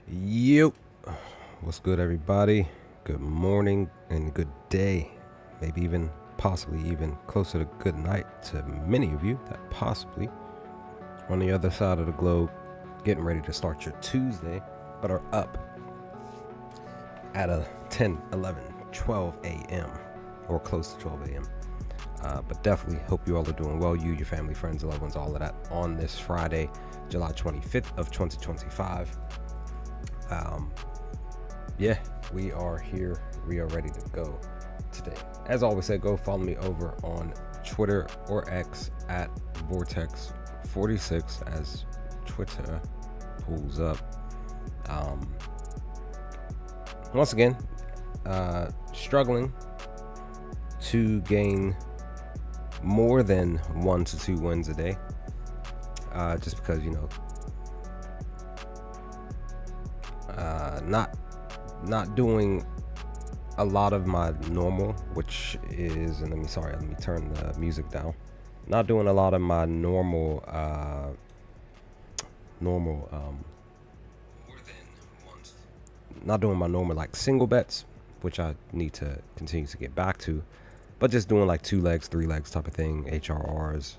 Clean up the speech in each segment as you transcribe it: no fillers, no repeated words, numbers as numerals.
Yep. What's good, everybody? Good morning and good day. Maybe even, possibly even closer to good night to many of you that possibly on the other side of the globe getting ready to start your Tuesday, but are up at a 10, 11, 12 a.m. or close to 12 a.m. But definitely hope you all are doing well. You, your family, friends, loved ones, all of that on this Friday, July 25th of 2025. Yeah, we are here. We are ready to go today. As always said, go follow me over on Twitter or X at Vortex46 as Twitter pulls up. Once again, struggling to gain more than 1 to 2 wins a day. Just because, not doing a lot of my normal, which is, and let me turn the music down. Not doing a lot of my normal, not doing my normal like single bets, which I need to continue to get back to, but just doing like 2 legs, 3 legs type of thing, HRRs,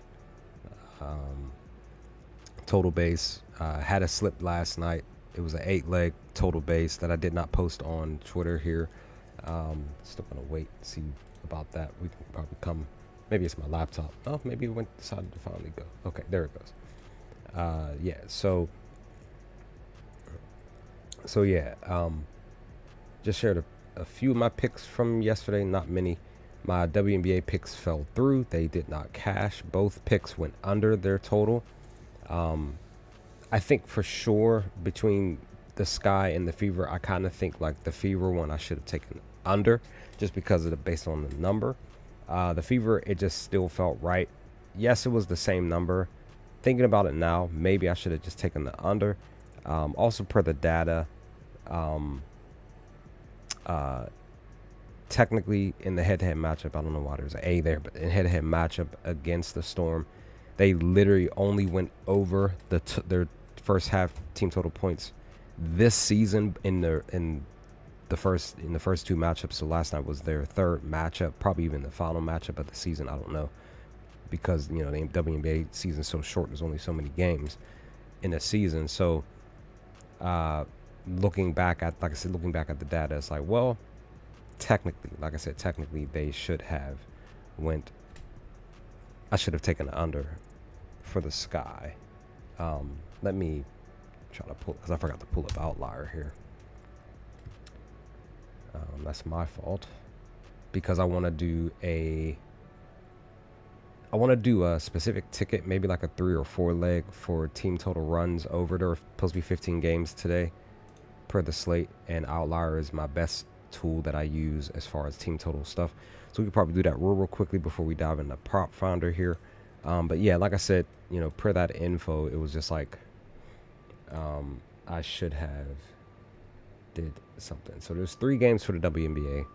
total base. Had a slip last night. It was an 8-leg total base that I did not post on Twitter here. Still gonna wait and see about that. We can probably come. Maybe it's my laptop. Oh, maybe it decided to finally go. Okay, there it goes. Yeah. So yeah. Just shared a few of my picks from yesterday. Not many. My WNBA picks fell through. They did not cash. Both picks went under their total. I think for sure between the Sky and the Fever, I kind of think like the Fever one I should have taken under just because of the based on the number. The Fever, it just still felt right. Yes, it was the same number. Thinking about it now, maybe I should have just taken the under. Also per the data, technically in the head-to-head matchup, I don't know why there's an A there, but in head-to-head matchup against the Storm, they literally only went over their first half team total points this season in the first 2 matchups. So last night was their third matchup, probably even the final matchup of the season. I don't know, because the WNBA season is so short. There's only so many games in a season. So looking back at the data, it's like, well, technically they should have went. I should have taken the under for the Sky. Let me try to pull, because I forgot to pull up Outlier here. That's my fault, because I want to do a specific ticket, maybe like a 3 or 4 leg for team total runs over. There are supposed to be 15 games today per the slate, and Outlier is my best tool that I use as far as team total stuff. So we could probably do that real quickly before we dive into Prop Finder here. But yeah, like I said, per that info, it was just like I should have did something. So there's 3 games for the WNBA.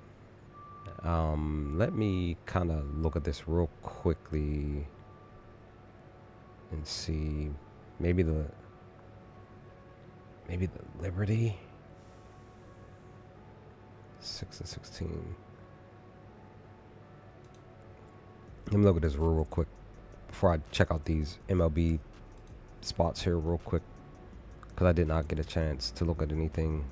Let me kind of look at this real quickly and see maybe the Liberty 6-16. Let me look at this real quick before I check out these MLB spots here real quick, because I did not get a chance to look at anything.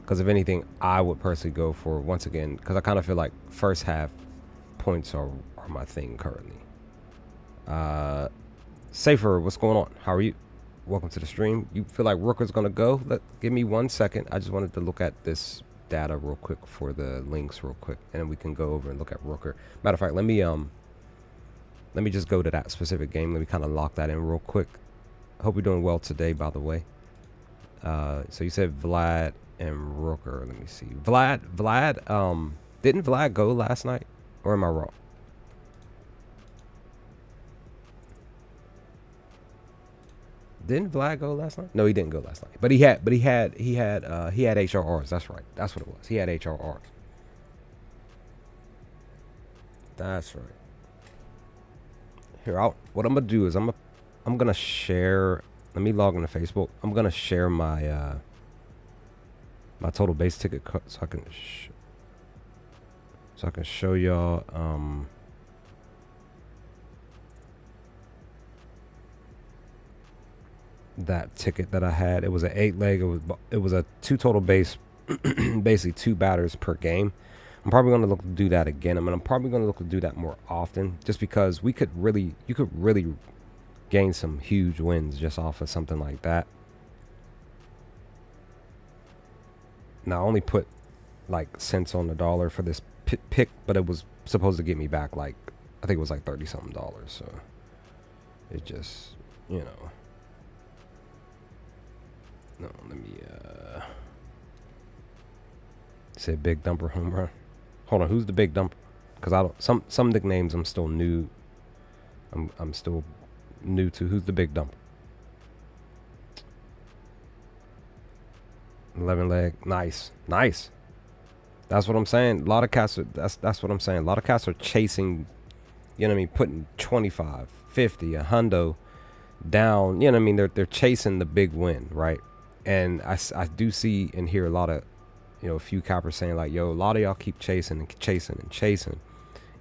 Because if anything, I would personally go for, once again, because I kind of feel like first half points are my thing currently. Safer, what's going on? How are you? Welcome to the stream. You feel like Rooker's going to go? Give me 1 second. I just wanted to look at this data real quick for the links real quick, and then we can go over and look at Rooker. Matter of fact, let me just go to that specific game. Let me kind of lock that in real quick. Hope you're doing well today, by the way. So you said Vlad and Rooker. Let me see. Vlad, didn't Vlad go last night? Or am I wrong? Didn't Vlad go last night? No, he didn't go last night. But he had HRRs. That's right. That's what it was. He had HRRs. That's right. Here, what I'm gonna do is I'm gonna share Let me log into Facebook. I'm gonna share my my total base ticket so I can show y'all that ticket that I had. It was an 8-leg. It was a 2 total base, basically 2 batters per game. I'm probably going to look to do that again. I'm probably going to look to do that more often, just because you could really gain some huge wins just off of something like that. Now I only put like cents on the dollar for this pick, but it was supposed to get me back like, I think it was like $30 something. So it just, you know. No, let me say big dumper home run. Hold on, who's the big dumper? Because I don't, some nicknames I'm still new. I'm still new to. Who's the big dumper? 11 leg. Nice. That's what I'm saying. A lot of cats are, that's what I'm saying. A lot of cats are chasing, you know what I mean, putting 25, 50, a hundo down. You know what I mean? They're chasing the big win, right? And I do see and hear a lot of, you know, a few coppers saying like, yo, a lot of y'all keep chasing,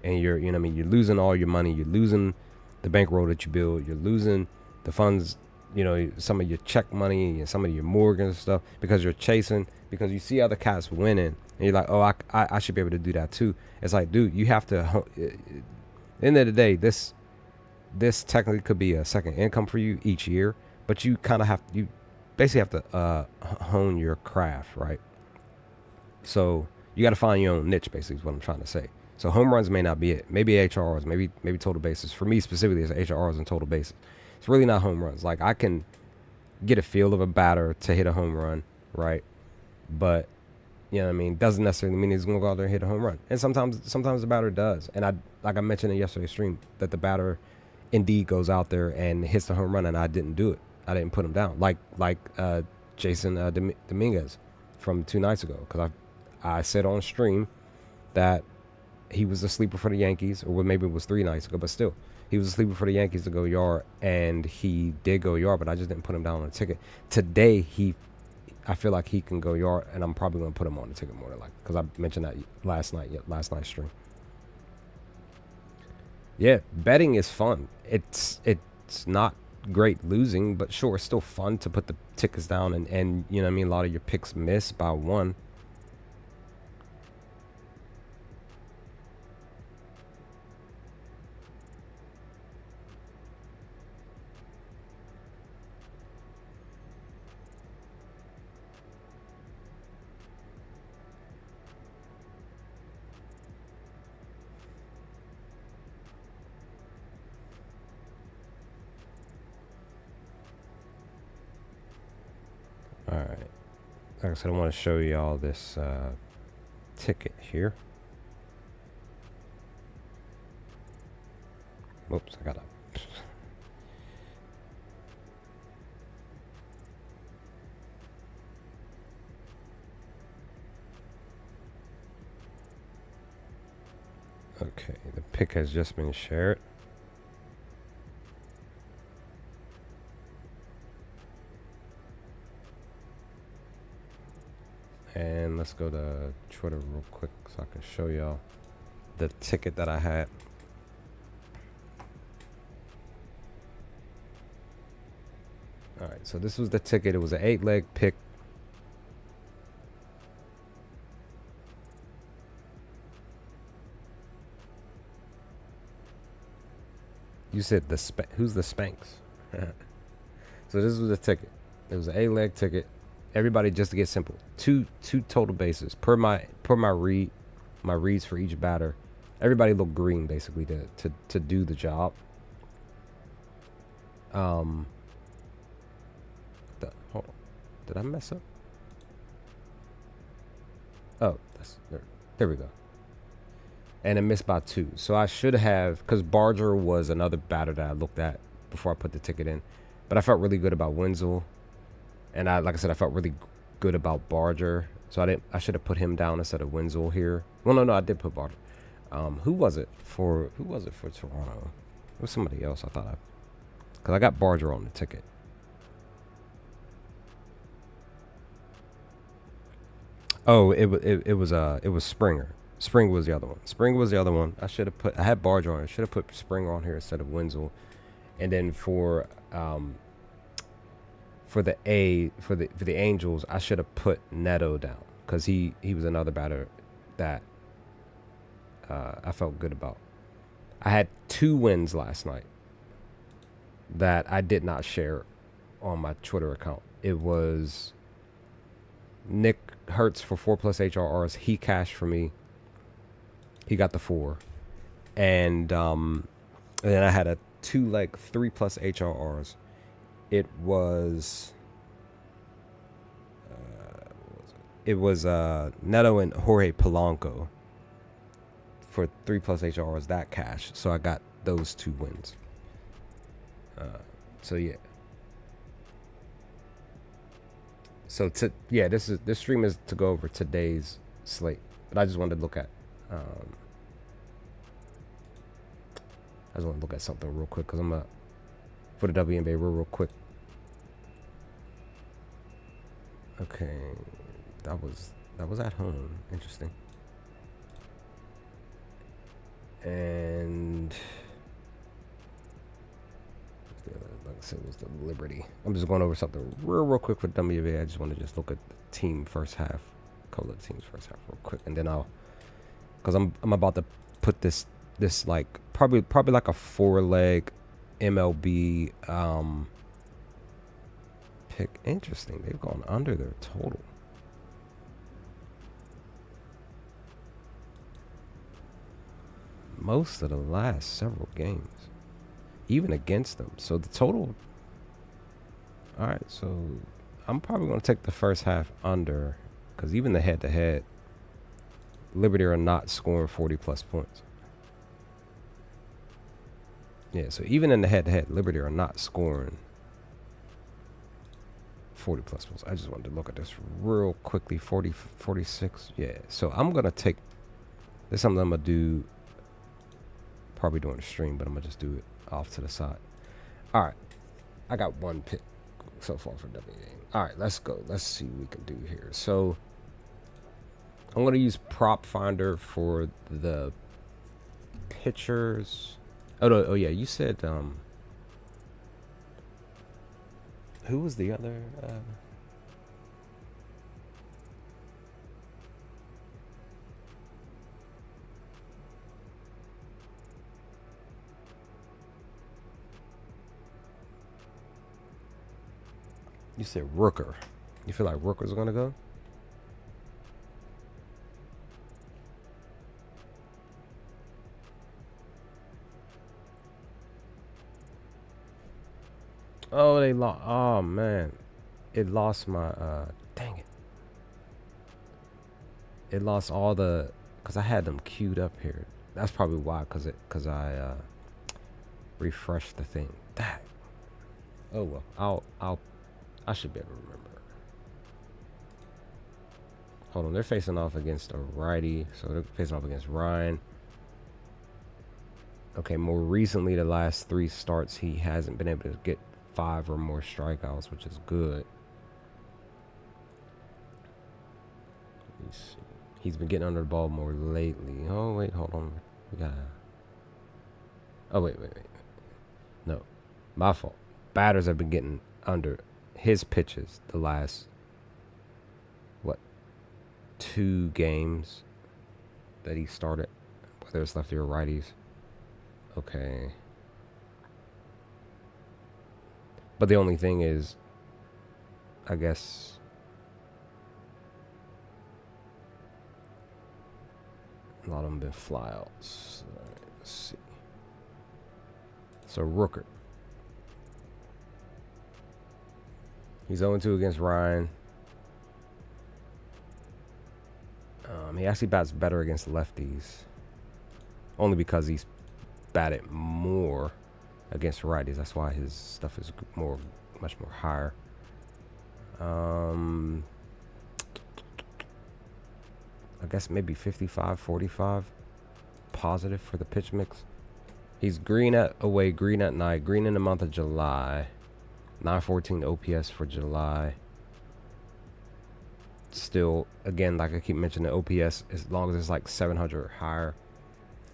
and you're, you know what I mean, you're losing all your money, you're losing the bankroll that you build, you're losing the funds, you know, some of your check money and some of your mortgage and stuff, because you're chasing, because you see other cats winning, and you're like, oh, I should be able to do that too. It's like, dude, you have to, at the end of the day, this technically could be a second income for you each year, but you kind of you basically have to hone your craft, right? So you got to find your own niche, basically, is what I'm trying to say. So home runs may not be it. Maybe HRs, maybe total bases. For me specifically, it's HRs and total bases. It's really not home runs. Like, I can get a feel of a batter to hit a home run, right? But, you know what I mean, doesn't necessarily mean he's going to go out there and hit a home run. And sometimes the batter does. And like I mentioned in yesterday's stream, that the batter indeed goes out there and hits the home run, and I didn't do it. I didn't put him down. Like Jason Dominguez from 2 nights ago, because I said on stream that he was a sleeper for the Yankees, or maybe it was 3 nights ago, but still, he was a sleeper for the Yankees to go yard, and he did go yard, but I just didn't put him down on the ticket. Today, I feel like he can go yard, and I'm probably going to put him on the ticket more than likely, because I mentioned that last night's stream. Yeah, betting is fun. It's not great losing, but sure, it's still fun to put the tickets down, and you know what I mean, a lot of your picks miss by 1. All right, like I said, I want to show you all this ticket here. Whoops, I gotta. Okay, the pick has just been shared. And let's go to Twitter real quick so I can show y'all the ticket that I had. All right, so this was the ticket. It was an 8-leg pick. You said who's the Spanx? So this was the ticket. It was an 8-leg ticket. Everybody, just to get simple, two total bases per my reads for each batter. Everybody looked green basically to do the job. Hold on, did I mess up? Oh, there we go. And it missed by 2, so I should have, because Barger was another batter that I looked at before I put the ticket in, but I felt really good about Wenzel. And like I said, I felt really good about Barger, so I should have put him down instead of Wenzel here. Well, no, I did put Barger. Who was it for Toronto? It was somebody else. I thought because I got Barger on the ticket. Oh, it was Springer. Spring was the other one. Spring was the other one. I had Barge on. I should have put Springer on here instead of Wenzel. And then for the Angels, I should have put Neto down because he was another batter that I felt good about. I had 2 wins last night that I did not share on my Twitter account. It was Nick Hertz for 4+ HRRs. He cashed for me. He got the 4, and then I had a 2-leg 3+ HRRs. It was Neto and Jorge Polanco for 3+ HRs that cash. So I got those 2 wins. So yeah. So this stream is to go over today's slate, but I just wanted to look at something real quick because I'm for the WNBA real quick. Okay, that was at home. Interesting. And like I said, it was the Liberty. I'm just going over something real quick for WNBA. I just want to just look at the team first half, a couple of teams first half real quick, and then because I'm about to put this like probably like a 4-leg MLB pick. Interesting. They've gone under their total. Most of the last several games, even against them. So the total. All right, so I'm probably going to take the first half under, because even the head-to-head, Liberty are not scoring 40+ points. Yeah, so even in the head-to-head, Liberty are not scoring 40+ points. I just wanted to look at this real quickly. 40, 46. Yeah, so I'm going to take, this is something I'm going to do probably during the stream, but I'm going to just do it off to the side. All right, I got 1 pick so far for WNBA. All right, let's go. Let's see what we can do here. So I'm going to use Prop Finder for the pitchers. Oh yeah, you said who was the other you said Rooker. You feel like Rooker's going to go? Oh, they lost. Oh man, it lost my. Dang it! It lost all the, cause I had them queued up here. That's probably why, cause I refreshed the thing. Dang. Oh well, I should be able to remember. Hold on, they're facing off against a righty, so they're facing off against Ryan. Okay, more recently, the last 3 starts, he hasn't been able to get 5 or more strikeouts, which is good. Let me see. He's been getting under the ball more lately. Oh, wait, hold on. We gotta... Oh, wait. No, my fault. Batters have been getting under his pitches the last, 2 games that he started, whether it's lefty or righties. Okay. But the only thing is, I guess, a lot of them been flyouts. All right, let's see. So Rooker. He's 0-2 against Ryan. He actually bats better against lefties. Only because he's batted more against righties. That's why his stuff is much more higher. I guess maybe 55-45 positive for the pitch mix. He's green at away, green at night, green in the month of July. 914 OPS for July. still, again, like I keep mentioning, the OPS, as long as it's like 700 or higher,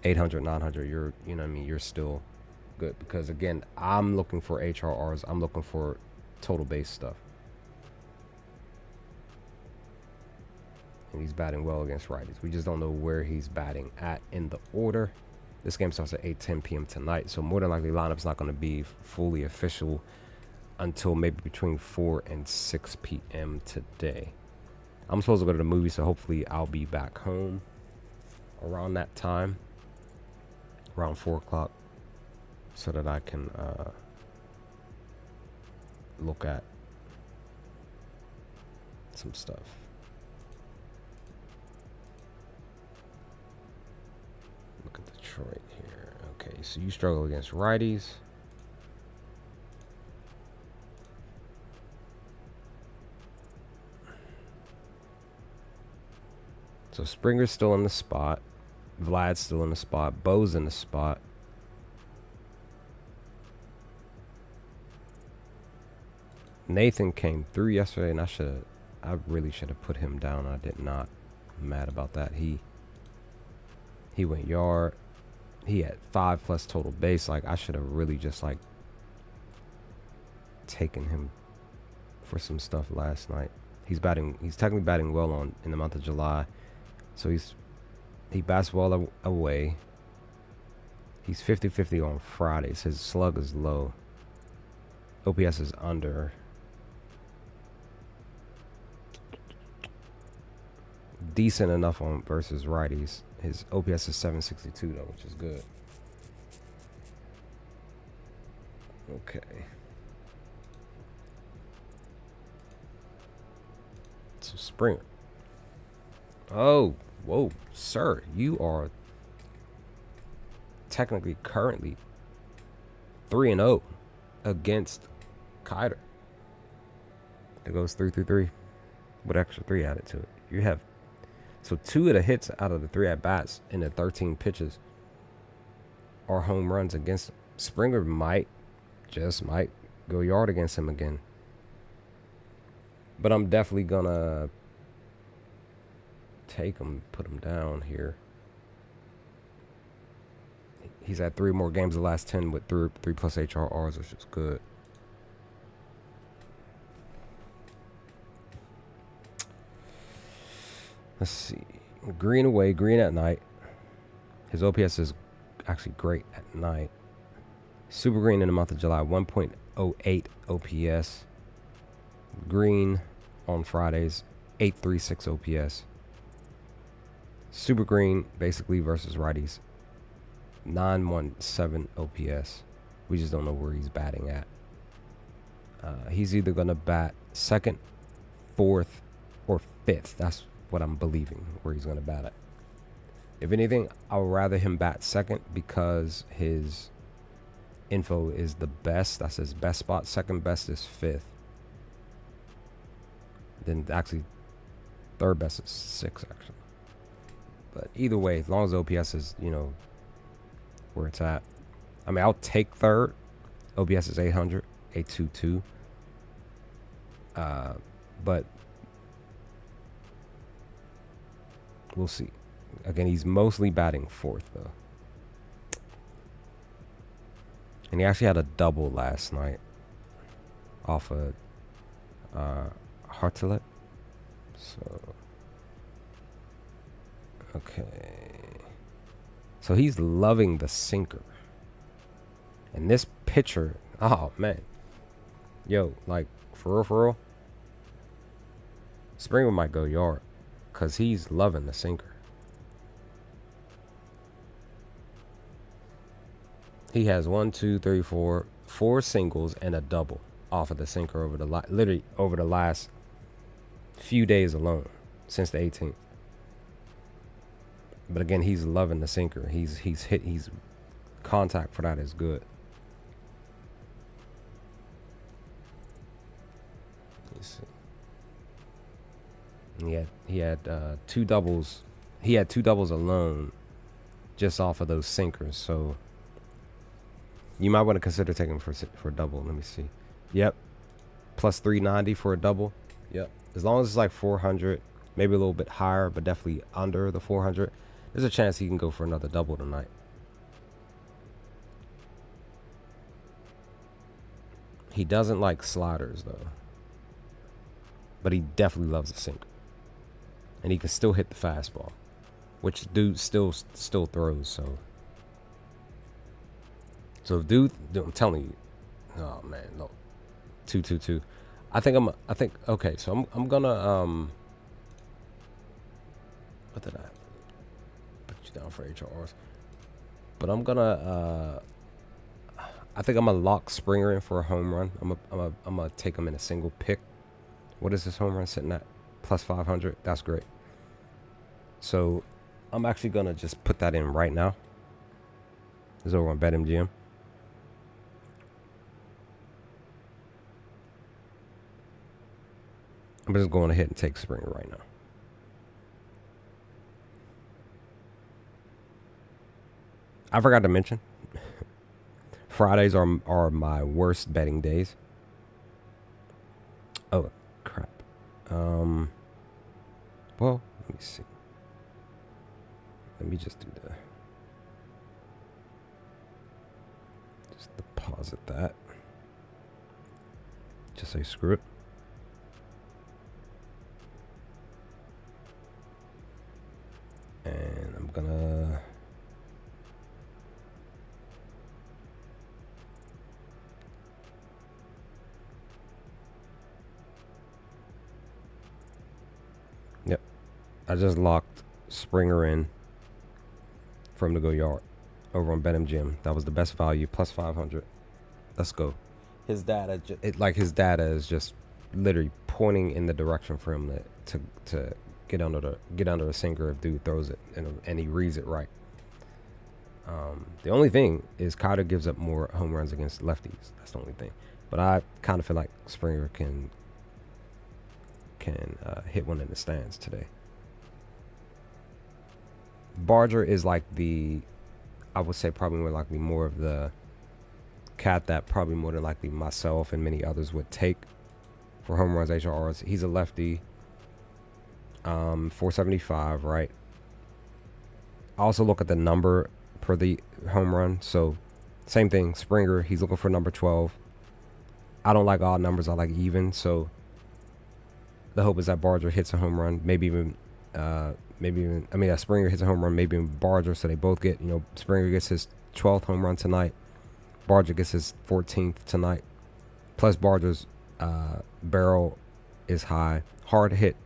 800, 900, you know what I mean, you're still good. Because again, I'm looking for HRRs. I'm looking for total base stuff. And he's batting well against righties. We just don't know where he's batting at in the order. This game starts at 8:10 p.m. tonight, so more than likely lineup's not going to be fully official until maybe between 4 and 6 p.m. today. I'm supposed to go to the movie, so hopefully I'll be back home around that time, around 4 o'clock, so that I can look at some stuff. Look at Detroit here. Okay, so you struggle against righties. So Springer's still in the spot. Vlad's still in the spot. Bo's in the spot. Nathan came through yesterday, and I really should have put him down. I did not. I'm mad about that. He went yard. He had 5+ total base. Like, I should have really just like taken him for some stuff last night. He's technically batting well in the month of July. So he bats well away. He's 50-50 on Fridays. His slug is low. OPS is under. Decent enough on versus righties. His OPS is 762 though, which is good. Okay. So Springer. Oh, whoa, sir. You are technically currently 3-0 against Kiter. It goes 3-3 with extra 3 added to it. You have so 2 of the hits out of the 3 at bats in the 13 pitches are home runs against him. Springer might go yard against him again. But I'm definitely gonna take him, put him down here. He's had 3 more games the last 10 with 3+ HRRs, which is good. Let's see. Green away, Green at night. His OPS is actually great at night. Super Green in the month of July, 1.08 OPS. Green on Fridays, 836 OPS. Super Green basically versus righties, 917 OPS. We just don't know where he's batting at. He's either going to bat 2nd, 4th, or 5th. That's what I'm believing where he's going to bat at. If anything, I would rather him bat 2nd because his info is the best. That's his best spot. 2nd best is 5th. Then actually 3rd best is 6th actually. But either way, as long as OPS is, where it's at. I mean, I'll take 3rd. OPS is 800, 822. But we'll see. Again, he's mostly batting 4th, though. And he actually had a double last night off of Hartelet. So, okay. So he's loving the sinker. And this pitcher, oh, man. Yo, like, for real. Springer might go yard because he's loving the sinker. He has 1, 2, 3, 4 singles and a double off of the sinker over literally over the last few days alone since the 18th. But again, he's loving the sinker. He's contact for that is good. Let's see. He had 2 doubles. He had 2 doubles alone just off of those sinkers. So you might want to consider taking him for a double. Let me see. Yep. Plus 390 for a double. Yep. As long as it's like 400, maybe a little bit higher, but definitely under the 400, there's a chance he can go for another double tonight. He doesn't like sliders though, but he definitely loves a sinker, and he can still hit the fastball, which dude still throws. So if dude, I'm telling you, oh man, no, 2-2-2. I think okay. So I'm gonna what did I put you down for HRs? But I'm gonna I think I'm gonna lock Springer in for a home run. I'm gonna take him in a single pick. What is this home run sitting at? Plus 500. That's great. So I'm actually gonna just put that in right now. It's over on BetMGM. I'm just going ahead and take Springer right now. I forgot to mention, Fridays are my worst betting days. Oh crap. Well, let me see. Let me just do just deposit that. Just say screw it. And I'm gonna yep. I just locked Springer in for him to go yard over on BetMGM. That was the best value, plus 500. Let's go. His data, his data is just literally pointing in the direction for him to get under the sinker if dude throws it and he reads it right. The only thing is Carter gives up more home runs against lefties. That's the only thing. But I kind of feel like Springer can hit one in the stands today. Barger is like I would say probably more likely more of the cat that probably more than likely myself and many others would take for home runs, HRs. He's a lefty. 475, right? I also look at the number per the home run. So same thing, Springer, he's looking for number 12. I don't like odd numbers, I like even. So the hope is that Barger hits a home run, maybe even that Springer hits a home run, maybe even Barger, so they both get, Springer gets his 12th home run tonight, Barger gets his 14th tonight. Plus Barger's barrel is high, hard hit.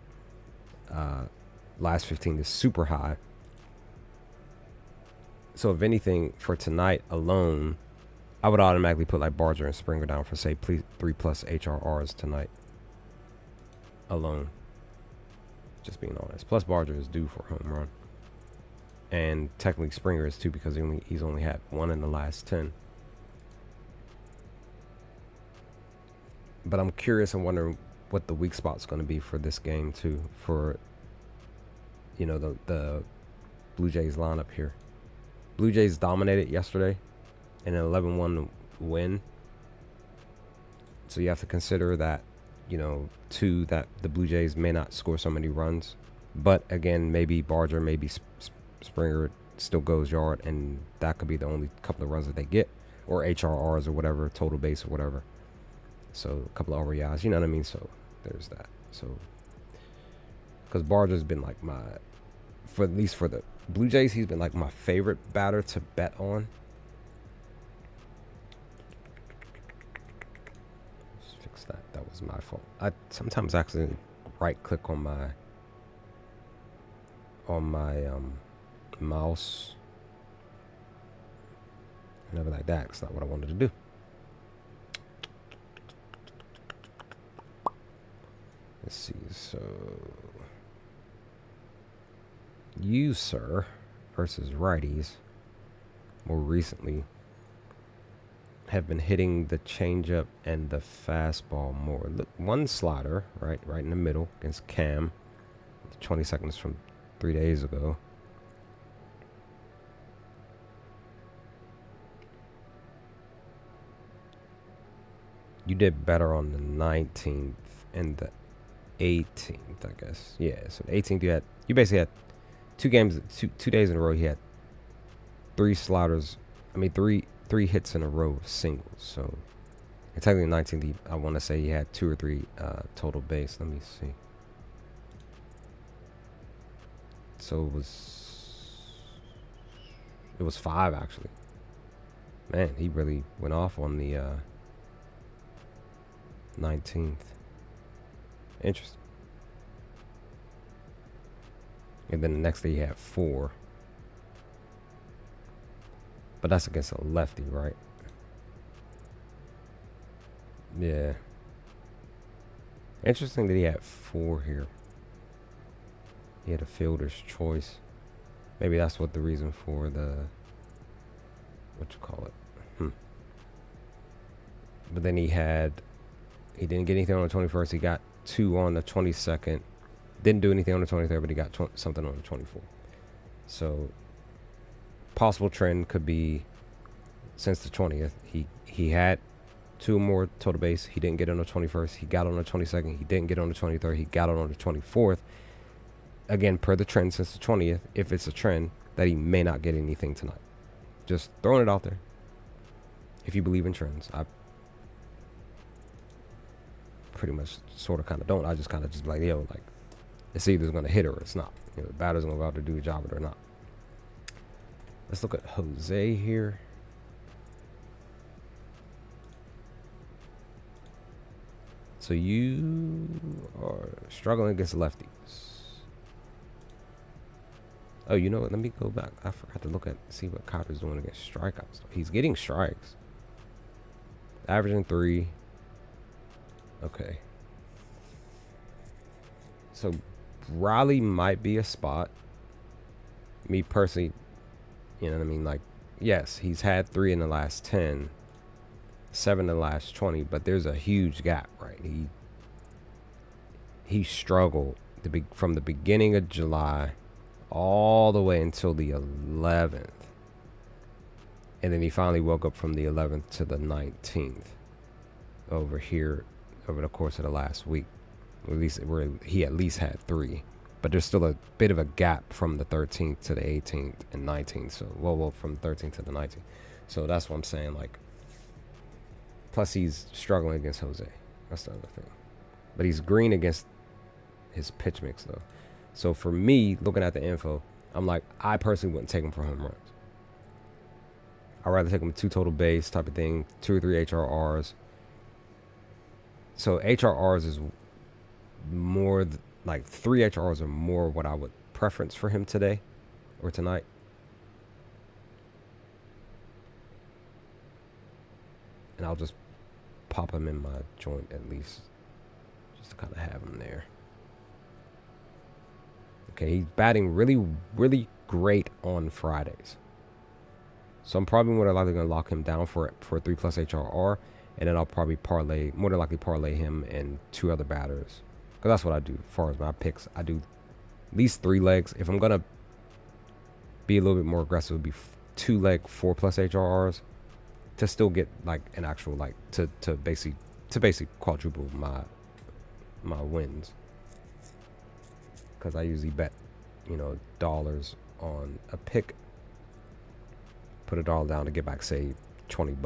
Last 15 is super high. So if anything, for tonight alone, I would automatically put like Barger and Springer down for say 3+ HRRs tonight alone. Just being honest. Plus Barger is due for a home run, and technically Springer is too because he's only had one in the last 10. But I'm curious and wondering what the weak spot's going to be for this game too, for the Blue Jays lineup here. Blue Jays dominated yesterday in an 11-1 win, so you have to consider that too, that the Blue Jays may not score so many runs, but again, maybe Barger, maybe Springer still goes yard, and that could be the only couple of runs that they get, or HRRs or whatever, total base or whatever. So a couple of RBIs, you know what I mean? So there's that. So because Barger's been like at least for the Blue Jays, he's been like my favorite batter to bet on. Let's fix that. That was my fault. I sometimes accidentally right click on my mouse. Never like that. It's not what I wanted to do. Let's see. So you, sir, versus righties more recently have been hitting the changeup and the fastball more. Look, one slider right in the middle against Cam, 20 seconds from 3 days ago. You did better on the 19th and the 18th, I guess. Yeah, so the 18th you basically had two games, two days in a row. He had three sliders. I mean, three hits in a row of singles. So, and technically 19th, I want to say he had two or three total base. Let me see. So it was 5 actually. Man, he really went off on the 19th. Interesting. And then the next day he had 4. But that's against a lefty, right? Yeah. Interesting that he had 4 here. He had a fielder's choice. Maybe that's what the reason for the, what you call it. But then he didn't get anything on the 21st. He got 2 on the 22nd. Didn't do anything on the 23rd, but he got something on the 24th. So, possible trend could be since the 20th. He had 2 more total base. He didn't get on the 21st. He got on the 22nd. He didn't get on the 23rd. He got on the 24th. Again, per the trend since the 20th, if it's a trend, that he may not get anything tonight. Just throwing it out there. If you believe in trends. I pretty much sort of kind of don't. I just kind of just like, yo, like, it's either going to hit or it's not. You know, the batter's going to go out to do a job or not. Let's look at Jose here. So you are struggling against lefties. Oh, you know what? Let me go back. I forgot to see what Cotter's doing against strikeouts. He's getting strikes. Averaging 3. Okay. So Raleigh might be a spot. Me personally, you know what I mean? Like, yes, he's had 3 in the last 10, 7 in the last 20, but there's a huge gap, right? He struggled from the beginning of July all the way until the 11th. And then he finally woke up from the 11th to the 19th over here over the course of the last week. At least where he at least had 3. But there's still a bit of a gap from the 13th to the 18th and 19th. So, well, from the 13th to the 19th. So that's what I'm saying. Like, plus he's struggling against Jose. That's the other thing. But he's green against his pitch mix, though. So for me, looking at the info, I'm like, I personally wouldn't take him for home runs. I'd rather take him with 2 total base type of thing, 2 or 3 HRRs. So HRRs is more, like 3 HRRs are more what I would preference for him today or tonight. And I'll just pop him in my joint at least, just to kind of have him there. Okay, he's batting really, really great on Fridays. So I'm probably more than likely going to lock him down for a 3+ HRR. And then I'll probably more than likely parlay him and 2 other batters. Because that's what I do as far as my picks. I do at least 3 legs. If I'm going to be a little bit more aggressive, it would be 2 leg 4+ HRRs to still get like an actual, like, to basically quadruple my wins. Because I usually bet, you know, dollars on a pick. Put $1 down to get back, say, $20.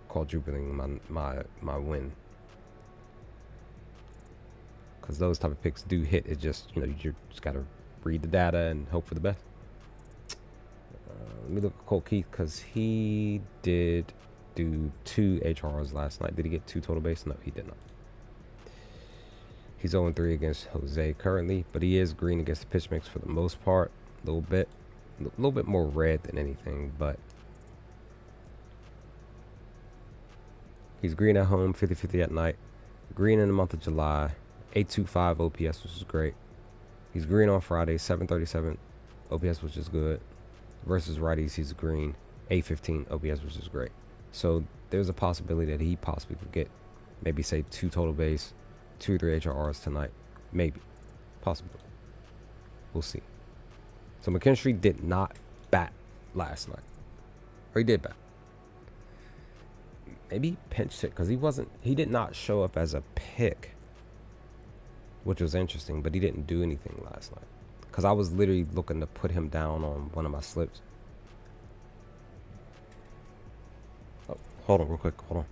Quadrupling my win. Because those type of picks do hit. It just, you know, you just got to read the data and hope for the best. Let me look at Cole Keith, because he did do 2 HRs last night. Did he get 2 total base? No, he did not. He's 0-3 against Jose currently, but he is green against the pitch mix for the most part. A little bit more red than anything, but he's green at home, 50-50 at night. Green in the month of July, 825 OPS, which is great. He's green on Friday, 737 OPS, which is good. Versus righties, he's green, 815 OPS, which is great. So there's a possibility that he possibly could get maybe, say, 2 total base, 2 or 3 HRRs tonight. Maybe. Possible. We'll see. So McKinstry did not bat last night. Or he did bat. Maybe he pinched it because he did not show up as a pick. which was interesting. But he didn't do anything last night because I was literally looking to put him down on one of my slips. Oh, hold on, real quick. Hold on.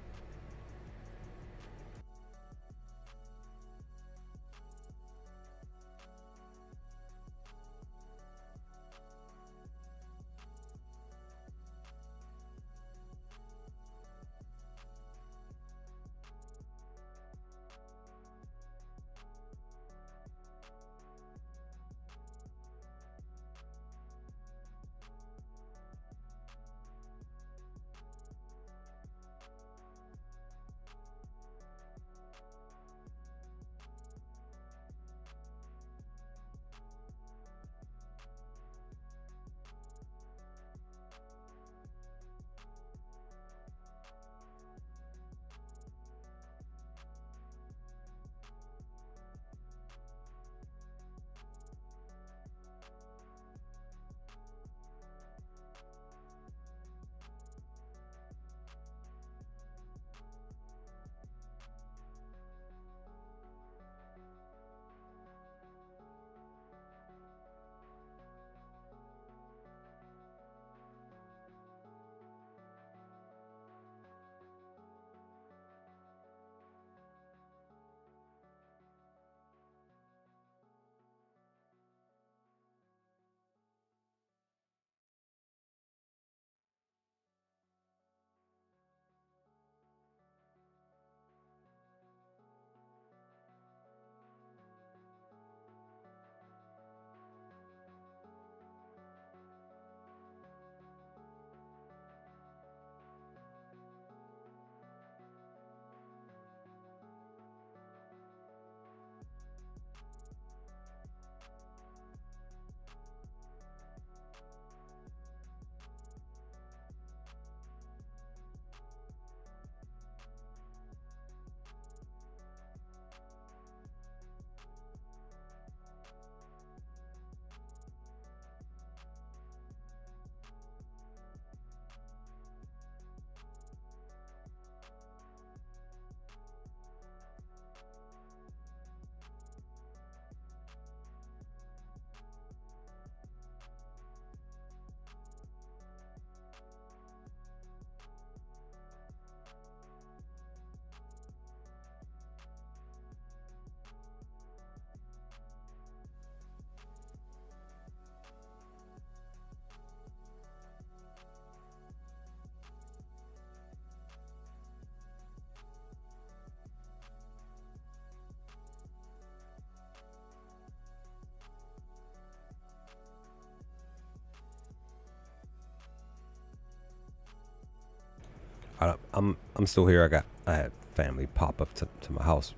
I'm still here. I had family pop up to my house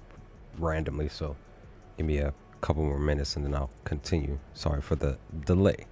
randomly, so give me a couple more minutes and then I'll continue. Sorry for the delay.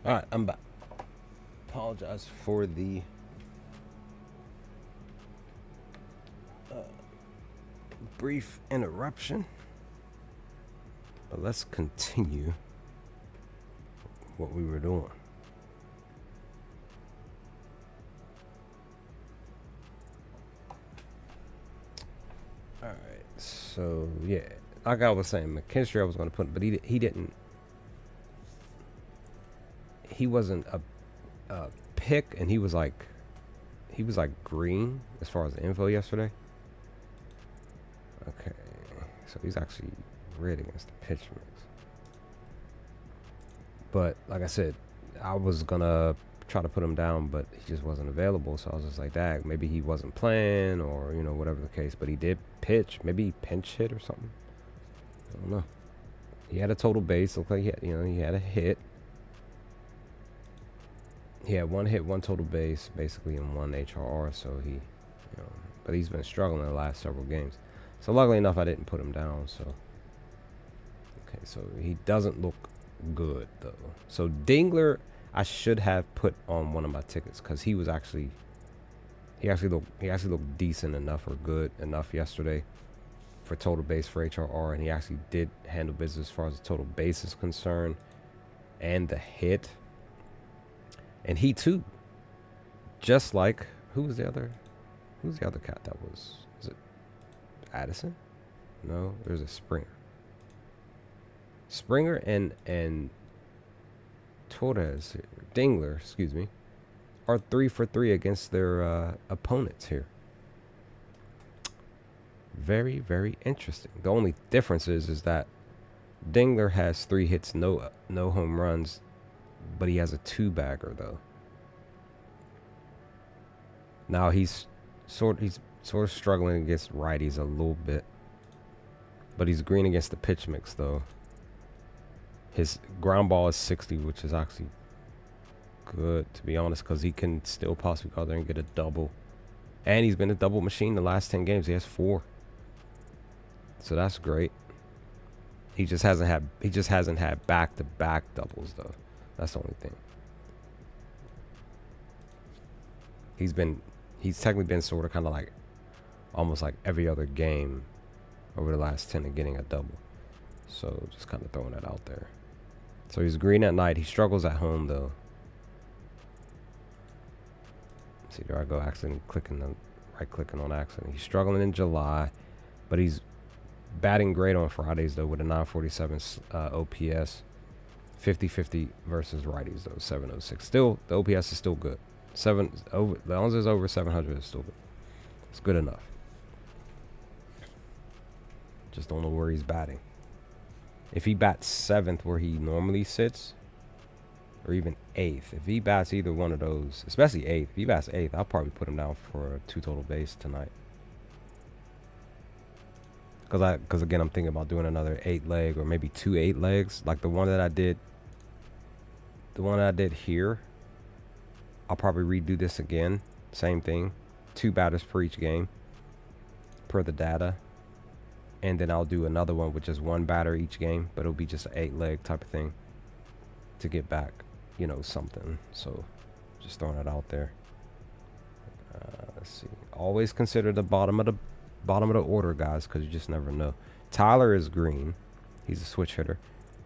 All right, I'm back. Apologize for the brief interruption, but let's continue what we were doing. All right, so yeah, like I was saying, McKinstry I was going to put, but he didn't. He wasn't a pick, and he was like green as far as the info yesterday. Okay, so he's actually red against the pitch mix. But like I said, I was gonna try to put him down, but he just wasn't available. So I was just like, "Dag, maybe he wasn't playing, or whatever the case." But he did pitch. Maybe he pinch hit or something. I don't know. He had a total base. Looked like he had a hit. He had one hit, one total base, basically, and one HRR. So but he's been struggling the last several games. So luckily enough, I didn't put him down. So okay, so he doesn't look good though. So Dingler, I should have put on one of my tickets because he actually looked decent enough or good enough yesterday for total base for HRR, and he actually did handle business as far as the total base is concerned and the hit. And he too, just like who's the other cat that was it Addison? No, there's a Springer and Torres, Dingler, excuse me, are 3 for 3 against their opponents here. Very, very interesting. The only difference is that Dingler has 3 hits, no home runs, but he has a 2-bagger though. Now he's sort of struggling against righties a little bit, but he's green against the pitch mix though. His ground ball is 60, which is actually good, to be honest, because he can still possibly go there and get a double. And he's been a double machine the last 10 games. He has 4. So that's great. He just hasn't had back-to-back doubles though. That's the only thing. He's technically been sort of kind of like almost like every other game over the last 10 of getting a double. So just kind of throwing that out there. So he's green at night. He struggles at home though. See, there I go, right clicking on accident. He's struggling in July, but he's batting great on Fridays though with a 947 OPS. 50-50 versus righties though, 706. Still, the OPS is still good. As long as it's over 700, it's still good. It's good enough. Just don't know where he's batting. If he bats 7th where he normally sits, or even 8th, if he bats either one of those, especially 8th, if he bats 8th, I'll probably put him down for a 2 total base tonight. Because again, I'm thinking about doing another 8-leg or maybe 2 8-legs, like the one that I did. The one that I did here, I'll probably redo this again. Same thing, 2 batters per each game, per the data. And then I'll do another one with just 1 batter each game, but it'll be just an 8-leg type of thing to get back, something. So just throwing it out there. Let's see. Always consider the bottom of the order, guys, because you just never know. Tyler is green. He's a switch hitter.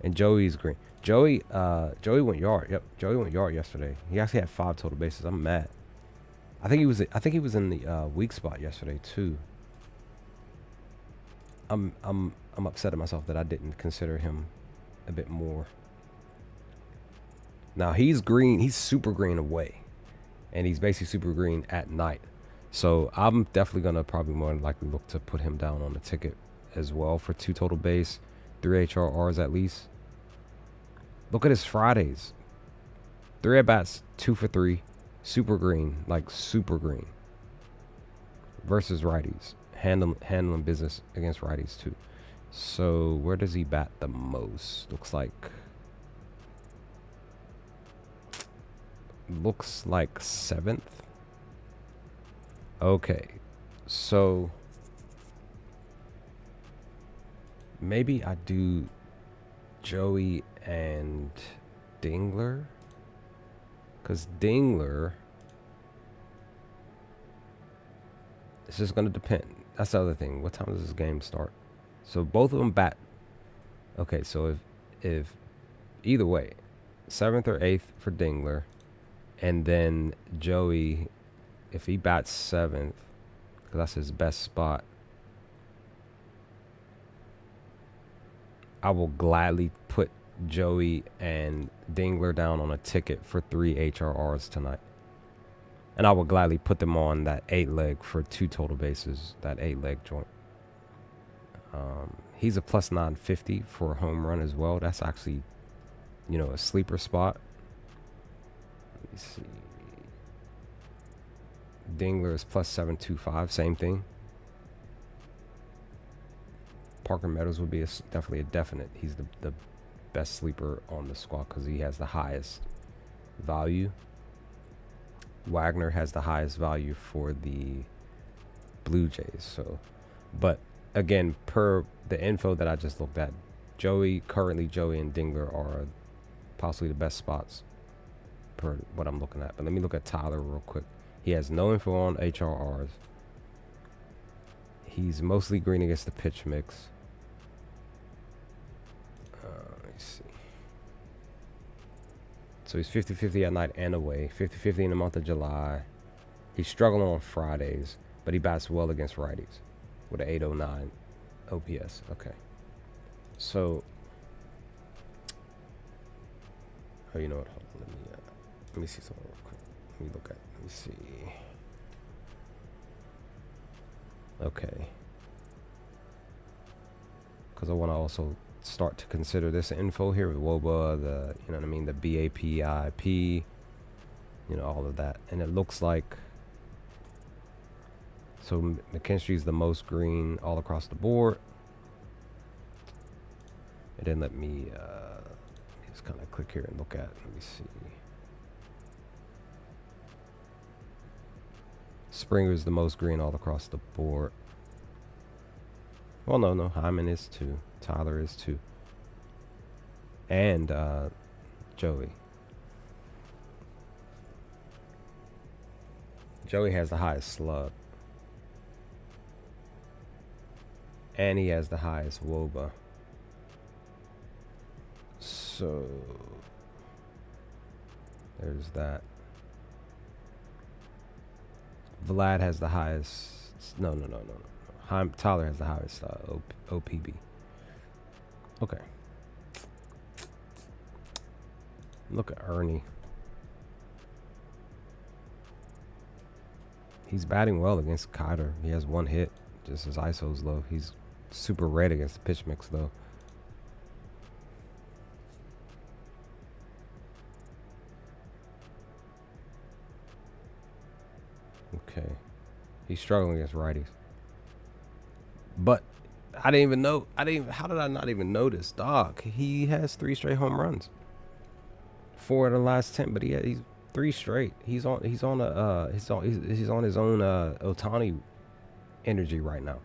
And Joey's green. Joey went yard. Yep, Joey went yard yesterday. He actually had 5 total bases. I'm mad. I think he was in the weak spot yesterday too. I'm upset at myself that I didn't consider him a bit more. Now he's green. He's super green away, and he's basically super green at night. So I'm definitely gonna probably more than likely look to put him down on the ticket as well for 2 total base, 3 HRRs at least. Look at his Fridays. 3 at bats, 2 for 3, super green, like super green. Versus righties, handling business against righties too. So where does he bat the most? Looks like 7th. Okay, so maybe I do Joey and Dingler Because Dingler, it's just going to depend. That's the other thing. What time does this game start? So both of them bat. Okay, so if either way, 7th or 8th for Dingler, and then Joey, if he bats 7th, because that's his best spot, I will gladly put Joey and Dingler down on a ticket for 3 HRRs tonight. And I will gladly put them on that 8 leg for 2 total bases, that 8 leg joint. He's a plus 950 for a home run as well. That's actually, you know, a sleeper spot. Let me see. Dingler is plus 725, same thing. Parker Meadows would be definitely a definite. He's the best sleeper on the squad because he has the highest value. Wagner has the highest value for the Blue Jays. So, but again, per the info that I just looked at, currently Joey and Dingler are possibly the best spots per what I'm looking at. But let me look at Tyler real quick. He has no info on HRRs. He's mostly green against the pitch mix. Let me see. So he's 50-50 at night and away. 50-50 in the month of July. He's struggling on Fridays, but he bats well against righties with an 809 OPS. Okay. So, oh, you know what? Hold on. Let me see something real quick. Let me see. Okay. Because I want to also start to consider this info here with WOBA, you know what I mean, the BAPIP, you know, all of that. And it looks like, so McKinstry's the most green all across the board. And then let me just kind of click here and look at, let me see. Springer's the most green all across the board. Well, no, Hyman is 2. Tyler is 2. And Joey. Joey has the highest slug. And he has the highest WOBA. So, there's that. Vlad has the highest. No. Tyler has the highest OPB. Okay. Look at Ernie. He's batting well against Kiter. He has 1 hit. Just his ISO's low. He's super red against the pitch mix, though. Okay. He's struggling against righties. But I didn't even know. How did I not even notice? Dog, he has 3 straight home runs. 4 of the last 10, but he's 3 straight. He's on his own Ohtani energy right now.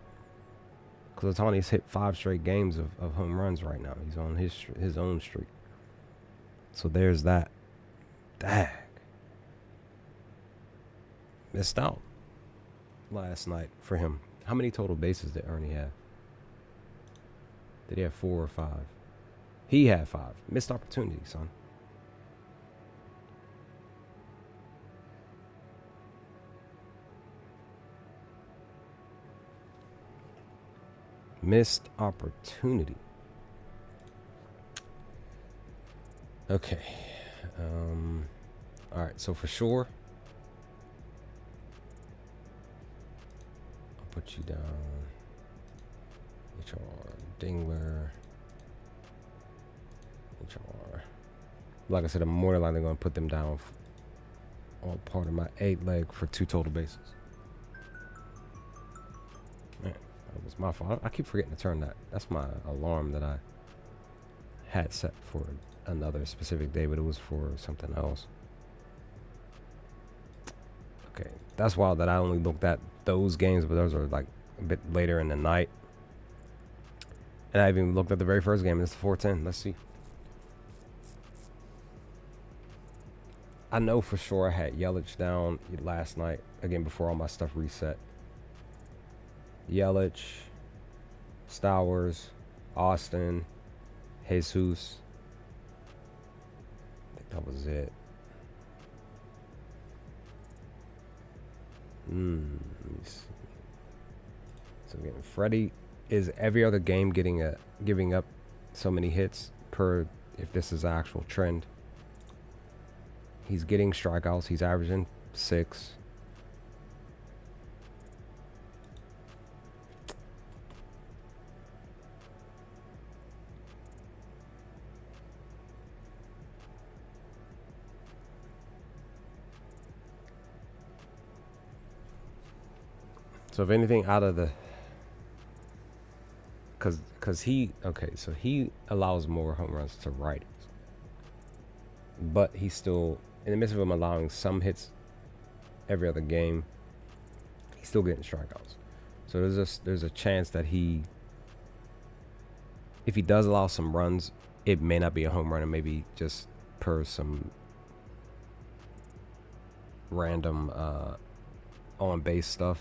Because Ohtani's hit 5 straight games of home runs right now. He's on his own streak. So there's that. Dag. Missed out last night for him. How many total bases did Ernie have? Did he have 4 or 5? He had 5. Missed opportunity, son. Missed opportunity. Okay. All right. So for sure, I'll put you down. HR Dingler. HR. Like I said, I'm more than likely going to put them down on part of my 8 leg for 2 total bases. Man, that was my fault. I keep forgetting to turn that. That's my alarm that I had set for another specific day, but it was for something else. Okay, that's wild that I only looked at those games, but those are like a bit later in the night. And I haven't even looked at the very first game. It's the 410. Let's see. I know for sure I had Yelich down last night, again, before all my stuff reset. Yelich, Stowers, Austin, Jesus. I think that was it. Let me see. So again, Freddie is every other game giving up so many hits per, if this is the actual trend. He's getting strikeouts. He's averaging 6. So if anything out of the, because he, okay, so he allows more home runs to righties, but he's still, in the midst of him allowing some hits every other game, he's still getting strikeouts. So there's a chance that if he does allow some runs, it may not be a home run, and maybe just per some random on base stuff.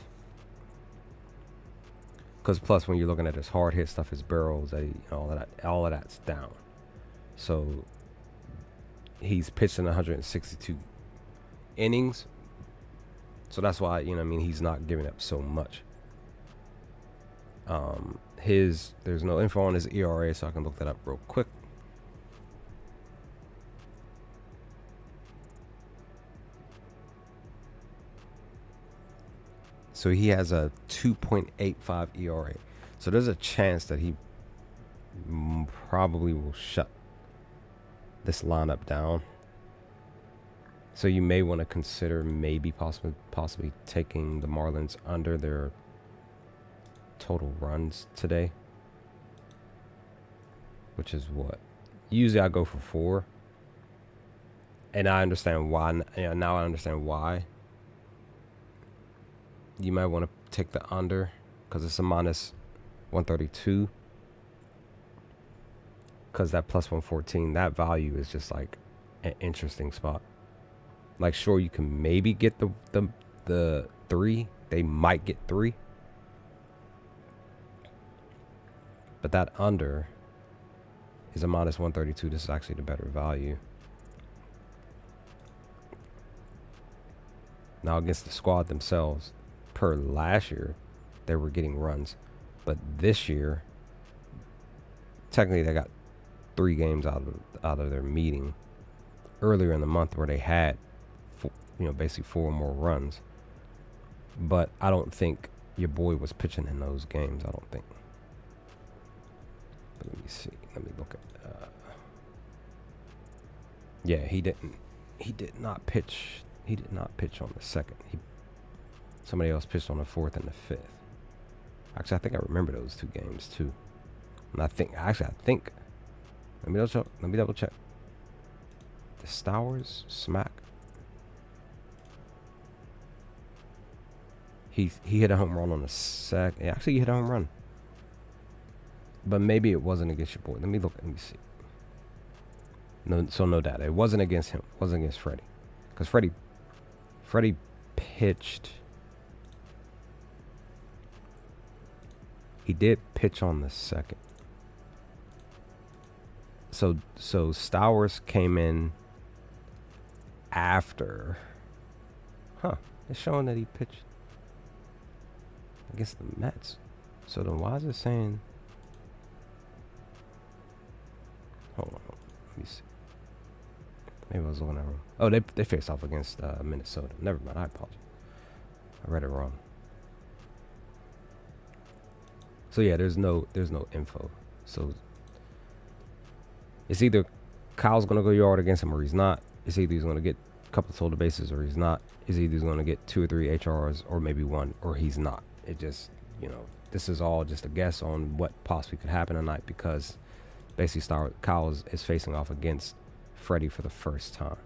Because plus, when you're looking at his hard hit stuff, his barrels, all of that's down. So he's pitched in 162 innings. So that's why, he's not giving up so much. There's no info on his ERA, so I can look that up real quick. So he has a 2.85 ERA. So there's a chance that he probably will shut this lineup down. So you may want to consider maybe possibly taking the Marlins under their total runs today, which is what? Usually I go for 4. And I understand why. Now I understand why. You might want to take the under because it's a minus 132. Because that plus 114, that value is just like an interesting spot. Like, sure, you can maybe get the 3. They might get 3. But that under is a minus 132. This is actually the better value. Now, against the squad themselves, per last year, they were getting runs. But this year, technically, they got 3 games out of their meeting earlier in the month where they had, basically 4 more runs. But I don't think your boy was pitching in those games. I don't think. But let me see. Let me look at. Yeah, he didn't. He did not pitch. He did not pitch on the 2nd. Somebody else pitched on the 4th and the 5th. Actually, I think I remember those 2 games too. And I think. Let me double check. The Stowers smack. He hit a home run on the 2nd. Actually, he hit a home run. But maybe it wasn't against your boy. Let me see. No doubt. It wasn't against him. It wasn't against Freddie. Because Freddie pitched. He did pitch on the 2nd. So Stowers came in after. It's showing that he pitched against the Mets. So then why is it saying? Hold on. Let me see. Maybe I was looking at it wrong. Oh, they faced off against Minnesota. Never mind. I apologize. I read it wrong. So yeah, there's no info. So it's either Kyle's gonna go yard against him or he's not. It's either he's gonna get a couple of stolen bases or he's not. It's either he's gonna get 2 or 3 HRs or maybe 1 or he's not. It just, this is all just a guess on what possibly could happen tonight because basically Kyle is facing off against Freddie for the first time.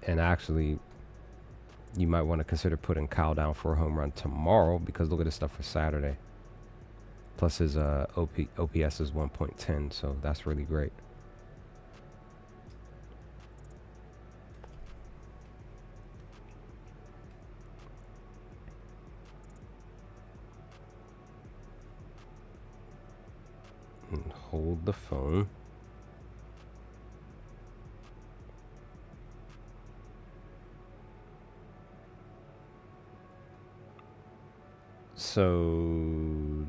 And actually, You might want to consider putting Kyle down for a home run tomorrow, because look at his stuff for Saturday. Plus his OPS is 1.10, so that's really great. And hold the phone. So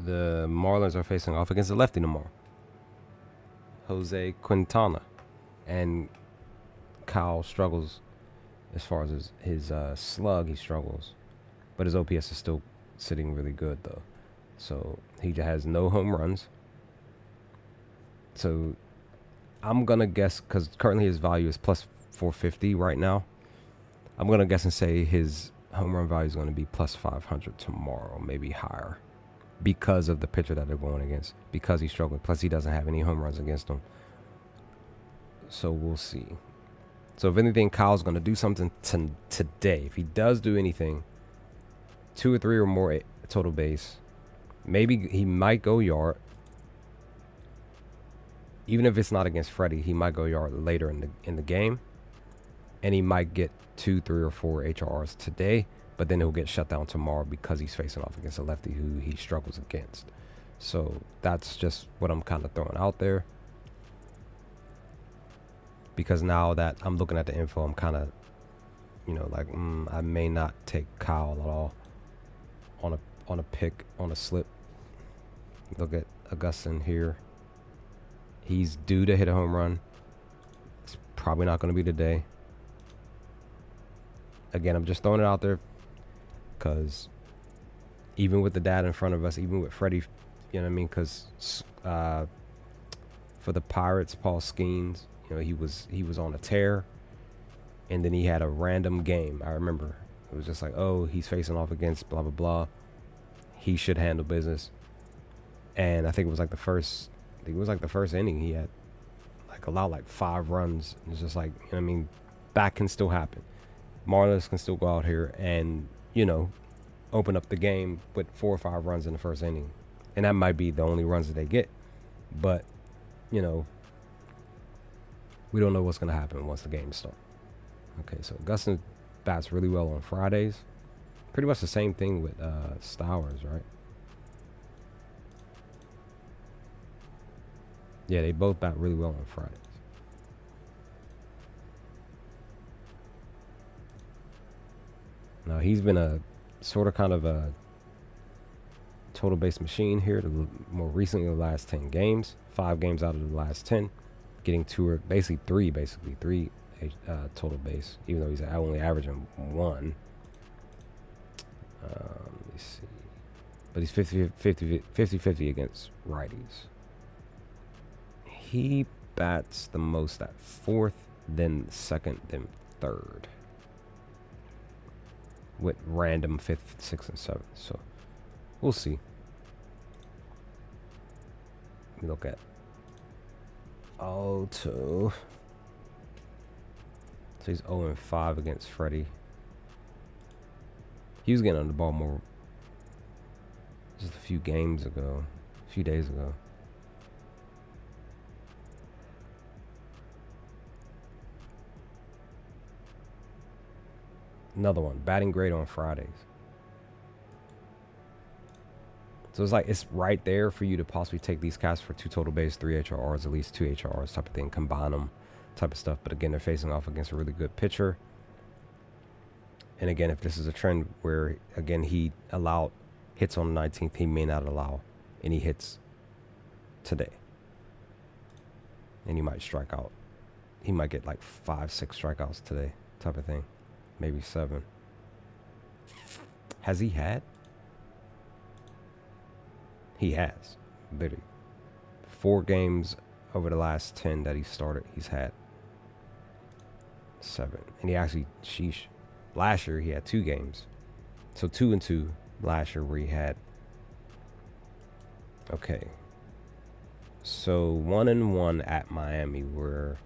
the Marlins are facing off against the lefty tomorrow, Jose Quintana, and Kyle struggles as far as his slug. He struggles, but his OPS is still sitting really good though. So he has no home runs. So I'm gonna guess, because currently his value is plus 450 right now. I'm gonna guess and say his home run value is going to be plus 500 tomorrow, maybe higher, because of the pitcher that they're going against, because he's struggling. Plus he doesn't have any home runs against him. So we'll see. So if anything, Kyle's going to do something today. If he does do anything, 2 or 3 or more total base, maybe he might go yard. Even if it's not against Freddie, he might go yard later in the game, and he might get 2, 3, or 4 HRs today, but then he'll get shut down tomorrow because he's facing off against a lefty who he struggles against. So that's just what I'm kind of throwing out there, because now that I'm looking at the info, I'm kind of, like, I may not take Kyle at all on a pick, on a slip. Look at Augustin here. He's due to hit a home run. It's probably not going to be today. Again, I'm just throwing it out there because even with the data in front of us, even with Freddie, you know what I mean? Because for the Pirates, Paul Skeens, he was on a tear, and then he had a random game. I remember it was just like, oh, he's facing off against blah blah blah. He should handle business, and I think it was like the first inning. He had allowed 5 runs. It's just like, that can still happen. Marlins can still go out here and, open up the game with 4 or 5 runs in the first inning. And that might be the only runs that they get. But, we don't know what's going to happen once the game starts. Okay, so Augustin bats really well on Fridays. Pretty much the same thing with Stowers, right? Yeah, they both bat really well on Fridays. Now, he's been a sort of kind of a total base machine here more recently, the last 10 games. 5 games out of the last 10. Getting 2 or basically 3 total base, even though he's only averaging 1. Let me see. But he's 50-50 against righties. He bats the most at 4th, then 2nd, then 3rd. With random 5th, 6th, and 7th. So we'll see. Let me look at Alto. So he's 0-5 against Freddie. He was getting on the ball more just a few days ago. Another one, batting great on Fridays. So it's like, it's right there for you to possibly take these cats for 2 total base, 3 HRs, at least 2 HRs type of thing, combine them type of stuff. But again, they're facing off against a really good pitcher. And again, if this is a trend where, again, he allowed hits on the 19th, he may not allow any hits today. And he might strike out. He might get 5, 6 strikeouts today type of thing. Maybe 7. Has he had? He has. Literally. 4 games over the last 10 that he started, he's had 7. And he actually, last year he had 2 games. So 2-2 last year where he had. Okay. So 1-1 at Miami, where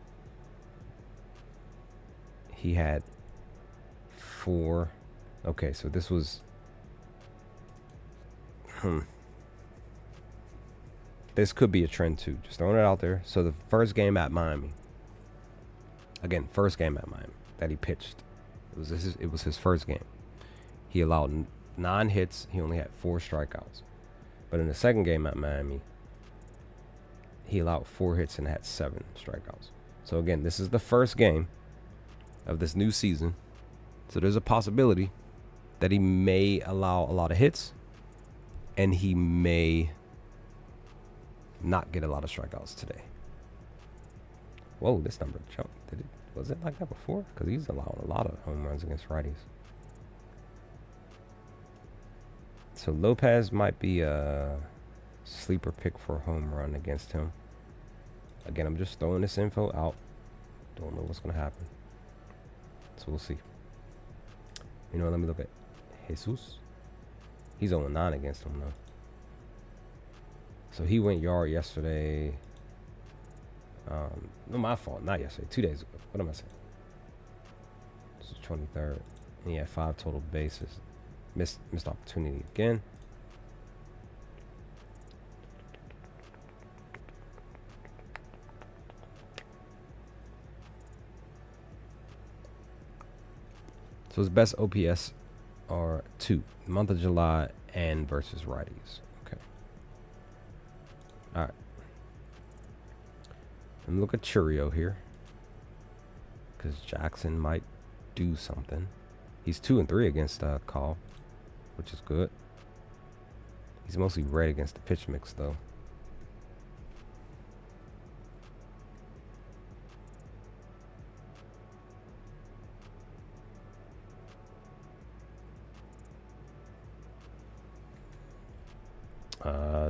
he had 4. Okay, so this was... This could be a trend too. Just throwing it out there. So the first game at Miami. Again, first game at Miami that he pitched. It was his first game. He allowed 9 hits. He only had 4 strikeouts. But in the second game at Miami, he allowed 4 hits and had 7 strikeouts. So again, this is the first game of this new season. So there's a possibility that he may allow a lot of hits and he may not get a lot of strikeouts today. Whoa, this number jumped. Was it like that before? Because he's allowing a lot of home runs against righties. So Lopez might be a sleeper pick for a home run against him. Again, I'm just throwing this info out. Don't know what's going to happen. So we'll see. You know, let me look at Jesus. He's 0-9 against him, though. So he went yard yesterday. No, my fault. Not yesterday. 2 days ago. What am I saying? This is 23rd. And he had 5 total bases. Missed opportunity again. So his best OPS are 2. Month of July and versus righties. Okay. All right. Let me look at Churio here. Because Jackson might do something. He's 2-3 against Call, which is good. He's mostly red against the pitch mix, though.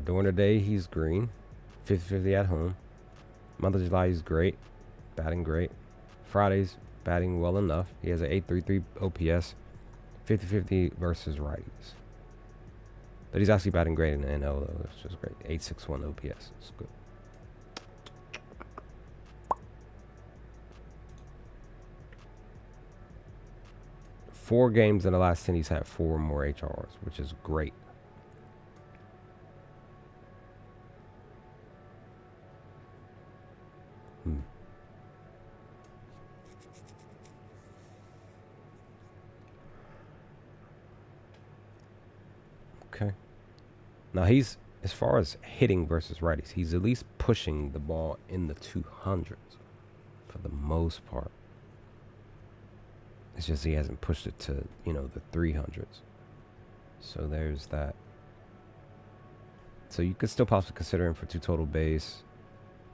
During the day, he's green. 50-50 at home. Month of July, he's great. Batting great. Fridays, batting well enough. He has an 8.33 OPS. 50-50 versus righties. But he's actually batting great in the NL, though. It's just great. 8.61 OPS. It's good. Four games in the last 10, he's had 4 or more HRs, which is great. Okay. Now he's, as far as hitting versus righties, he's at least pushing the ball in the 200s for the most part. It's just he hasn't pushed it to, you know, the 300s. So there's that. So you could still possibly consider him for 2 total base,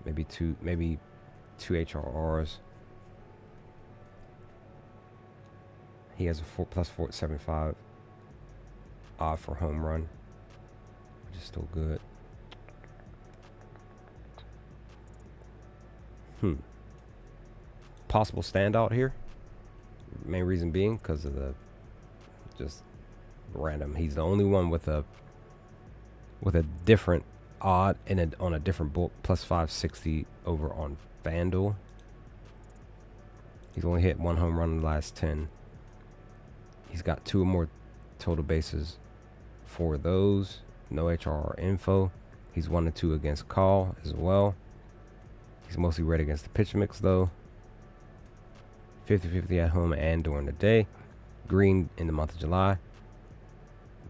maybe two HRRs. He has a +475 odd for home run, which is still good. Possible standout here. Main reason being because of the just random. He's the only one with a different odd and on a different book, +560 over on FanDuel. He's only hit 1 home run in the last 10. He's got 2 or more total bases for those. No HRR info. He's 1-2 against Call as well. He's mostly red against the pitch mix, though. 50-50 at home and during the day. Green in the month of July.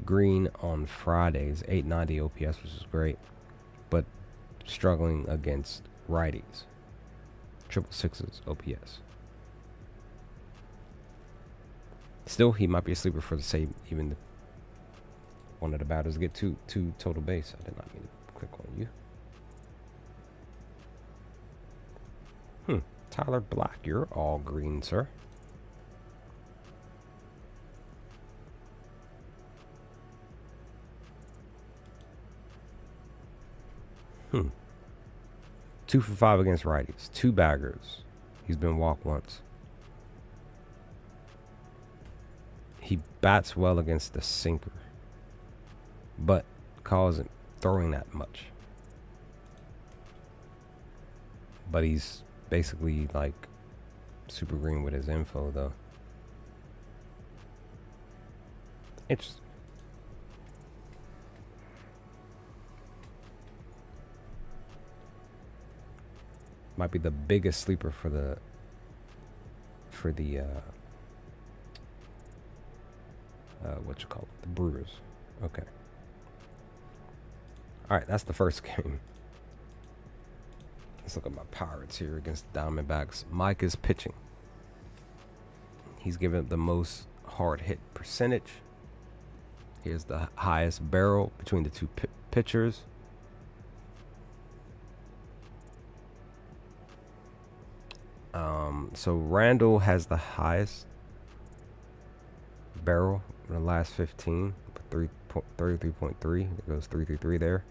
Green on Fridays, 890 OPS, which is great, but struggling against righties. 666 OPS. Still, he might be a sleeper for the same, even the one of the batters get two total base. I did not mean to click on you. Tyler Black, you're all green, sir. 2 for 5 against righties. 2 baggers. He's been walked once. He bats well against the sinker, but Call isn't throwing that much. But he's basically like super green with his info, though. Interesting. Might be the biggest sleeper for the what you call it, the Brewers. Okay. All right, that's the first game. Let's look at my Pirates here against the Diamondbacks. Mike is pitching. He's given the most hard hit percentage. Here's the highest barrel between the two pitchers. So Randall has the highest barrel in the last 15, 33.3. It goes 333 there.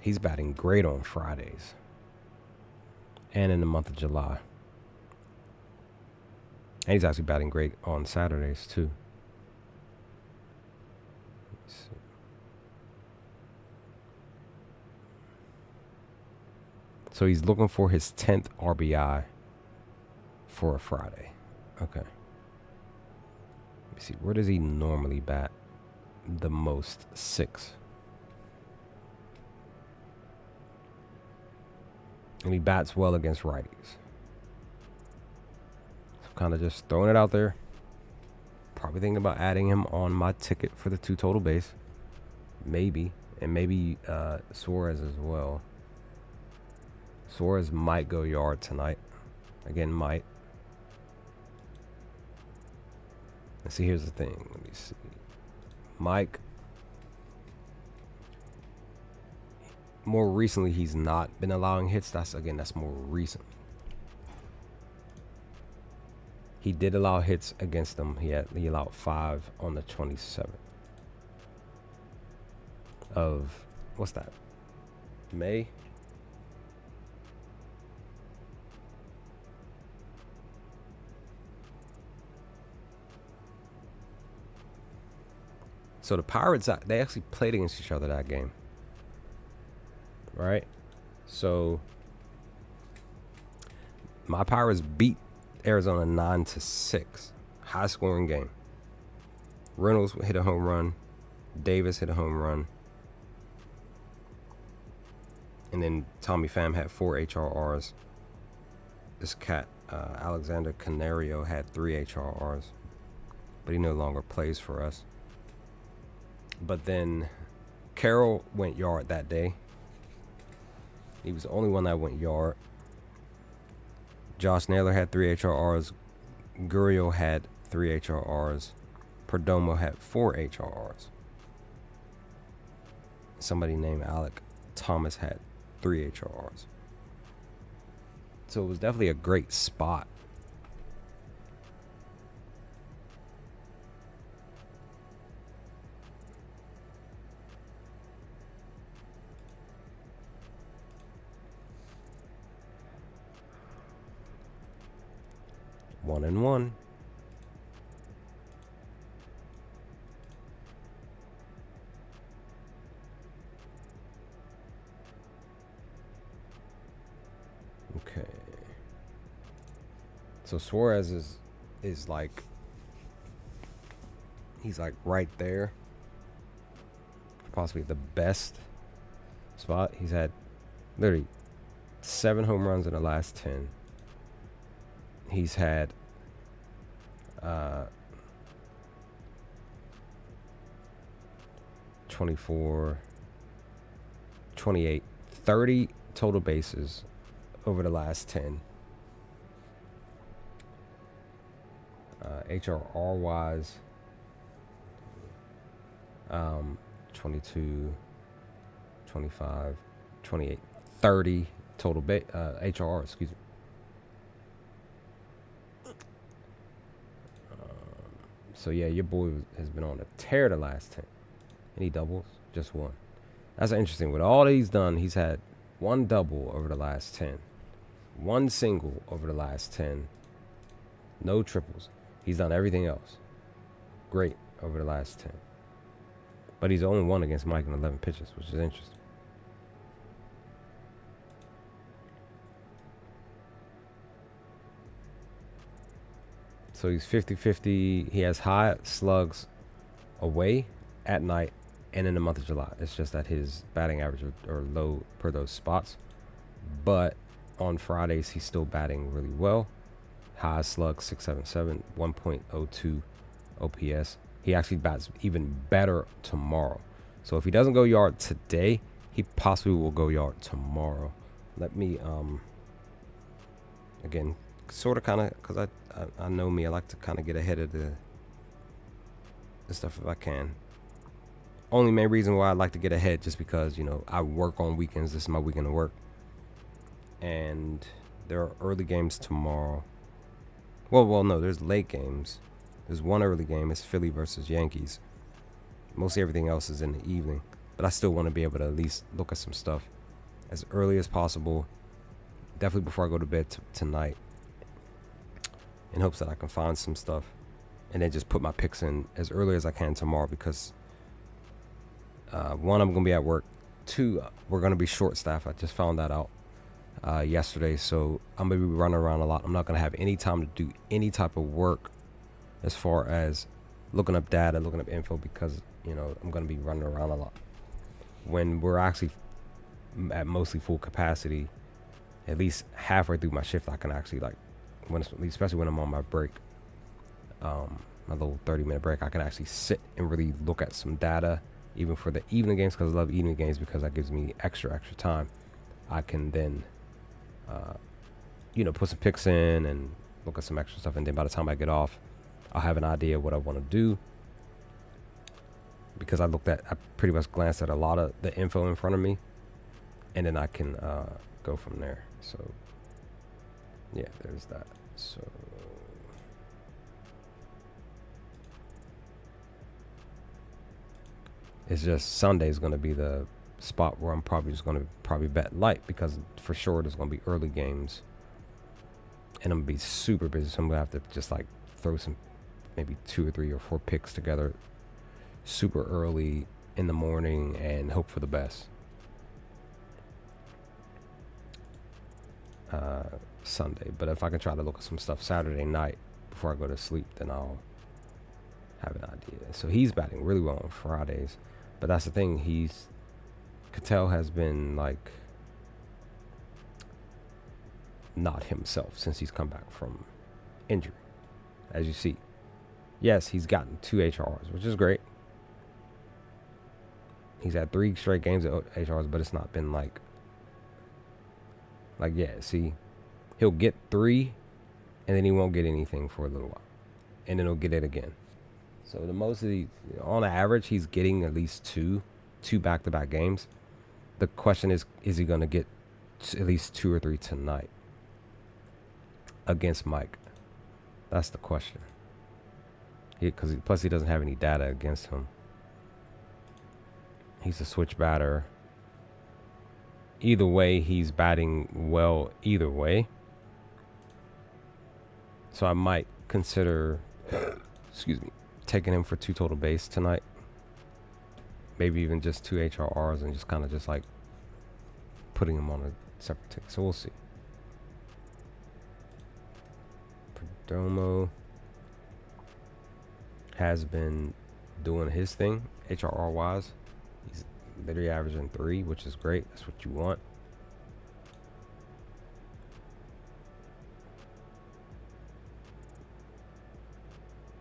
He's batting great on Fridays and in the month of July. And he's actually batting great on Saturdays too. So he's looking for his 10th RBI for a Friday. Okay. Let me see. Where does he normally bat the most? 6. And he bats well against righties. So kind of just throwing it out there. Probably thinking about adding him on my ticket for the 2 total base. Maybe. And maybe Suarez as well. Suarez might go yard tonight. Again, might. Let's see, here's the thing. Let me see. Mike. More recently, he's not been allowing hits. That's more recent. He did allow hits against them. He allowed 5 on the 27th of, what's that? May? So the Pirates, they actually played against each other that game. Right? So my Pirates beat Arizona 9-6. High scoring game. Reynolds hit a home run. Davis hit a home run. And then Tommy Pham had 4 HRRs. This cat, Alexander Canario, had 3 HRRs. But he no longer plays for us. But then Carroll went yard that day. He was the only one that went yard. Josh Naylor had 3 HRRs. Gurriel had 3 HRRs. Perdomo had 4 HRRs. Somebody named Alec Thomas had 3 HRRs. So it was definitely a great spot. One and one. Okay. So Suarez is like, he's like right there. Possibly the best spot. He's had literally 7 home runs in the last 10. He's had 24, 28, 30 total bases over the last 10. HRR wise, 22, 25, 28, 30 total HRR, excuse me. So yeah, your boy has been on a tear the last 10. Any doubles? Just 1. That's interesting. With all that he's done, he's had 1 double over the last 10. 1 single over the last 10. No triples. He's done everything else great over the last 10. But he's only won against Mike in 11 pitches, which is interesting. So he's 50-50. He has high slugs away at night and in the month of July. It's just that his batting average are low per those spots. But on Fridays, he's still batting really well. High slug 677, 1.02 OPS. He actually bats even better tomorrow. So if he doesn't go yard today, he possibly will go yard tomorrow. Let me again, sort of kind of, because I know me, I like to kind of get ahead of the stuff if I can. Only main reason why I like to get ahead, just because, you know, I work on weekends. This is my weekend of work, and there are early games tomorrow. Well, no, there's late games. There's one early game. It's Philly versus Yankees. Mostly everything else is in the evening, but I still want to be able to at least look at some stuff as early as possible. Definitely before I go to bed tonight, in hopes that I can find some stuff, and then just put my picks in as early as I can tomorrow, because one, I'm going to be at work. Two, we're going to be short staffed. I just found that out yesterday, so I'm going to be running around a lot. I'm not going to have any time to do any type of work as far as looking up data, looking up info, because, you know, I'm going to be running around a lot. When we're actually at mostly full capacity, at least halfway through my shift, I can actually, like, especially when I'm on my break, my little 30-minute break, I can actually sit and really look at some data, even for the evening games, because I love evening games, because that gives me extra time. I can then, you know, put some picks in and look at some extra stuff, and then by the time I get off, I'll have an idea what I want to do, because I pretty much glanced at a lot of the info in front of me, and then I can go from there. So yeah, there's that. So it's just Sunday's going to be the spot where I'm probably just going to bet light, because for sure there's going to be early games, and I'm going to be super busy. So I'm going to have to just like throw some, maybe 2 or 3 or 4 picks together super early in the morning and hope for the best. Sunday, but if I can try to look at some stuff Saturday night before I go to sleep, then I'll have an idea. So he's batting really well on Fridays, but that's the thing. Cattell has been like not himself since he's come back from injury, as you see. Yes, he's gotten 2 HRs, which is great. He's had 3 straight games of HRs, but it's not been like, yeah, see, he'll get 3, and then he won't get anything for a little while, and then he'll get it again. So the most of on average, he's getting at least two back-to-back games. The question is he going to get at least 2 or 3 tonight against Mike? That's the question. Plus he doesn't have any data against him. He's a switch batter. Either way, he's batting well either way. So I might consider, excuse me, taking him for 2 total base tonight. Maybe even just 2 HRRs, and just kind of just like putting him on a separate ticket. So we'll see. Perdomo has been doing his thing HRR wise. He's literally averaging 3, which is great. That's what you want.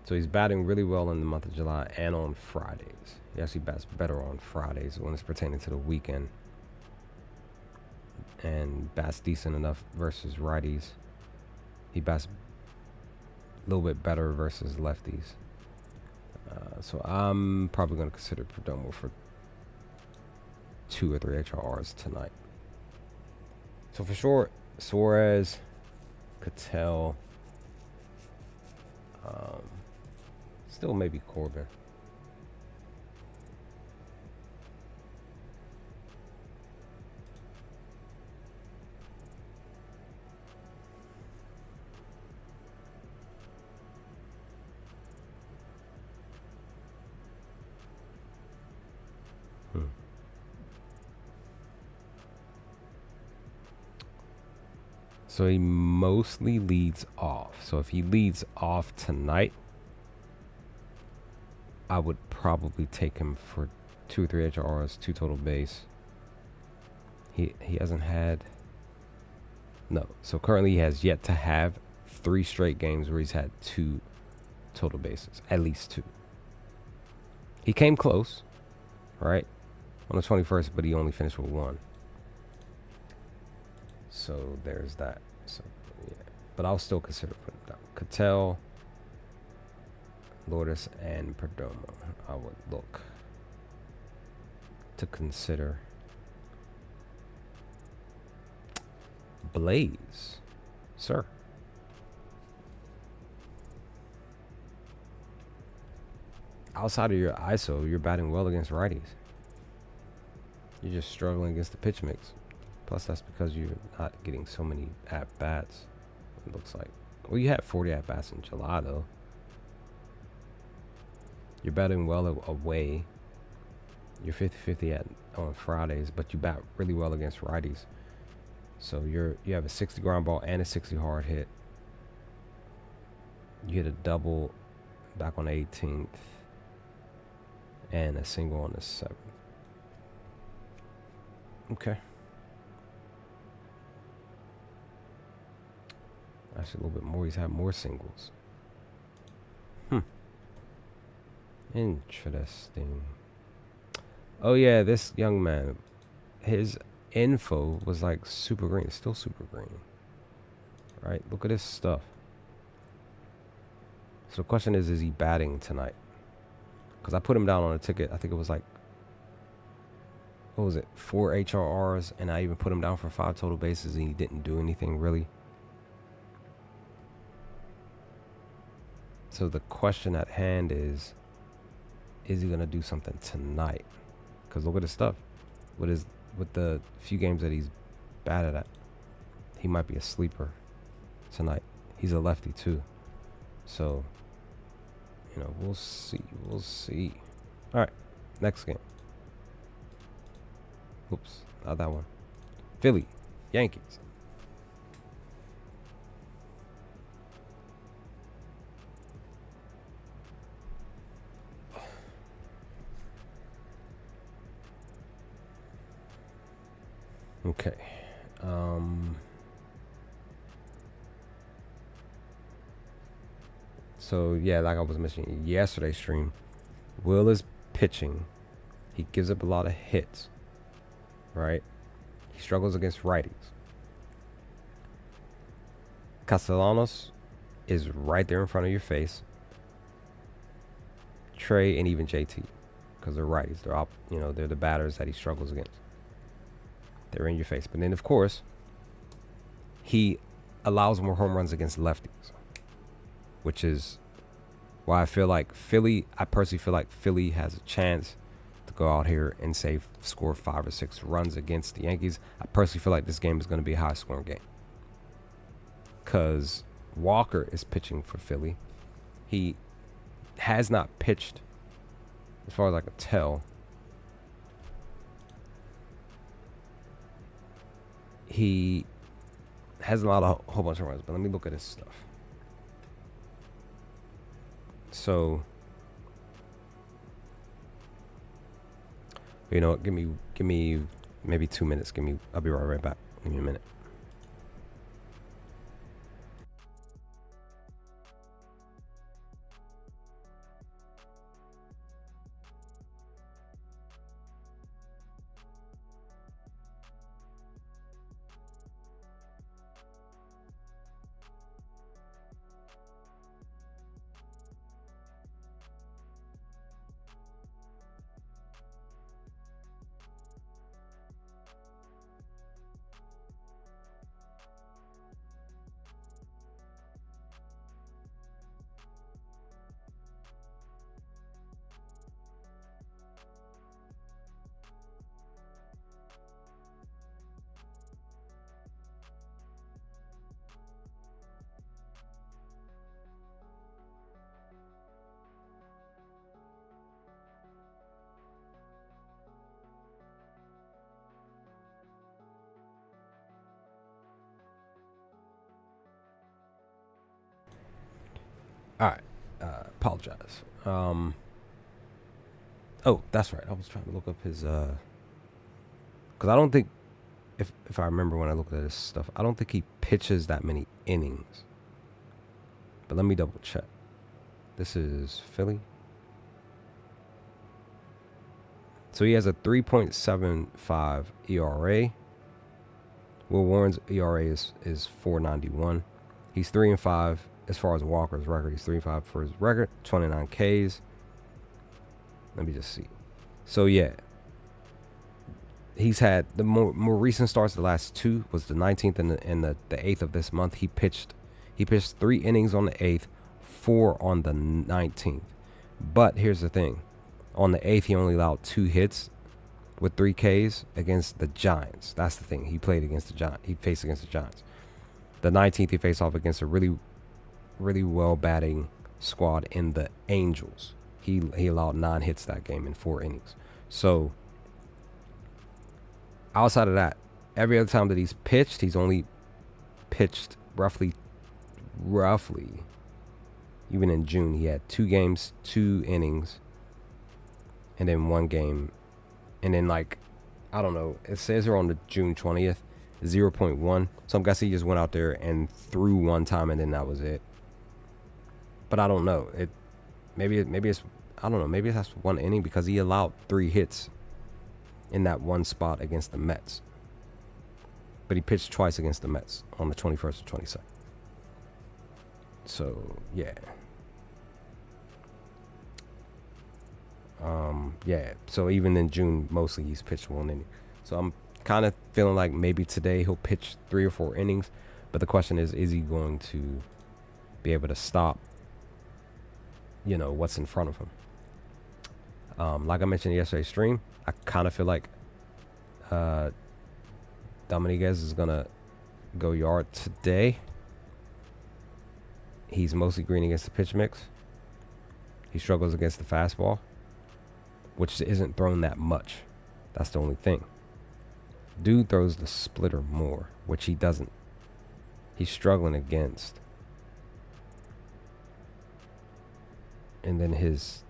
So he's batting really well in the month of July and on Fridays. He actually bats better on Fridays when it's pertaining to the weekend, and bats decent enough versus righties. He bats a little bit better versus lefties. So I'm probably going to consider Perdomo for 2 or 3 HRRs tonight. So for sure, Suarez, Cattell, still maybe Corbin. So he mostly leads off. So if he leads off tonight, I would probably take him for 2 or 3 HRs, 2 total base. He hasn't had... No. So currently he has yet to have 3 straight games where he's had 2 total bases. At least 2. He came close, right? On the 21st, but he only finished with 1. So there's that. So yeah, but I'll still consider putting him down. Cattell, Lourdes, and Perdomo. I would look to consider. Blaze, sir. Outside of your ISO, you're batting well against righties. You're just struggling against the pitch mix. Plus, that's because you're not getting so many at-bats, it looks like. Well, you had 40 at-bats in July, though. You're batting well away. You're 50-50 on Fridays, but you bat really well against righties. So you have a 60 ground ball and a 60 hard hit. You hit a double back on the 18th and a single on the 7th. Okay. Actually, a little bit more. He's had more singles. Interesting. Oh yeah, this young man, his info was like super green. It's still super green. Right? Look at his stuff. So the question is he batting tonight? Because I put him down on a ticket. I think it was like, what was it? 4 HRRs, and I even put him down for 5 total bases, and he didn't do anything really. So the question at hand is he gonna do something tonight? Because look at his stuff. With the few games that he's batted at, he might be a sleeper tonight. He's a lefty too, so you know, we'll see. We'll see. All right, next game. Oops, not that one. Philly, Yankees. Okay. So yeah, like I was mentioning yesterday's stream, Will is pitching. He gives up a lot of hits, right? He struggles against righties. Castellanos is right there in front of your face. Trey and even JT, because they're righties. They're the batters that he struggles against. They're in your face. But then, of course, he allows more home runs against lefties, which is why I personally feel like Philly has a chance to go out here and score 5 or 6 runs against the Yankees. I personally feel like this game is going to be a high-scoring game because Walker is pitching for Philly. He has not pitched, as far as I can tell. He has a whole bunch of runs, but let me look at his stuff. So, you know what? Give me maybe 2 minutes. I'll be right back. Give me a minute. All right. Apologize. Oh, that's right. I was trying to look up his because I don't think if I remember when I looked at his stuff, I don't think he pitches that many innings. But let me double check. This is Philly. So he has a 3.75 ERA. Will Warren's ERA is 4.91. He's 3-5 as far as Walker's record. He's 3-5 for his record. 29 Ks. Let me just see. So yeah, he's had the more recent starts. The last two was the 19th and the 8th of this month. He pitched 3 innings on the 8th, 4 on the 19th. But here's the thing: on the 8th, he only allowed 2 hits with 3 Ks against the Giants. That's the thing. He played against the Giants. He faced against the Giants. The 19th, he faced off against a really, really well batting squad in the Angels. He allowed 9 hits that game in 4 innings. So outside of that, every other time that he's pitched, he's only pitched roughly, even in June, he had 2 games, 2 innings, and then 1 game. And then, like, I don't know, it says here on the June 20th, 0.1. So I'm guessing he just went out there and threw 1 time, and then that was it. But I don't know. Maybe it's I don't know. Maybe that's 1 inning because he allowed 3 hits in that 1 spot against the Mets. But he pitched twice against the Mets on the 21st and 22nd. So yeah. Yeah, so even in June, mostly he's pitched 1 inning. So I'm kind of feeling like maybe today he'll pitch 3 or 4 innings. But the question is he going to be able to stop, what's in front of him? Like I mentioned in yesterday's stream, I kind of feel like Dominguez is going to go yard today. He's mostly green against the pitch mix. He struggles against the fastball, which isn't thrown that much. That's the only thing. Dude throws the splitter more, which he doesn't. He's struggling against. And then his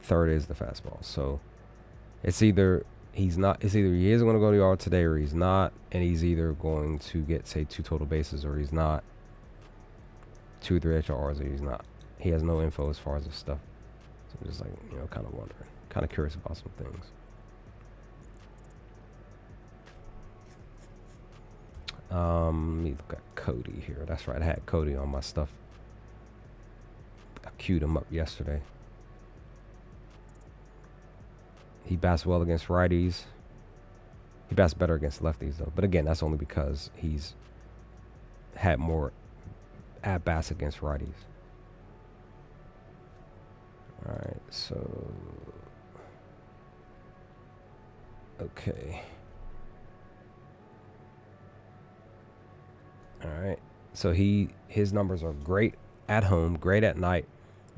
third is the fastball. So it's either he isn't going to go to yard today or he's not. And he's either going to get, say, 2 total bases or he's not. 2 or 3 HRs or he's not. He has no info as far as this stuff. So I'm just like, kind of wondering. Kind of curious about some things. Let me look at Cody here. That's right. I had Cody on my stuff. I queued him up yesterday. He bats well against righties. He bats better against lefties, though. But again, that's only because he's had more at-bats against righties. All right, so... Okay. All right. So his numbers are great at home, great at night,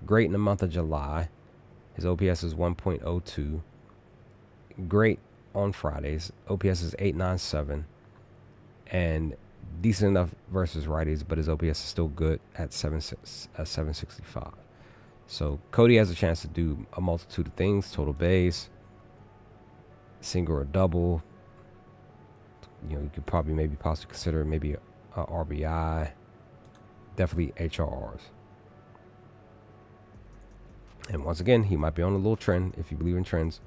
great in the month of July. His OPS is 1.02. Great on Fridays. OPS is 897. And decent enough versus righties, but his OPS is still good at 765. So Cody has a chance to do a multitude of things: total base, single or double. You could probably possibly consider maybe a RBI. Definitely HRRs. And once again, he might be on a little trend if you believe in trends.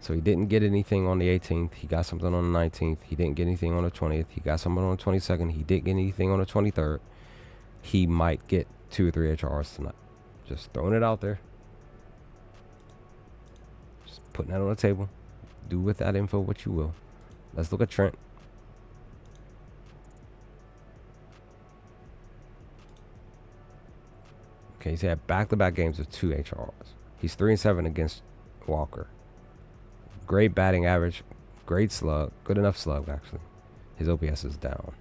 So he didn't get anything on the 18th. He got something on the 19th. He didn't get anything on the 20th. He got something on the 22nd. He didn't get anything on the 23rd. He might get 2 or 3 HRs tonight. Just throwing it out there. Just putting that on the table. Do with that info what you will. Let's look at Trent. Okay, he's had back-to-back games with 2 HRs. He's 3-7 against Walker. Great batting average. Great slug. Good enough slug, actually. His OPS is down.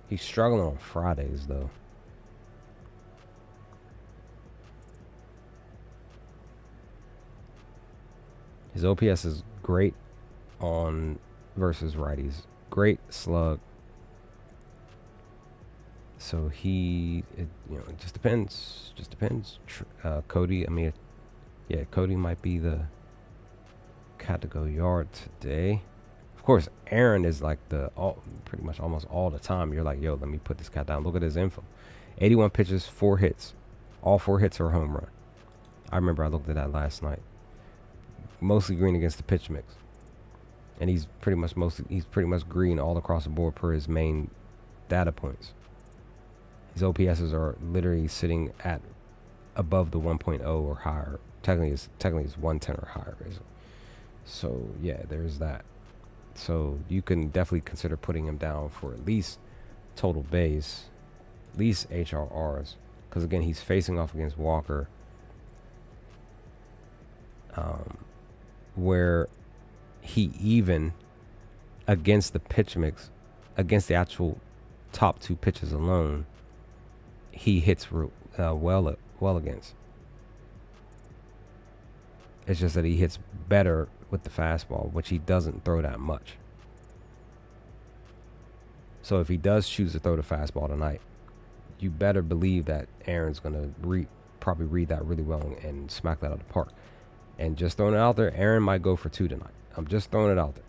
He's struggling on Fridays, though. His OPS is great on versus righties. Great slug. So it just depends. Just depends. Cody, I mean, yeah, Cody might be the cat to go yard today. Of course, Aaron is like pretty much almost all the time. You're like, yo, let me put this cat down. Look at his info. 81 pitches, 4 hits. All 4 hits are a home run. I remember I looked at that last night. Mostly green against the pitch mix. And he's pretty much green all across the board per his main data points. His OPSs are literally sitting at above the 1.0 or higher. Technically it's 110 or higher, basically. So yeah, there's that. So you can definitely consider putting him down for at least total base, at least HRRs, because again he's facing off against Walker, where he even against the pitch mix, against the actual top 2 pitches alone, he hits well against. It's just that he hits better with the fastball, which he doesn't throw that much. So if he does choose to throw the fastball tonight, you better believe that Aaron's going to probably read that really well and smack that out of the park. And just throwing it out there, Aaron might go for 2 tonight. I'm just throwing it out there.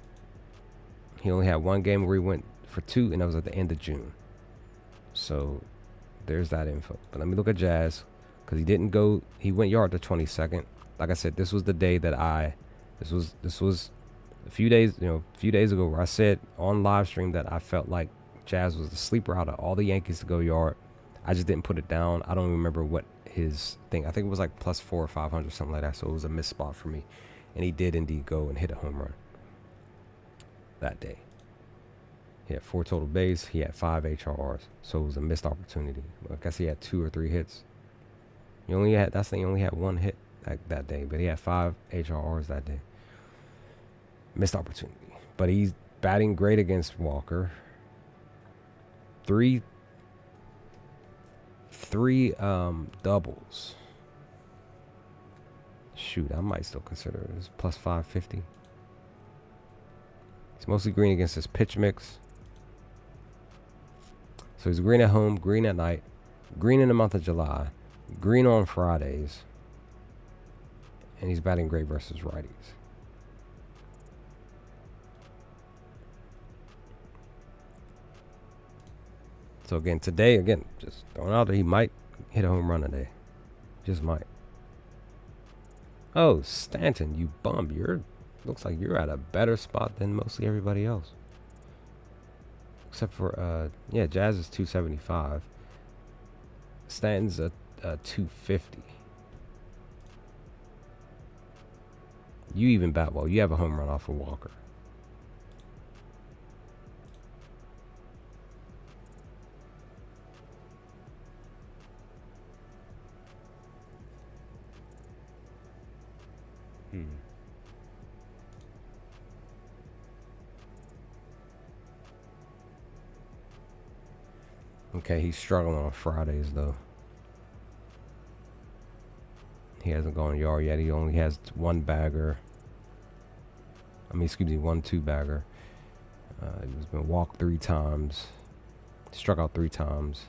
He only had one game where he went for 2, and that was at the end of June. So there's that info. But let me look at Jazz, because he went yard the 22nd. Like I said, this was the day that this was a few days ago where I said on live stream that I felt like Jazz was the sleeper out of all the Yankees to go yard. I just didn't put it down. I don't even remember what his thing. I think it was like +4 or 500, something like that. So it was a missed spot for me. And he did indeed go and hit a home run that day. He had 4 total base. He had 5 HRRs. So it was a missed opportunity. I guess he had 2 or 3 hits. He only had 1 hit that day, but he had 5 HRRs that day. Missed opportunity. But he's batting great against Walker. Three doubles. Shoot, I might still consider it as +550. He's mostly green against his pitch mix. So he's green at home, green at night, green in the month of July, green on Fridays, and he's batting great versus righties. So again, today, just throwing out there, he might hit a home run today. Just might. Oh, Stanton, you bum. Looks like you're at a better spot than mostly everybody else. Except for, Jazz is 275. Stanton's a 250. You even bat well. You have a home run off of Walker. Okay, he's struggling on Fridays, though. He hasn't gone yard yet. He only has 1 bagger. One 2-bagger. He's been walked 3 times. Struck out 3 times.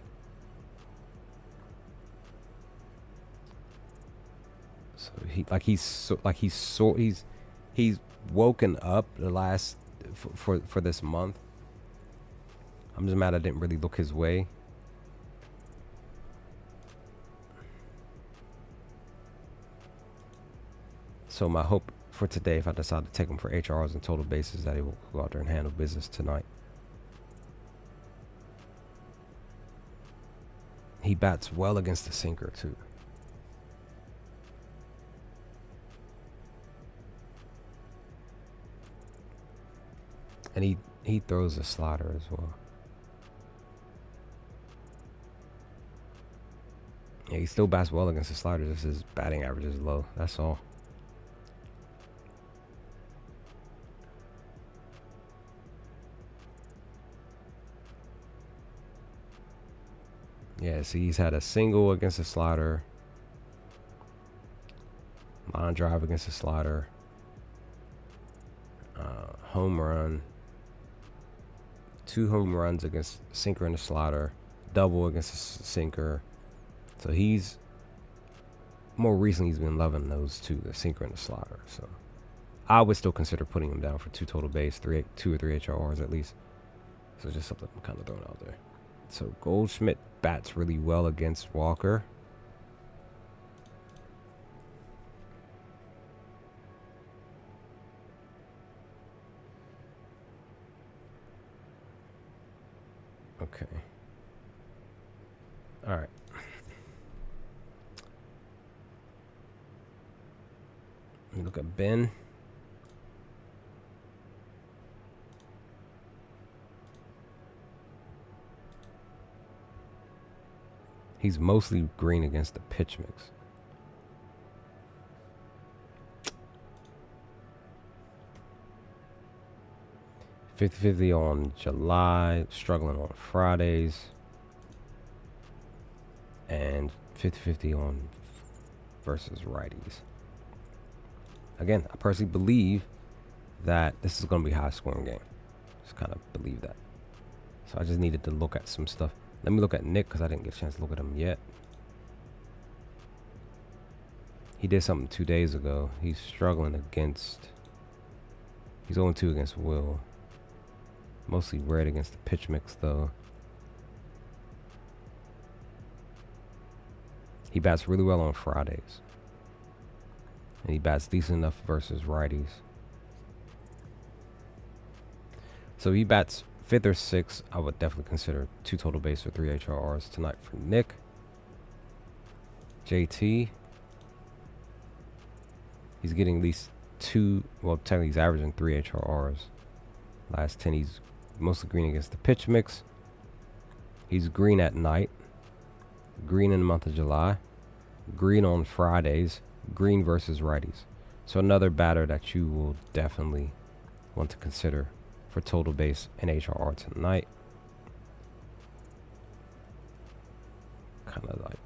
So he's woken up the last for this month. I'm just mad I didn't really look his way. So my hope for today, if I decide to take him for HRs and total bases, that he will go out there and handle business tonight. He bats well against the sinker too. And he throws a slider as well. Yeah, he still bats well against the slider. Just his batting average is low. That's all. Yeah, see, he's had a single against the slider. Line drive against the slider. home run, 2 home runs against sinker and a slider, double against a sinker. So he's more recently he's been loving those two, the sinker and the slider. So I would still consider putting him down for 2 total base, 2 or 3 HRRs at least. So just something I'm kind of throwing out there. So Goldschmidt bats really well against Walker. Okay. All right. Look at Ben. He's mostly green against the pitch mix. $50-50 on July, struggling on Fridays, and 50-50 on versus righties. Again, I personally believe that this is going to be a high-scoring game. Just kind of believe that. So I just needed to look at some stuff. Let me look at Nick because I didn't get a chance to look at him yet. He did something 2 days ago. He's struggling against... He's 0-2 against Will. Mostly red against the pitch mix, though. He bats really well on Fridays. And he bats decent enough versus righties. So he bats 5th or 6th. I would definitely consider 2 total base or 3 HRRs tonight for Nick. JT. He's getting at least 2. Well, technically he's averaging 3 HRRs. Last 10, he's mostly green against the pitch mix. He's green at night. Green in the month of July. Green on Fridays. Green versus righties. So another batter that you will definitely want to consider for total base and HRR tonight. Kind of like...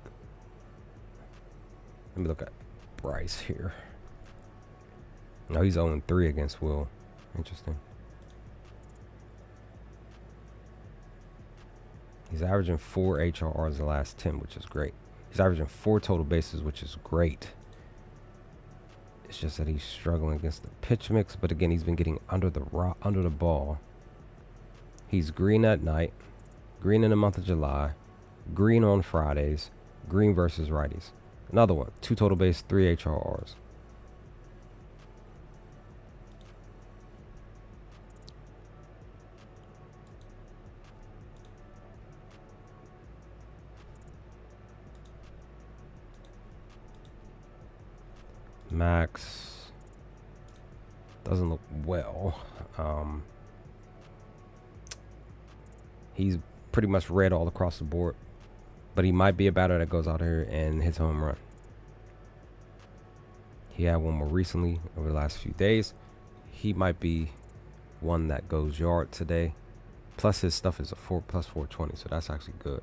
Let me look at Bryce here. No, he's 0-3 against Will. Interesting. He's averaging 4 HRRs the last 10, which is great. He's averaging 4 total bases, which is great. It's just that he's struggling against the pitch mix, but again, he's been getting under the ball. He's green at night, green in the month of July, green on Fridays, green versus righties. Another one, 2 total base, 3 HRRs. Max doesn't look well. He's pretty much red all across the board, but he might be a batter that goes out here and hits a home run. He had one more recently over the last few days. He might be one that goes yard today. Plus his stuff is a 4+420, so that's actually good.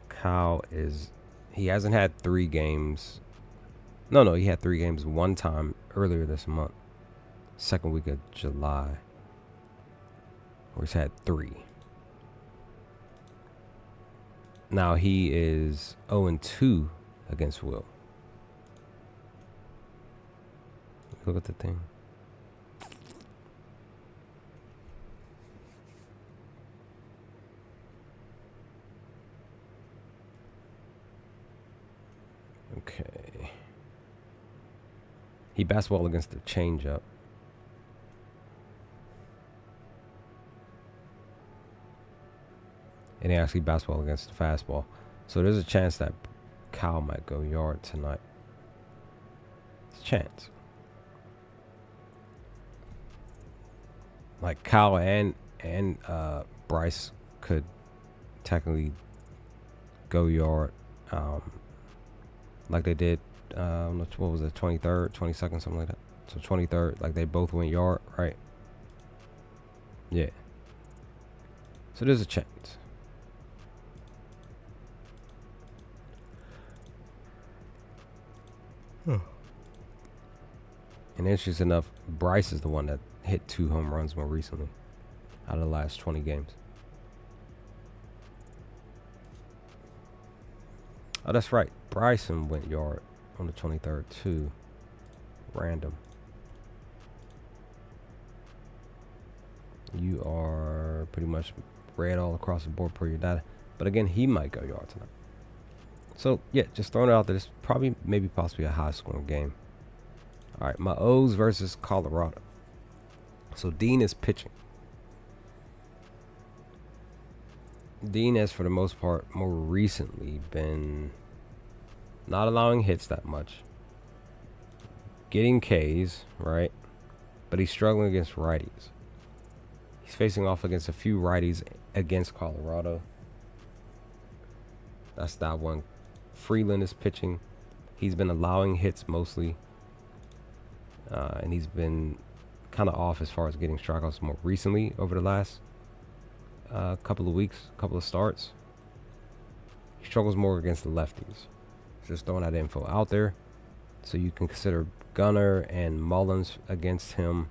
Kyle is... He hasn't had 3 games. No, he had 3 games one time earlier this month. 2nd week of July. Where he's had 3. Now he is 0-2 against Will. Look at the thing. Okay. He bats well against the changeup. And he actually bats well against the fastball. So there's a chance that Kyle might go yard tonight. It's a chance. Like Kyle and Bryce could technically go yard. Like they did, what was it, 23rd, 22nd, something like that. So 23rd, like they both went yard, right? Yeah. So there's a chance. And interesting enough, Bryce is the one that hit 2 home runs more recently out of the last 20 games. Oh, that's right. Bryson went yard on the 23rd too. Random. You are pretty much red all across the board per your data. But again, he might go yard tonight. So, yeah, just throwing it out there. This probably, maybe possibly a high-scoring game. All right, my O's versus Colorado. So, Dean is pitching. Dean has, for the most part, more recently been not allowing hits that much. Getting Ks, right? But he's struggling against righties. He's facing off against a few righties against Colorado. That's that one. Freeland is pitching. He's been allowing hits mostly. And he's been kind of off as far as getting strikeouts more recently over the last couple of weeks, couple of starts. He struggles more against the lefties. Just throwing that info out there. So you can consider Gunnar and Mullins against him.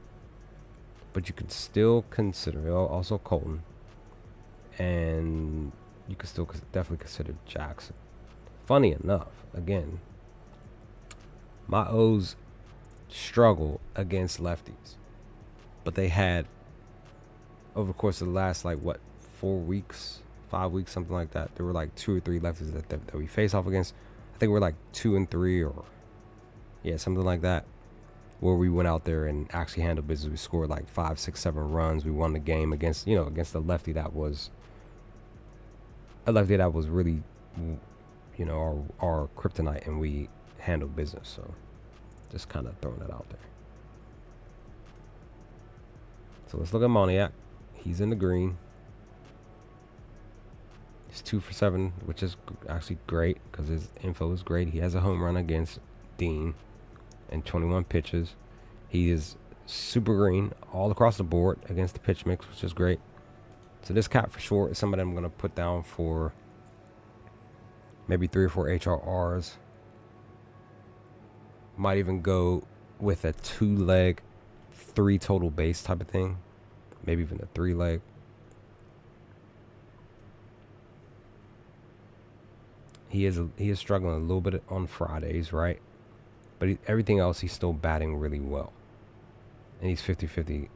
But you can still consider also Colton. And you can still definitely consider Jackson. Funny enough, again, my O's struggle against lefties. But they had, over the course of the last, 4 weeks, 5 weeks, something like that, there were 2 or 3 lefties that we face off against. I think we're 2 and 3 or, yeah, something like that, where we went out there and actually handled business. We scored 5, 6, 7 runs. We won the game against a lefty that was really, our kryptonite, and we handled business. So just kind of throwing that out there. So let's look at Moniak. He's in the green. He's 2 for 7, which is actually great because his info is great. He has a home run against Dean and 21 pitches. He is super green all across the board against the pitch mix, which is great. So this cat for sure is somebody I'm going to put down for maybe 3 or 4 HRRs. Might even go with a 2-leg, 3 total base type of thing. Maybe even a 3-leg. He is struggling a little bit on Fridays, right? But everything else, he's still batting really well. And he's 50-50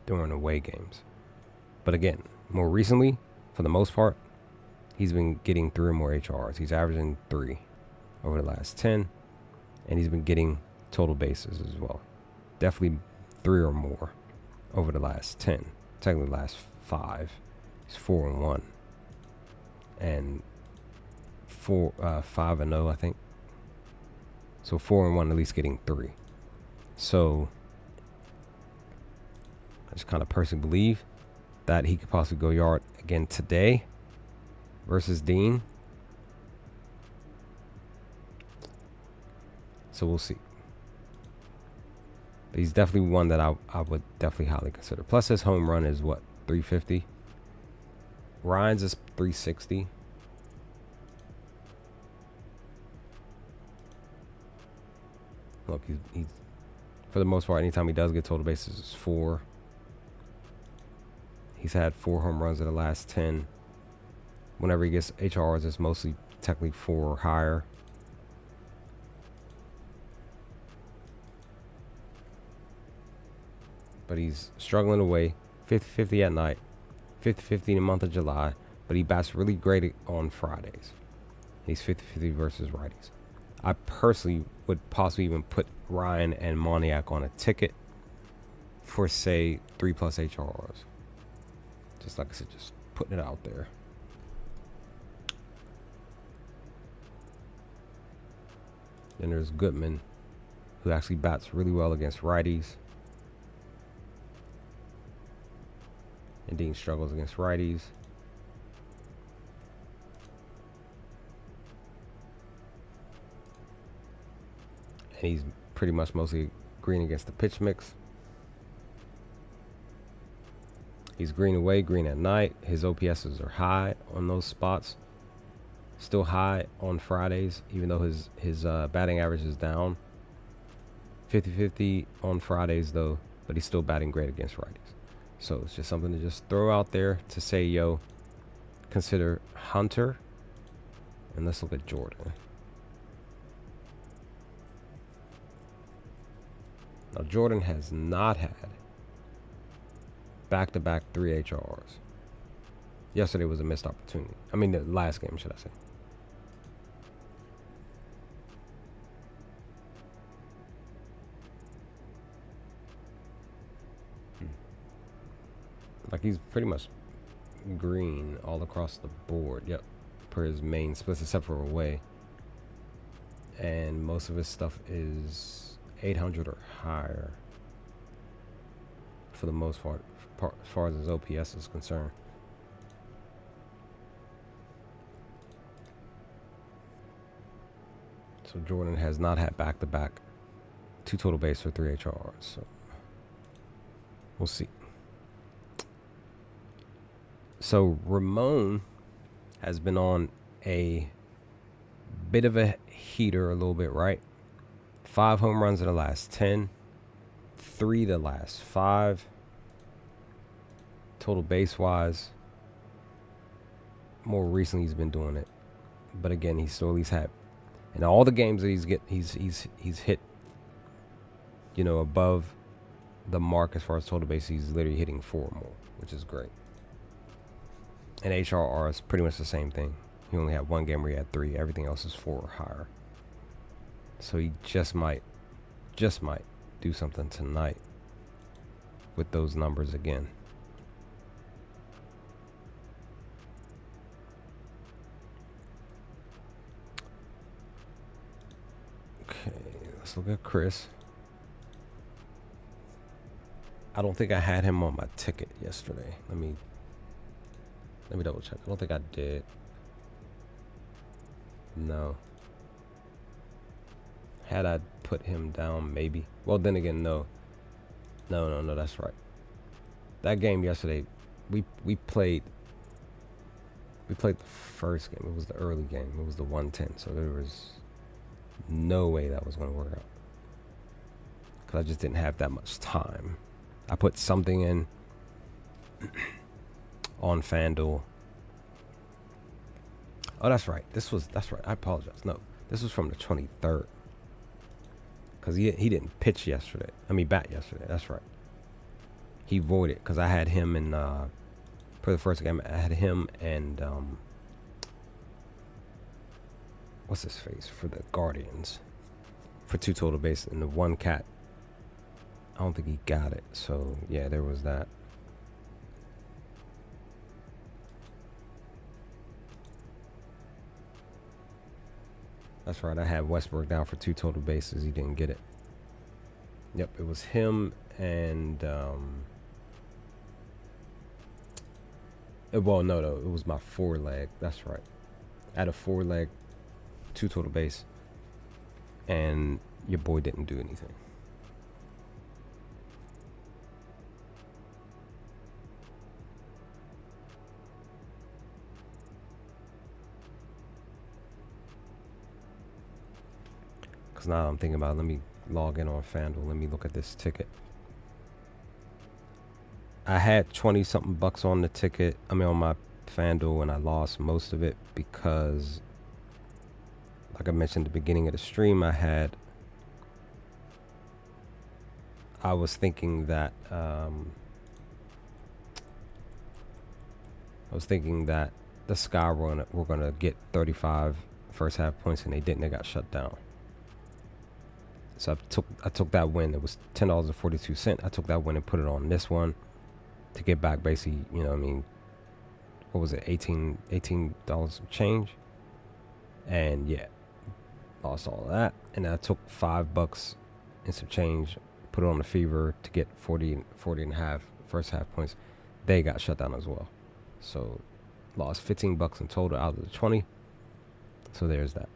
during away games. But again, more recently, for the most part, he's been getting 3 or more HRs. He's averaging 3 over the last 10. And he's been getting total bases as well. Definitely 3 or more over the last 10. Technically last 5. He's 4-1. And 5-0, I think. So 4-1, at least getting 3. So I just kind of personally believe that he could possibly go yard again today versus Dean. So we'll see. But he's definitely one that I would definitely highly consider. Plus his home run is what, 350? Ryan's is 360. Look, he's for the most part, anytime he does get total bases, it's 4. He's had 4 home runs in the last 10. Whenever he gets HRs, it's mostly technically 4 or higher. But he's struggling away, 50-50 at night, 50-50 in the month of July. But he bats really great on Fridays. He's 50-50 versus righties. I personally would possibly even put Ryan and Moniak on a ticket for, say, 3+ HRRs. Just like I said, just putting it out there. Then there's Goodman, who actually bats really well against righties. And Dean struggles against righties. And he's pretty much mostly green against the pitch mix. He's green away, green at night. His OPSs are high on those spots. Still high on Fridays, even though his batting average is down 50-50 on Fridays though, but he's still batting great against righties. So it's just something to just throw out there to say, yo, consider Hunter. And let's look at Jordan. Now Jordan has not had back-to-back 3 HRs. Yesterday was a missed opportunity. I mean, the last game, should I say. Like, he's pretty much green all across the board. Yep. Per his main splits, except for away. And most of his stuff is 800 or higher. For the most part, as far as his OPS is concerned. So Jordan has not had back-to-back 2 total base for 3 HRs. So we'll see. So Ramon has been on a bit of a heater a little bit, right? 5 home runs in the last 10. 3 the last 5. Total base-wise. More recently he's been doing it. But again, he's still at least had, in all the games that he's hit, you know, above the mark as far as total base, he's literally hitting 4 or more, which is great. And HRR is pretty much the same thing. He only had 1 game where he had 3. Everything else is 4 or higher. So he just might do something tonight with those numbers again. Okay, let's look at Chris. I don't think I had him on my ticket yesterday. Let me double check. I don't think I did. No. Had I put him down, maybe. Well, then again, no. No, that's right. That game yesterday, we played the first game. It was the early game. It was the 110. So there was no way that was going to work out. Because I just didn't have that much time. I put something in on FanDuel. Oh, that's right. That's right. I apologize. No, this was from the 23rd. Because he didn't pitch yesterday. I mean, bat yesterday. That's right. He voided because I had him in, for the first game, I had him and, what's his face? For the Guardians. For 2 total bases. And the 1 cat, I don't think he got it. So, yeah, there was that. That's right. I had Westbrook down for 2 total bases. He didn't get it. Yep, it was him and well, no, it was my 4-leg. That's right. I had a 4-leg, 2 total base, and your boy didn't do anything. Because now I'm thinking about, let me log in on FanDuel. Let me look at this ticket. I had 20 something bucks on the ticket. I mean, on my FanDuel, and I lost most of it because, like I mentioned at the beginning of the stream, I was thinking that the Sky were gonna get 35 first half points, and they didn't. They got shut down. So I took that win. It was $10.42. I took that win and put it on this one to get back basically, you know what I mean, what was it, $18 some change. And yeah, lost all of that. And I took $5 and some change, put it on the Fever to get 40 and a half first half points. They got shut down as well. So lost $15 in total out of the 20. So there's that.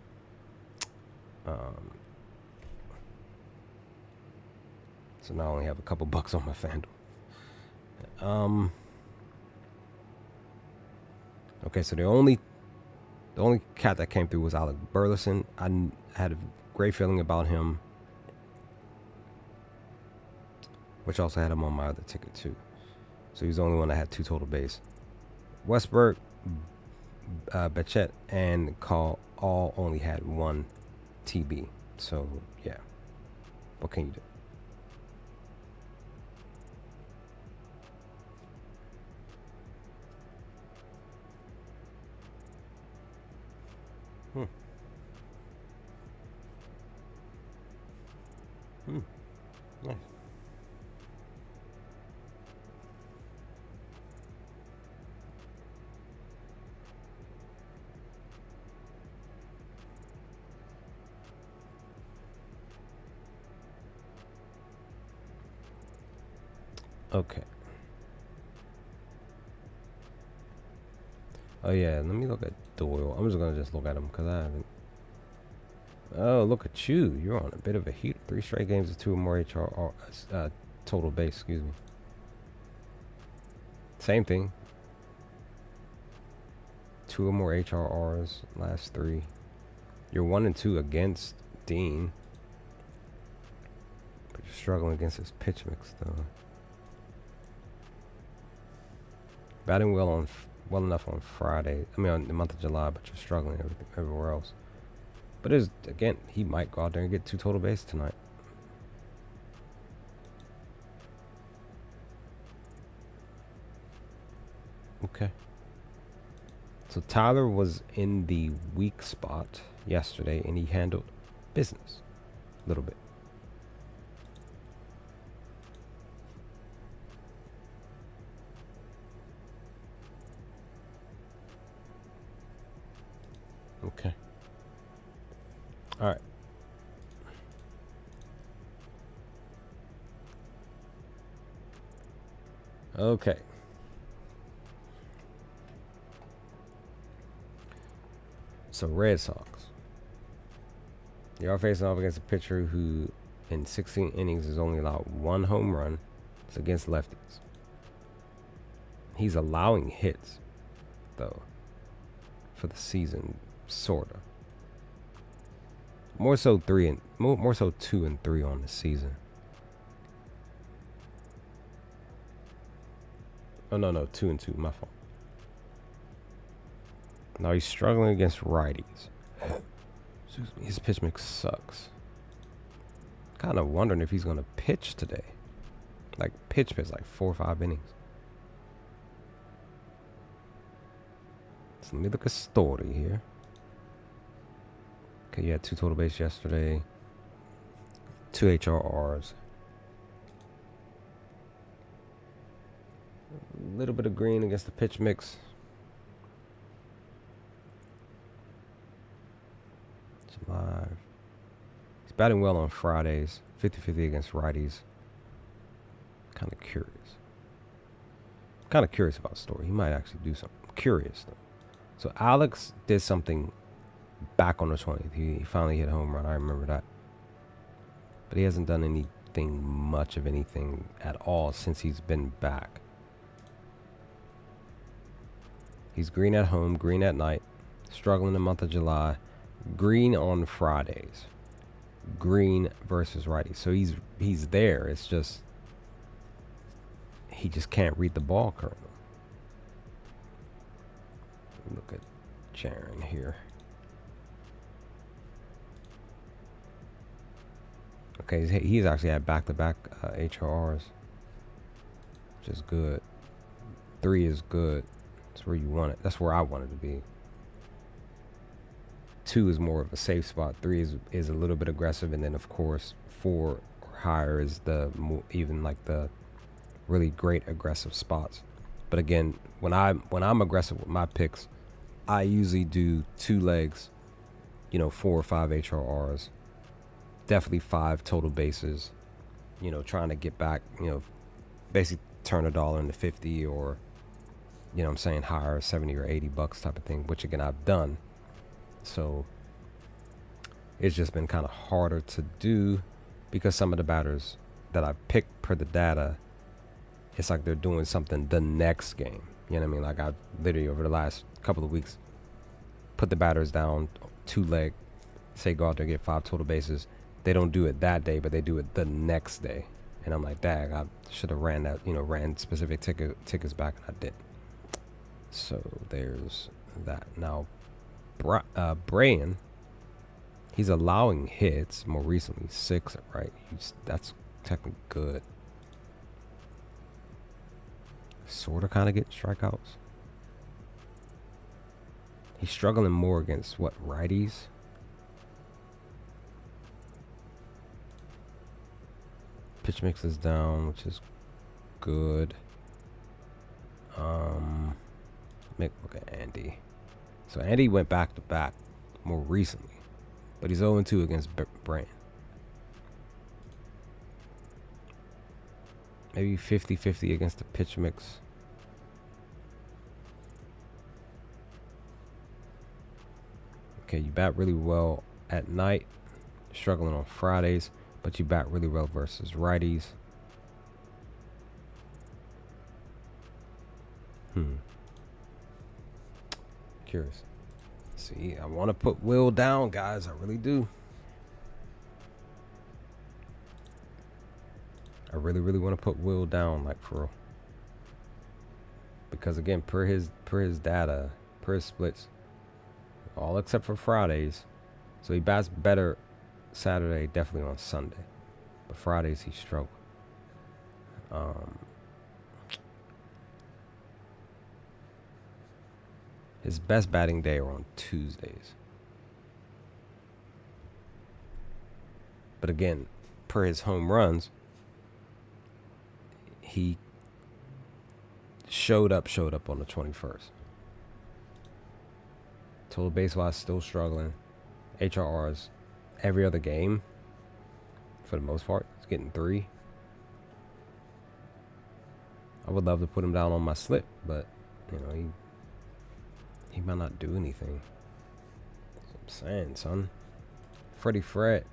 So now I only have a couple bucks on my FanDuel. Okay, so the only cat that came through was Alec Burleson. I had a great feeling about him. which also had him on my other ticket too. So he's the only one that had 2 total base. Westberg, Bechet, and Call all only had 1 TB. So yeah, what can you do? Nice. Okay. Oh yeah, let me look at Doyle. I'm just gonna look at him because I haven't. Oh, look at you! You're on a bit of a heat. 3 straight games of 2 or more total base. Excuse me. Same thing. 2 or more HRRs. Last 3. You're 1 and 2 against Dean, but you're struggling against his pitch mix though. Batting well enough on Friday. I mean, on the month of July, but you're struggling everywhere else. But again, he might go out there and get 2 total base tonight. Okay. So Tyler was in the weak spot yesterday, and he handled business a little bit. Okay. All right. Okay. So Red Sox. You are facing off against a pitcher who, in 16 innings, has only allowed 1 home run. It's against lefties. He's allowing hits, though, for the season, sorta. More so 2 and 3 on the season. Oh no, 2 and 2. My fault. Now he's struggling against righties. His pitch mix sucks. Kind of wondering if he's gonna pitch today. Like pitch like 4 or 5 innings. So let me look at Story here. Okay, you had 2 total base yesterday. 2 HRRs. A little bit of green against the pitch mix. July. He's batting well on Fridays. 50-50 against righties. Kind of curious. Kind of curious about Story. He might actually do something. I'm curious though. So Alex did something back on the 20th. He finally hit a home run. I remember that. But he hasn't done much of anything at all since he's been back. He's green at home, green at night, struggling the month of July, green on Fridays, green versus righty. So he's there. It's just he just can't read the ball currently. Look at Jaron here. Okay, he's actually had back-to-back HRRs, which is good. 3 is good. That's where you want it. That's where I want it to be. 2 is more of a safe spot. 3 is a little bit aggressive, and then of course 4 or higher is the even like the really great aggressive spots. But again, when I'm aggressive with my picks, I usually do 2 legs, 4 or 5 HRRs, definitely 5 total bases, trying to get back, basically turn $1 into 50 or, I'm saying higher, 70 or 80 bucks type of thing, which again, I've done. So it's just been kind of harder to do because some of the batters that I picked per the data, it's like they're doing something the next game. You know what I mean? Like I've literally over the last couple of weeks put the batters down 2 leg, say go out there and get 5 total bases. They don't do it that day, but they do it the next day. And I'm like, dag, I should have ran that, ran specific tickets back, and I didn't. So there's that. Now, Brian, he's allowing hits more recently, 6, right? That's technically good. Sort of kind of getting strikeouts. He's struggling more against what, righties? Pitch mix is down, which is good. Look at Andy. So Andy went back to back more recently, but he's 0-2 against Brand. Maybe 50-50 against the pitch mix. Okay, you bat really well at night, struggling on Fridays, but you bat really well versus righties. Curious. See, I want to put Will down, guys. I really do. I really, really want to put Will down, like, for real. Because again, per his data, per his splits, all except for Fridays. So he bats better Saturday, definitely on Sunday. But Fridays he struggled. His best batting day are on Tuesdays. But again, per his home runs, he showed up on the 21st. Total base wise, still struggling. HRRs every other game, for the most part. He's getting 3. I would love to put him down on my slip, but he might not do anything. That's what I'm saying, son. Freddie Fred.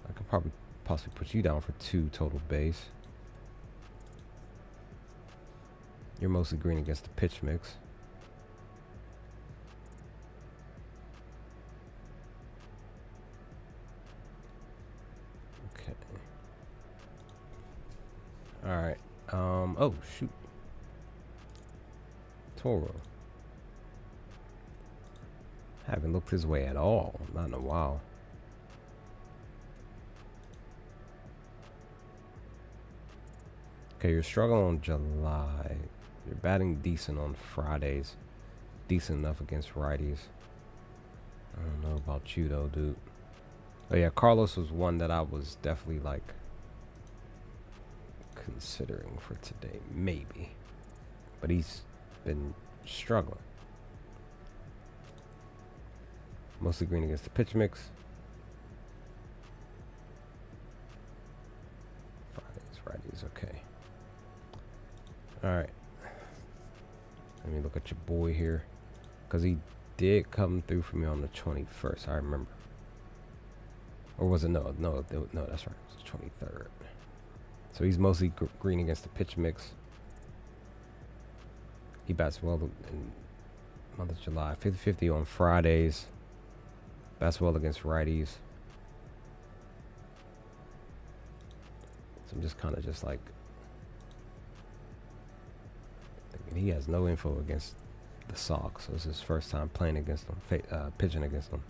I could probably possibly put you down for 2 total base. You're mostly green against the pitch mix. Okay. All right. Oh shoot. Toro. Haven't looked his way at all. Not in a while. Okay, you're struggling on July. You're batting decent on Fridays. Decent enough against righties. I don't know about you though, dude. Oh yeah, Carlos was one that I was definitely like considering for today, maybe. But he's been struggling. Mostly green against the pitch mix. Fridays, okay. Alright. Let me look at your boy here. Because he did come through for me on the 21st, I remember. Or was it? No, that's right. It was the 23rd. So he's mostly green against the pitch mix. He bats well in the month of July. 50-50 on Fridays. Bats well against righties. So I'm just kind of just like thinking he has no info against the Sox. So it's his first time playing against them, pitching against them.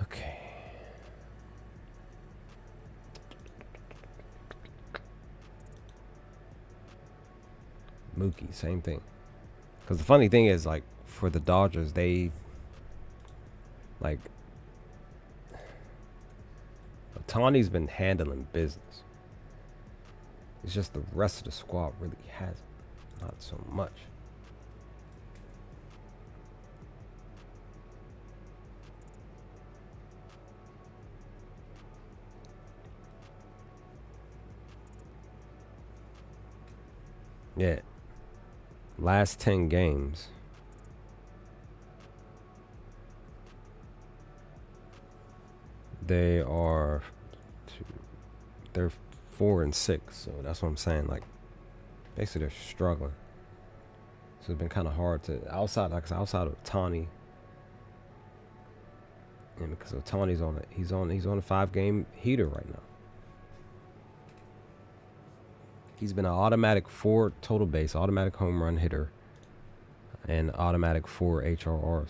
Okay. Mookie, same thing. Because the funny thing is, like, for the Dodgers, they, like, Ohtani's been handling business. It's just the rest of the squad really hasn't. Not so much. Yeah. Last 10 games. They're 4-6, so that's what I'm saying. Like, basically they're struggling. So it's been kind of hard to outside of Tawny. And because Otani's on it, he's on a 5-game heater right now. He's been an automatic 4 total base, automatic home run hitter, and automatic 4 HRRs.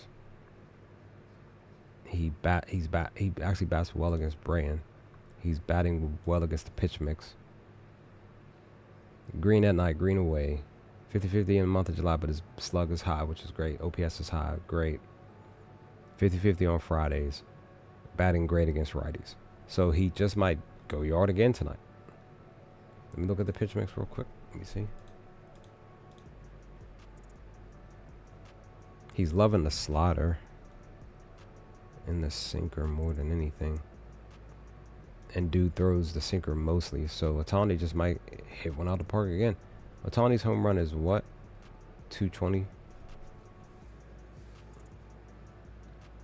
He actually bats well against Brand. He's batting well against the pitch mix. Green at night, green away. 50-50 in the month of July, but his slug is high, which is great. OPS is high, great. 50-50 on Fridays. Batting great against righties. So he just might go yard again tonight. Let me look at the pitch mix real quick. Let me see. He's loving the slider and the sinker more than anything. And dude throws the sinker mostly. So Otani just might hit one out of the park again. Otani's home run is what? 220.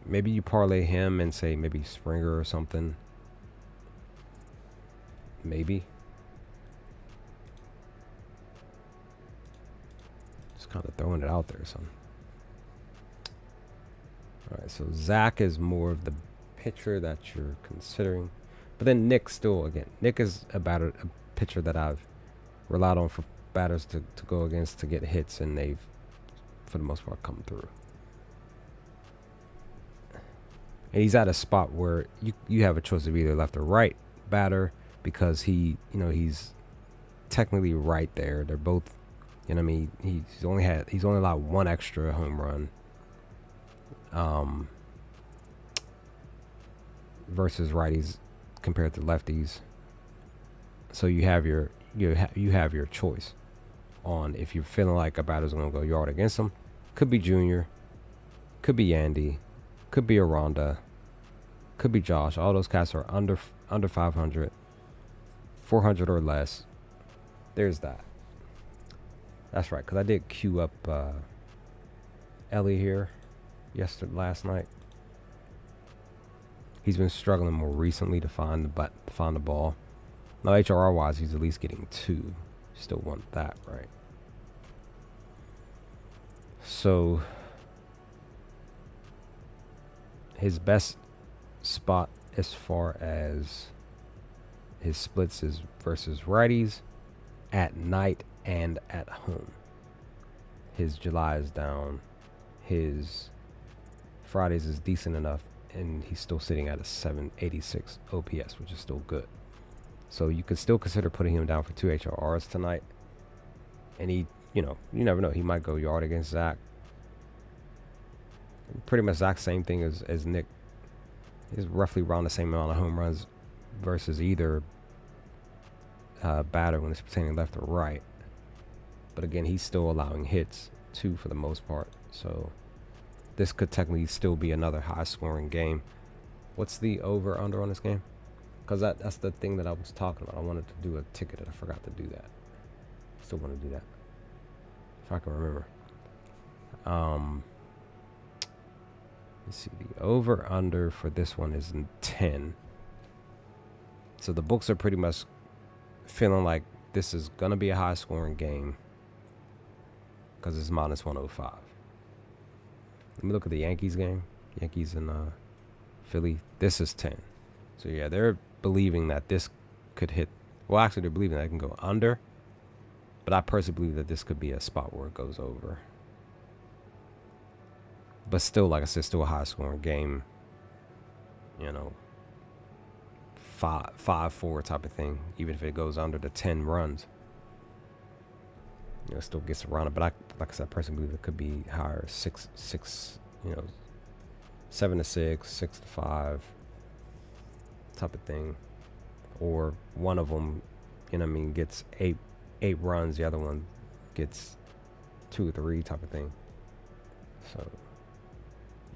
Maybe you parlay him and say maybe Springer or something. Maybe. Just kind of throwing it out there, son. Alright, so Zach is more of the pitcher that you're considering. But then Nick still, again, Nick is a pitcher that I've relied on for batters to go against to get hits, and they've, for the most part, come through. And he's at a spot where you have a choice of either left or right batter, because he's technically right there. They're both, I mean, he's only allowed one extra home run. Versus righties compared to lefties. So you have your choice on if you're feeling like a batter's going to go yard against him. Could be Junior, could be Andy, could be Aranda, could be Josh. All those cats are under 500, 400 or less. There's that. That's right, because I did queue up Ellie here last night. He's been struggling more recently to find the ball. Now HRR wise, he's at least getting 2. Still want that, right? So his best spot as far as his splits is versus righties at night and at home. His July is down. His Fridays is decent enough, and he's still sitting at a 786 OPS, which is still good. So you could still consider putting him down for 2 HRRs tonight. And he, you never know. He might go yard against Zach. Pretty much Zach, same thing as Nick. He's roughly around the same amount of home runs versus either batter when it's pertaining left or right. But again, he's still allowing hits too for the most part. So this could technically still be another high-scoring game. What's the over/under on this game? Because that's the thing that I was talking about. I wanted to do a ticket and I forgot to do that. Still want to do that if I can remember. Let's see. The over/under for this one is 10. So the books are pretty much feeling like this is gonna be a high-scoring game because it's minus 105. Let me look at the Yankees game. Yankees and Philly. This is 10. So yeah, they're believing that this could hit. Well, actually, they're believing that it can go under. But I personally believe that this could be a spot where it goes over. But still, like I said, still a high-scoring game. 5-4 type of thing. Even if it goes under the 10 runs. It still gets around it. But like I said, I personally believe it could be higher. 6, 7-6, 6-5 type of thing. Or one of them, gets eight runs. The other one gets 2 or 3 type of thing. So,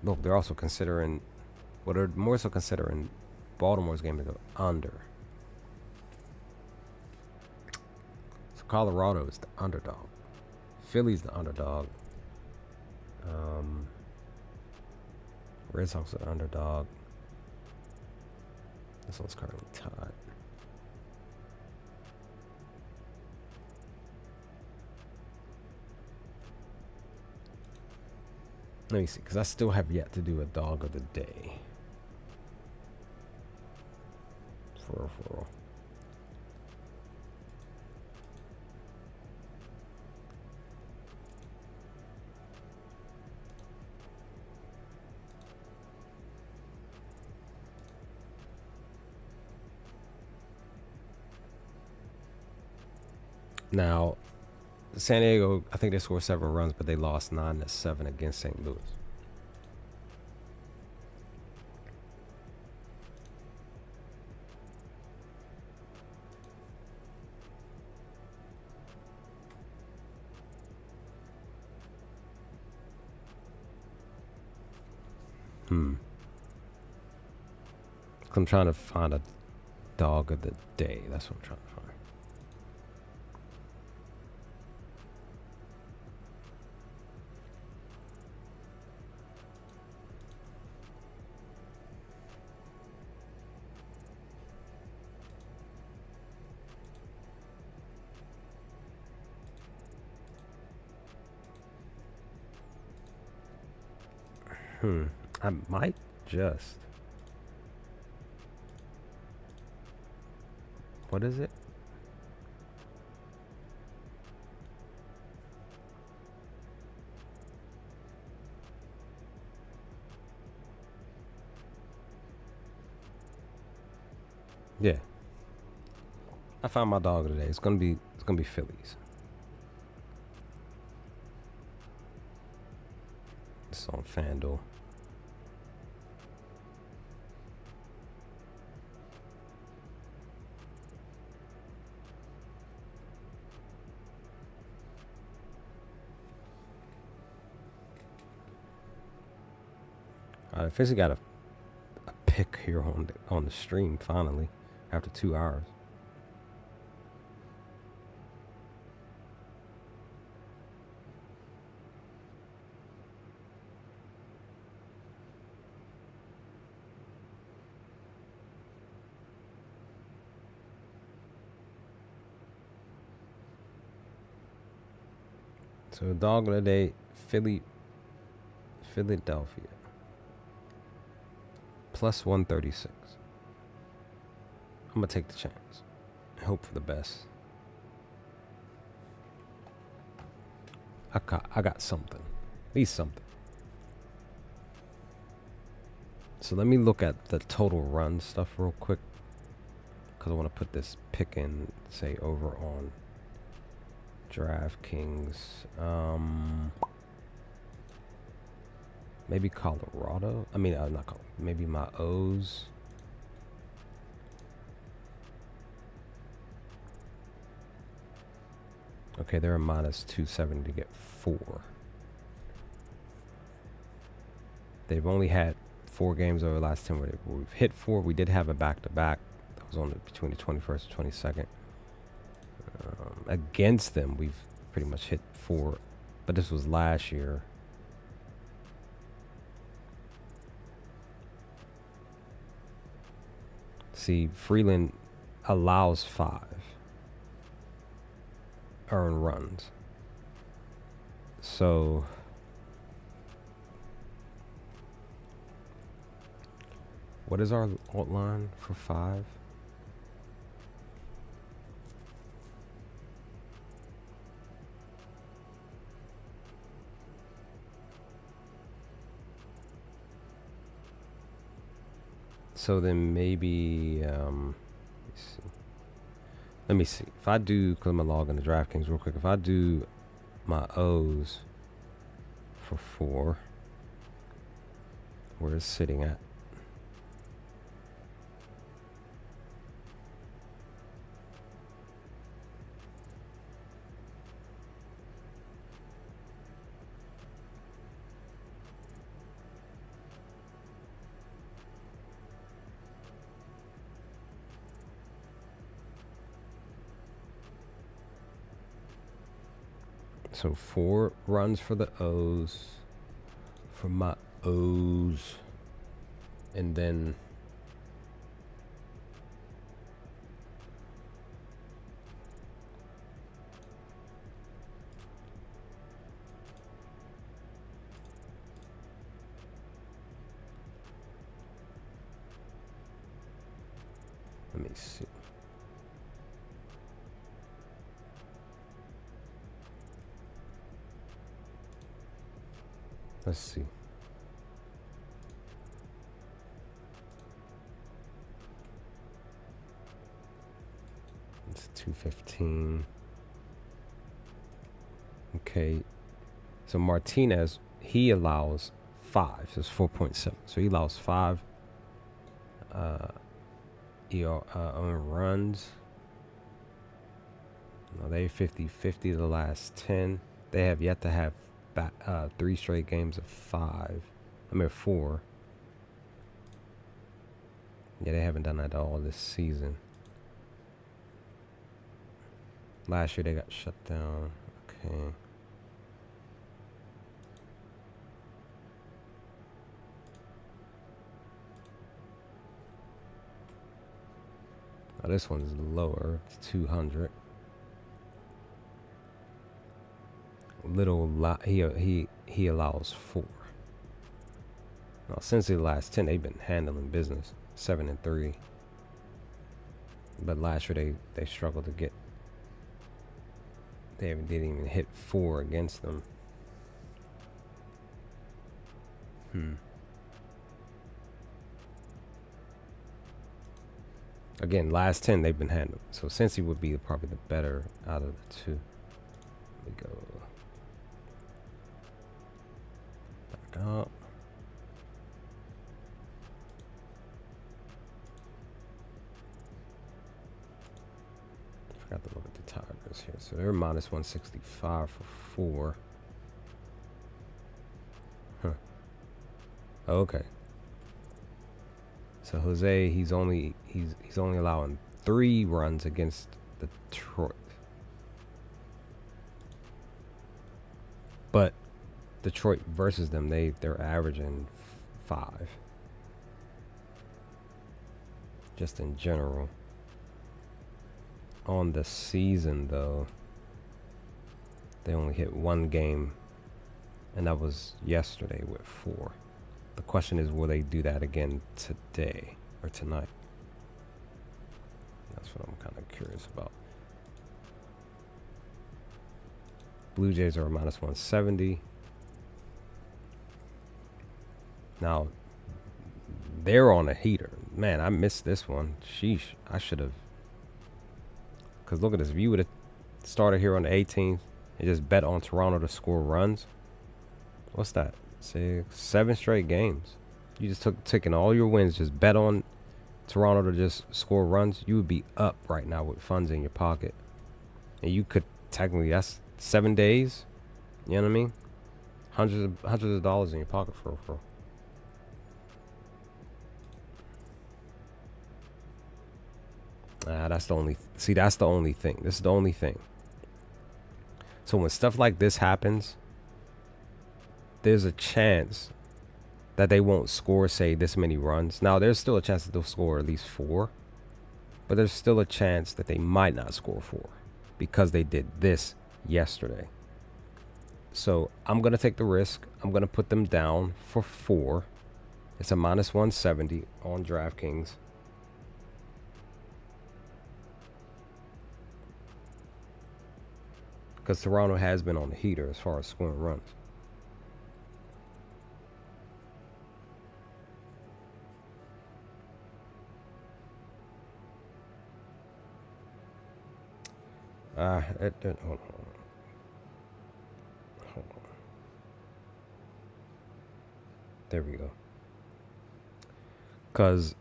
look, they're also considering, they're more so considering Baltimore's game to go under. So Colorado is the underdog. Philly's the underdog. Red Sox are the underdog. This one's currently tied. Let me see, because I still have yet to do a dog of the day. for real. Now, San Diego, I think they scored 7 runs, but they lost 9-7 against St. Louis. I'm trying to find a dog of the day. That's what I'm trying to find. I might just. What is it? Yeah. I found my dog today. It's gonna be Phillies. It's on FanDuel. I officially got a pick here on the stream finally after 2 hours. So dog of the day, Philadelphia. Plus 136. I'm gonna take the chance. Hope for the best. I got something. At least something. So let me look at the total run stuff real quick. Because I want to put this pick in, say, over on DraftKings. Maybe Colorado. I mean, not Colorado. Maybe my O's. Okay, they're a minus 270 to get 4. They've only had 4 games over the last 10 where we've hit 4. We did have a back-to-back. That was on between the 21st and 22nd. Against them, we've pretty much hit 4. But this was last year. See, Freeland allows 5 earned runs. So what is our alt line for 5? So then maybe let me see. If I do, because I'm gonna log into DraftKings real quick. If I do my O's for 4, where it's sitting at? So 4 runs for the O's, for my O's, and then Let me see. Let's see. It's 215. Okay. So Martinez, he allows 5. So it's 4.7. So he allows 5 on runs. No, they 50-50 the last 10. They have yet to have 3 straight games of 5. I mean 4. Yeah, they haven't done that all this season. Last year they got shut down. Okay. Oh, this one's lower. It's 200. He allows 4. Now, since the last 10, they've been handling business. 7-3. But last year they struggled to get. They didn't even hit 4 against them. Again, last 10 they've been handled. So Cincy would be probably the better out of the two. Let me go back up. Forgot to look at the Tigers here. So they're minus 165 for 4. Huh. Okay. So Jose, he's only allowing 3 runs against Detroit. But Detroit versus them, they're averaging 5. Just in general. On the season though, they only hit 1 game, and that was yesterday with 4. The question is, will they do that again today or tonight? That's what I'm kind of curious about. Blue Jays are minus 170. Now, they're on a heater. Man, I missed this one. Sheesh. I should have. Because look at this. If you would have started here on the 18th and just bet on Toronto to score runs, what's that? 7 straight games. You just taking all your wins, just bet on Toronto to just score runs. You would be up right now with funds in your pocket, and you could technically, that's 7 days. You know what I mean? Hundreds of dollars in your pocket for. That's the only. See, that's the only thing. This is the only thing. So when stuff like this happens, there's a chance that they won't score, say, this many runs. Now, there's still a chance that they'll score at least 4. But there's still a chance that they might not score 4. Because they did this yesterday. So, I'm going to take the risk. I'm going to put them down for 4. It's a minus 170 on DraftKings. Because Toronto has been on the heater as far as scoring runs. Hold on. There we go. Because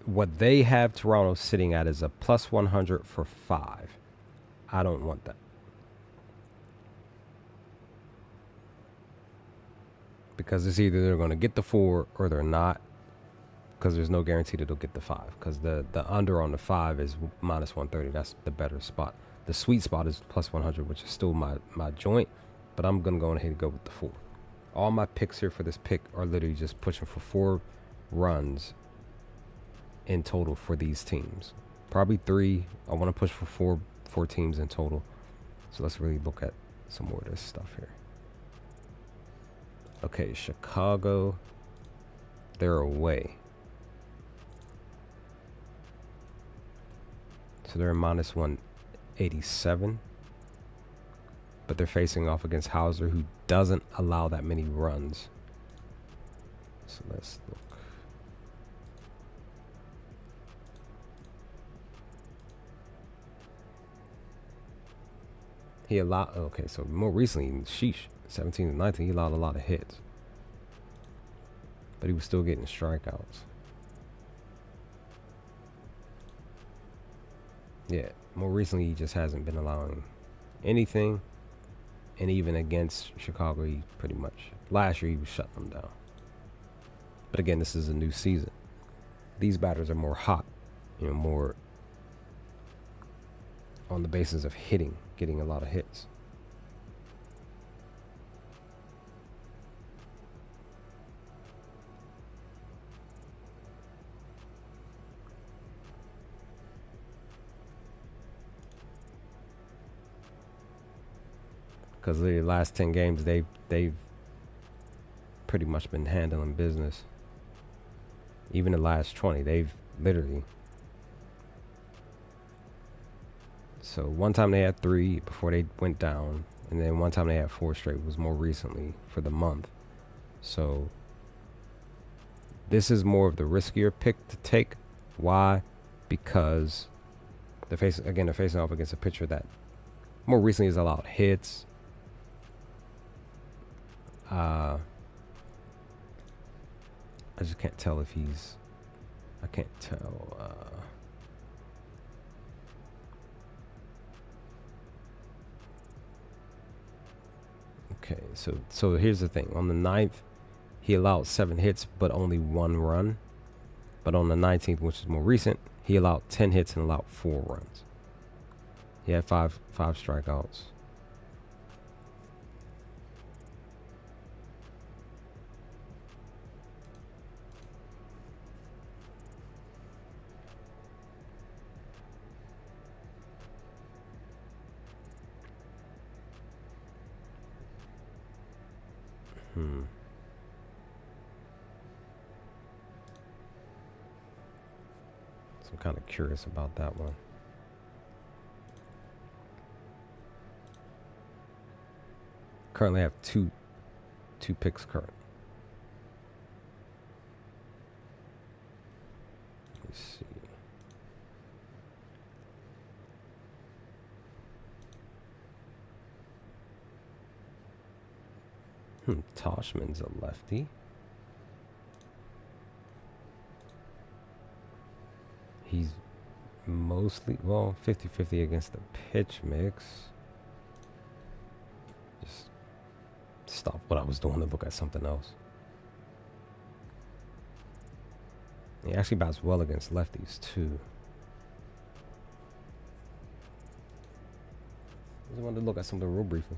what they have Toronto sitting at is a plus 100 for 5. I don't want that. Because it's either they're going to get the 4 or they're not. Because there's no guarantee that they'll get the 5. Because the under on the 5 is minus 130. That's the better spot. The sweet spot is plus 100, which is still my joint. But I'm going to go ahead and go with the 4. All my picks here for this pick are literally just pushing for 4 runs in total for these teams. Probably 3. I want to push for four teams in total. So let's really look at some more of this stuff here. Okay, Chicago. They're away. So they're minus 187. But they're facing off against Hauser, who doesn't allow that many runs. So let's look. He allowed, okay, so more recently, sheesh, 17 to 19, he allowed a lot of hits. But he was still getting strikeouts. Yeah, more recently, he just hasn't been allowing anything. And even against Chicago, he pretty much, last year, he was shutting them down. But again, this is a new season. These batters are more hot, more on the basis of hitting, getting a lot of hits. Because the last 10 games, they've pretty much been handling business. Even the last 20, they've literally. So one time they had 3 before they went down, and then one time they had 4 straight was more recently for the month. So this is more of the riskier pick to take. Why? Because they're facing off against a pitcher that more recently has allowed hits. I just can't tell if he's. I can't tell. Okay, so here's the thing. On the 9th, he allowed 7 hits, but only 1 run. But on the 19th, which is more recent, he allowed 10 hits and allowed 4 runs. He had five strikeouts. So I'm kind of curious about that one. Currently have two picks current. Let's see. Toshman's a lefty. He's mostly, 50-50 against the pitch mix. Just stop what I was doing to look at something else. He actually bats well against lefties, too. I just wanted to look at something real briefly.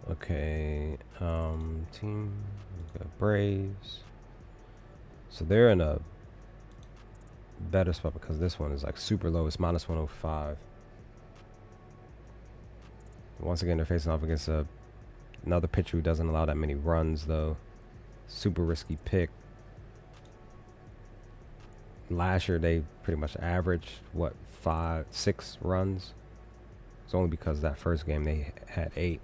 Okay, team, we've got Braves. So they're in a better spot because this one is like super low. It's minus 105. Once again, they're facing off against another pitcher who doesn't allow that many runs, though. Super risky pick. Last year, they pretty much averaged, 6 runs? It's only because that first game they had 8.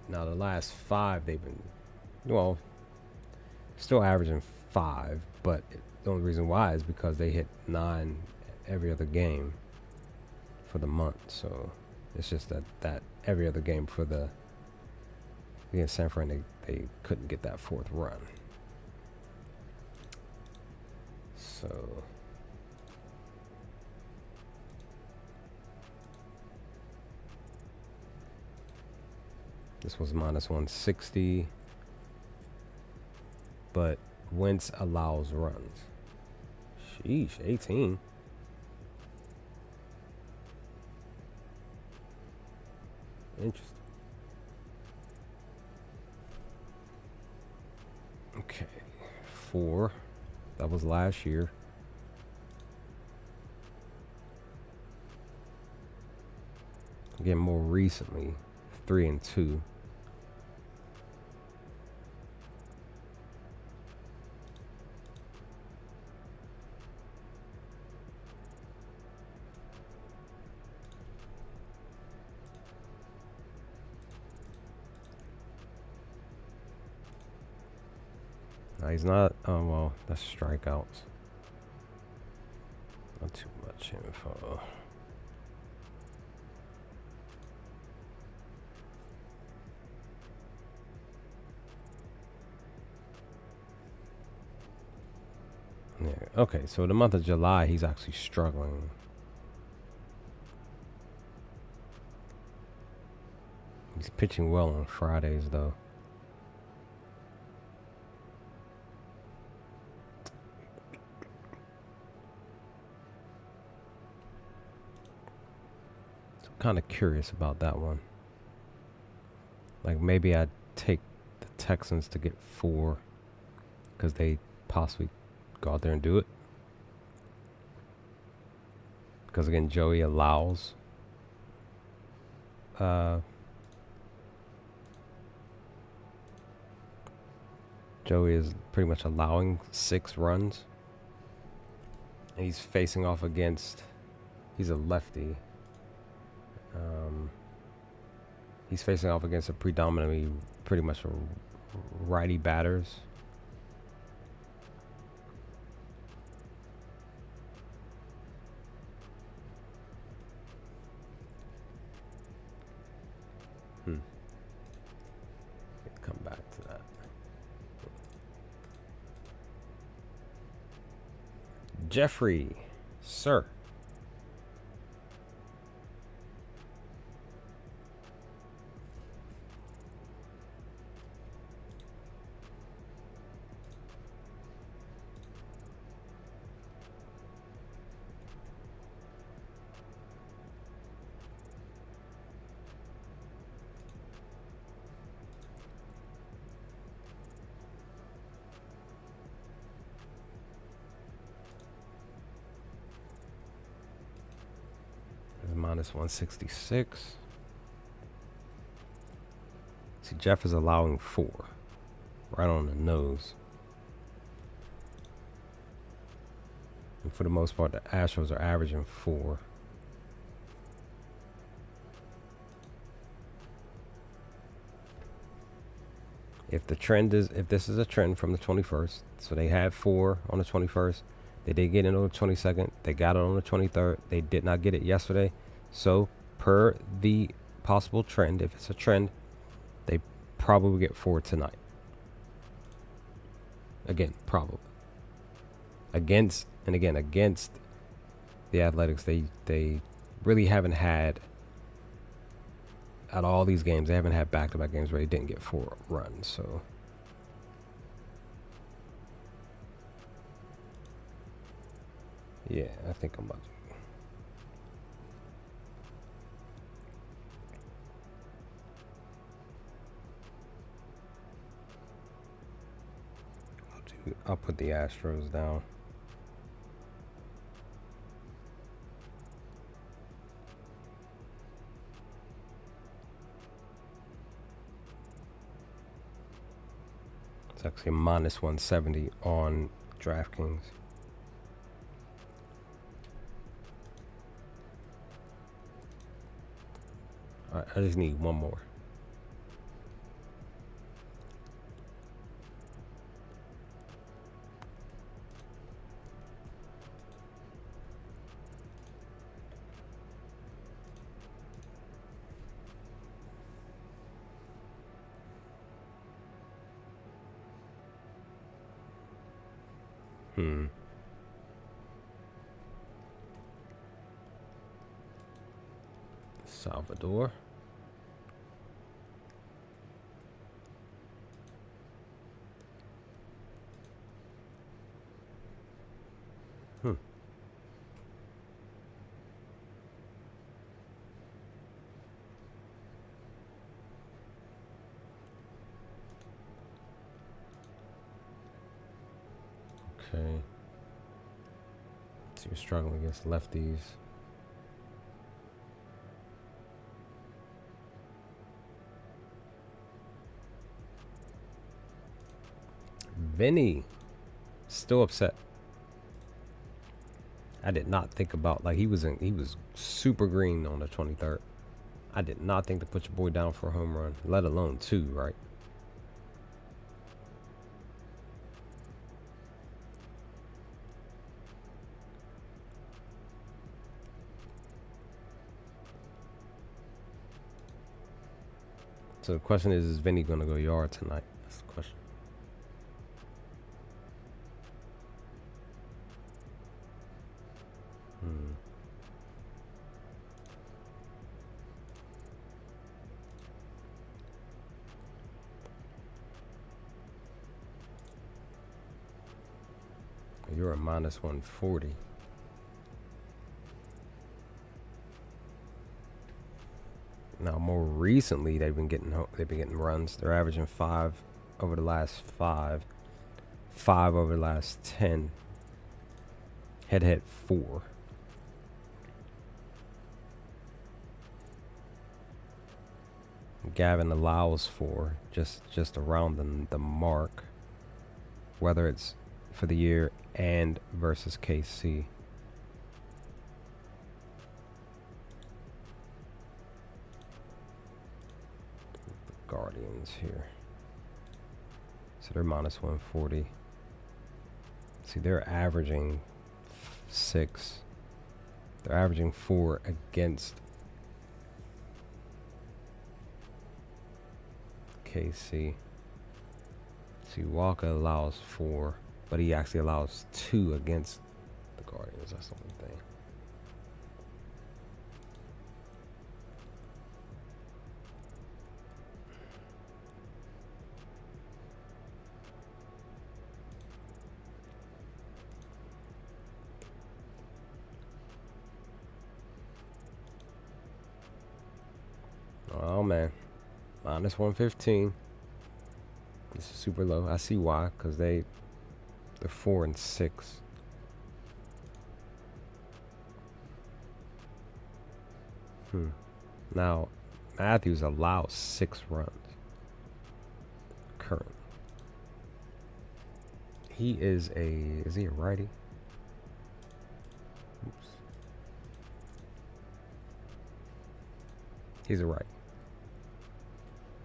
Now the last 5 they've been, still averaging 5, but the only reason why is because they hit 9 every other game for the month. So it's just that every other game for against San Fran, they couldn't get that 4th run. So this was minus 160, but Wentz allows runs. Sheesh, 18. Interesting. Okay, 4. That was last year. Again, more recently, 3-2. No, he's not. Oh, well, that's strikeouts. Not too much info. Yeah. Okay, so the month of July, he's actually struggling. He's pitching well on Fridays, though. So I'm kind of curious about that one. Like, maybe I'd take the Texans to get 4 because they possibly go out there and do it. Because, again, Joey allows... Joey is pretty much allowing 6 runs. And he's facing off against... He's a lefty. He's facing off against a predominantly pretty much righty batters. Come back to that. Jeffrey, sir. Minus 166. See, Jeff is allowing 4. Right on the nose. And for the most part, the Astros are averaging 4. If this is a trend from the 21st, so they had 4 on the 21st, they did get it on the 22nd, they got it on the 23rd, they did not get it yesterday. So, per the possible trend, if it's a trend, they probably get 4 tonight. Again, probably. Against the Athletics, they really haven't had, out of all these games, they haven't had back-to-back games where they didn't get 4 runs. So, yeah, I think I'm about to. I'll put the Astros down. It's actually minus 170 on DraftKings. All right, I just need one more. Salvador. Okay. So you're struggling against lefties. Vinny. Still upset. I did not think about, like, he was super green on the 23rd. I did not think to put your boy down for a home run, let alone two, right? So the question is Vinny going to go yard tonight? That's the question. You're a minus 140. Now, more recently, they've been getting runs. They're averaging 5 over the last 5, 5 over the last 10. Head 4. Gavin allows 4, just around the mark, whether it's for the year and versus KC. Guardians here. So they're minus 140. See, they're averaging 6. They're averaging 4 against KC. See, Walker allows 4, but he actually allows 2 against the Guardians. That's the only thing. Oh man, minus 115. This is super low. I see why, because they're 4 and 6. Now, Matthews allows 6 runs currently. Is he a righty? Oops. He's a righty.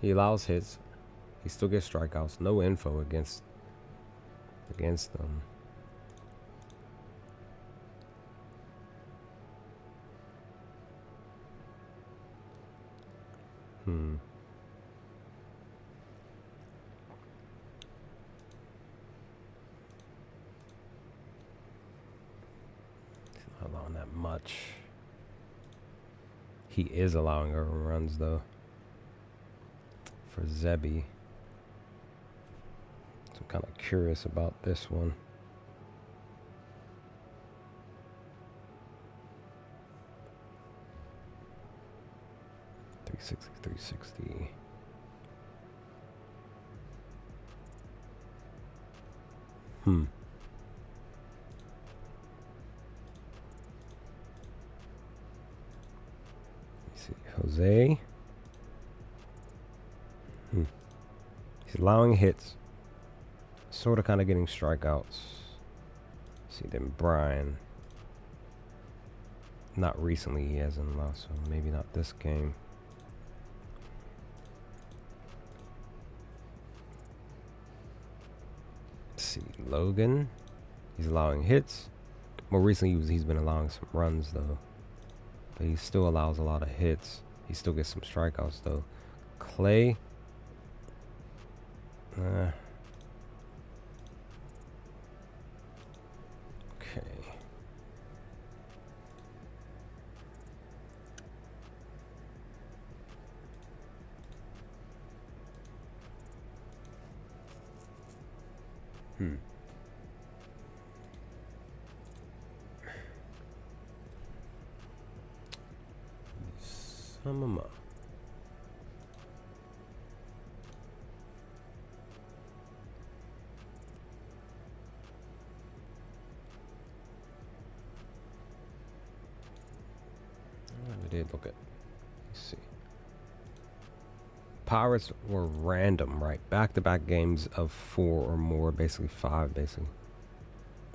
He allows hits. He still gets strikeouts. No info against them. He's not allowing that much. He is allowing earned runs though. For Zebby. So I'm kind of curious about this one. $360. Let's see, Jose. He's allowing hits. Sort of kind of getting strikeouts. See, then Brian. Not recently he hasn't lost, so maybe not this game. Let's see, Logan. He's allowing hits. More recently he's been allowing some runs though. But he still allows a lot of hits. He still gets some strikeouts though. Clay. Okay. Sum 'em up. did look at. Let's see. Pirates were random, right? Back-to-back games of 4 or more, basically 5, basically.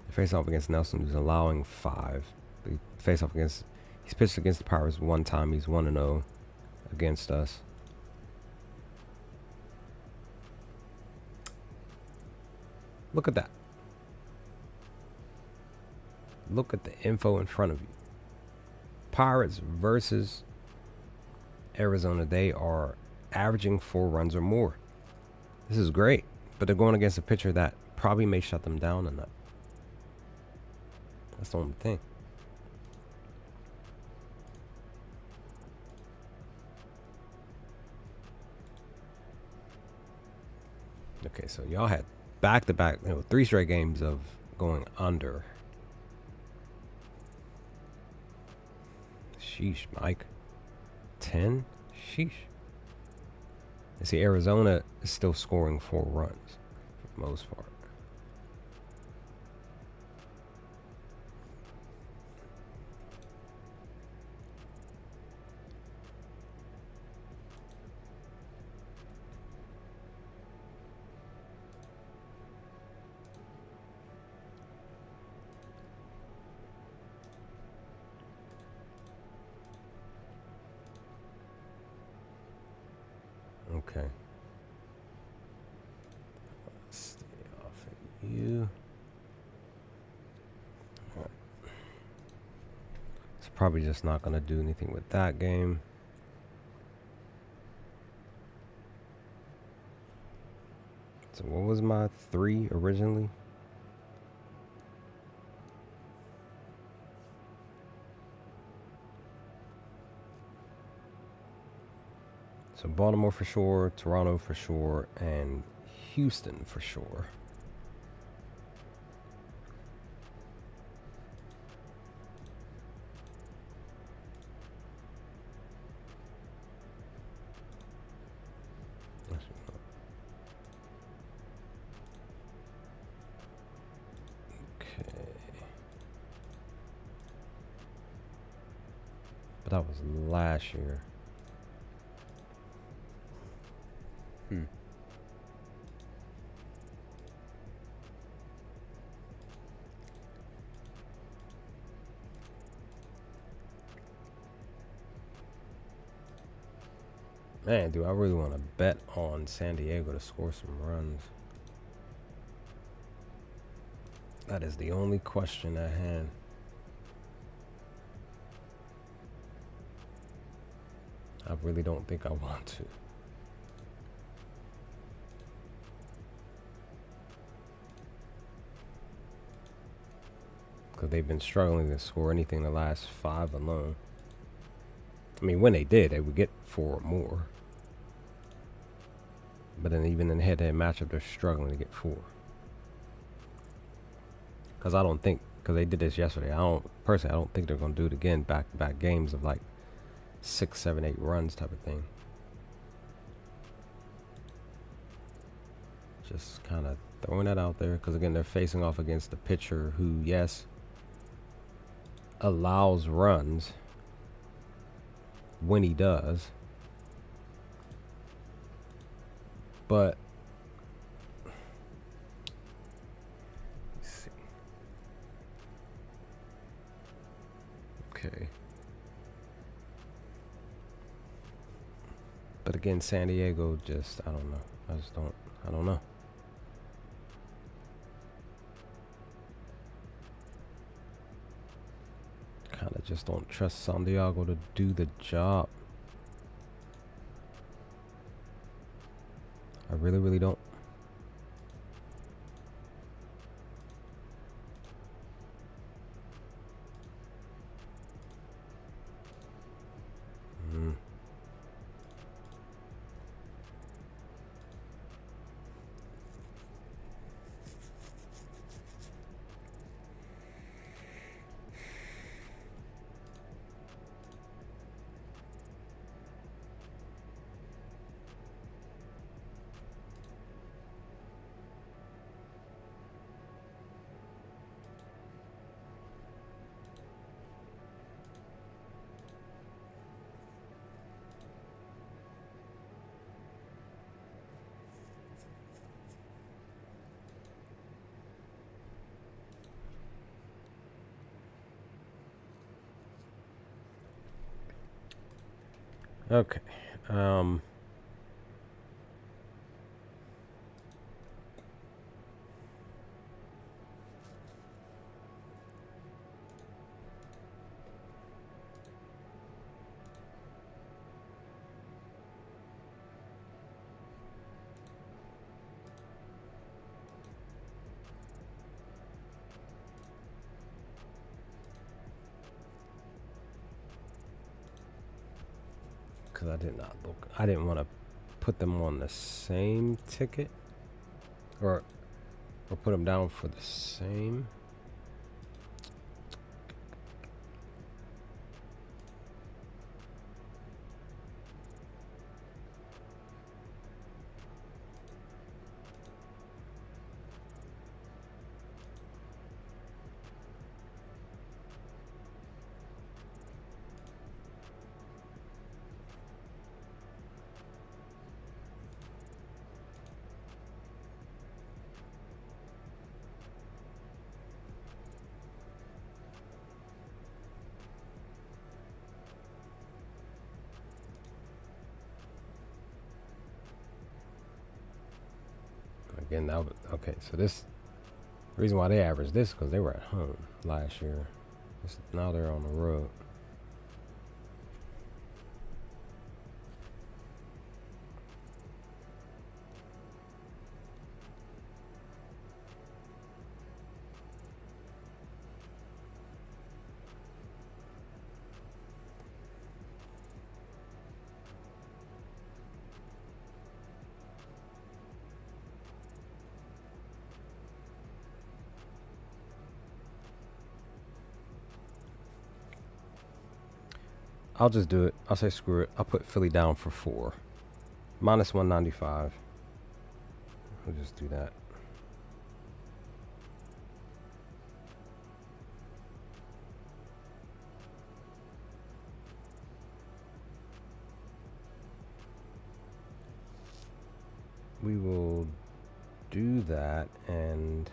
They face off against Nelson, who's allowing 5. They face off against. He's pitched against the Pirates one time. He's 1-0 against us. Look at that. Look at the info in front of you. Pirates versus Arizona. They are averaging 4 runs or more. This is great. But they're going against a pitcher that probably may shut them down in that. That's the only thing. Okay, so y'all had back-to-back, 3 straight games of going under. Sheesh, Mike. 10? Sheesh. You see, Arizona is still scoring 4 runs for the most part. Okay. Stay off of you. Right. It's probably just not going to do anything with that game. So what was my 3 originally? So Baltimore for sure, Toronto for sure, and Houston for sure. Okay. But that was last year. Man, dude, I really want to bet on San Diego to score some runs. That is the only question at hand. I really don't think I want to. Because they've been struggling to score anything the last 5 alone. I mean, when they did, they would get 4 or more. But then even in the head-to-head matchup, they're struggling to get 4. Because I don't think, because they did this yesterday, I don't think they're going to do it again, back-to-back games of like 6, 7, 8 runs type of thing. Just kind of throwing that out there. Because again, they're facing off against the pitcher who, yes, allows runs when he does. But let's see. Okay. But again, San Diego just, I don't know. I don't know. Kind of just don't trust San Diego to do the job. I really, really don't. Okay. Because I did not look. I didn't want to put them on the same ticket, or put them down for the same. Again, that was, okay. So this reason why they averaged this because they were at home last year. Now they're on the road. I'll just do it. I'll say screw it. I'll put Philly down for 4. Minus 195. I'll just do that. We will do that and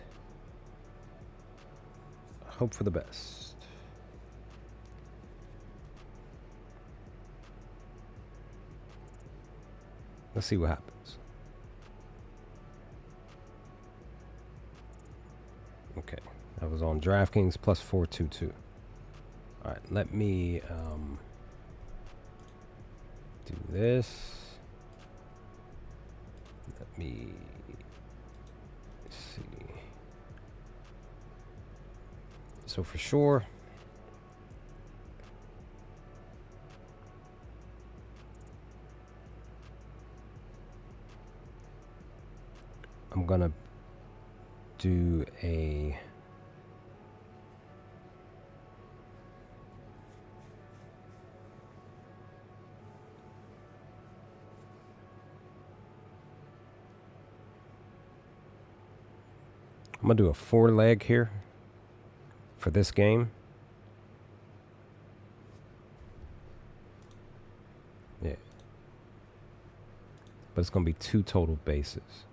hope for the best. Let's see what happens. Okay, that was on DraftKings plus 422. All right, let me do this. Let me see. So for sure, I'm gonna do a I'm gonna do a 4-leg here for this game. Yeah, but it's gonna be 2 total bases.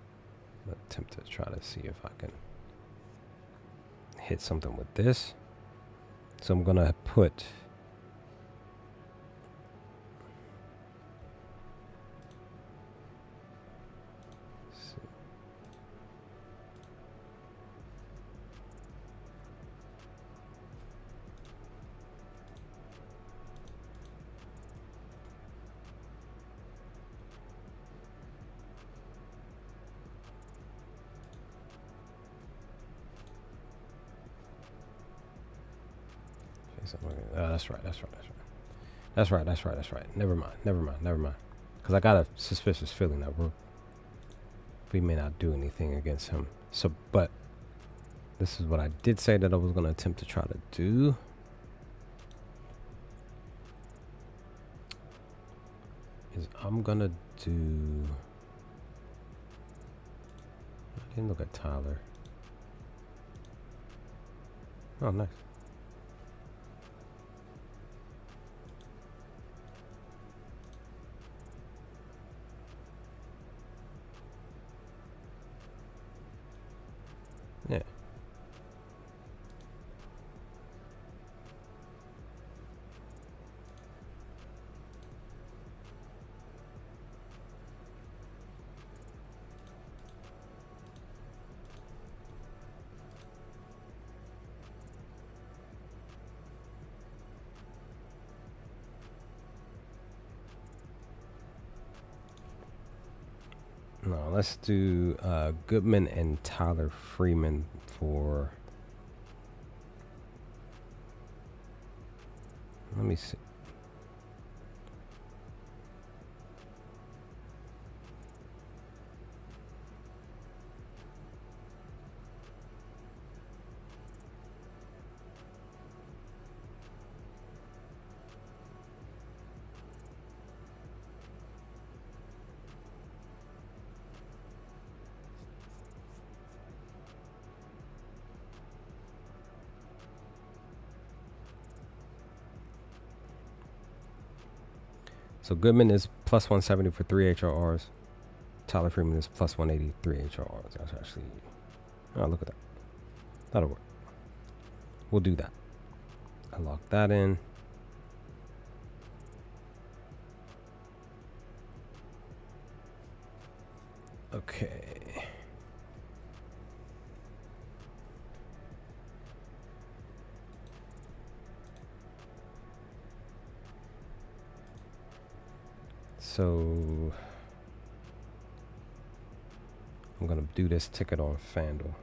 I'll attempt to try to see if I can hit something with this. So I'm gonna put that's right. That's right. Never mind. Because I got a suspicious feeling that we may not do anything against him. So, but this is what I did say that I was going to attempt to try to do. Is I'm going to do... I didn't look at Tyler. Oh, nice. Yeah. No, let's do Goodman and Tyler Freeman for. Let me see. So Goodman is plus 170 for 3 HRRs. Tyler Freeman is plus 180, 3 HRRs. That's actually. Oh, look at that. That'll work. We'll do that. I lock that in. Okay. So I'm gonna do this ticket on FanDuel.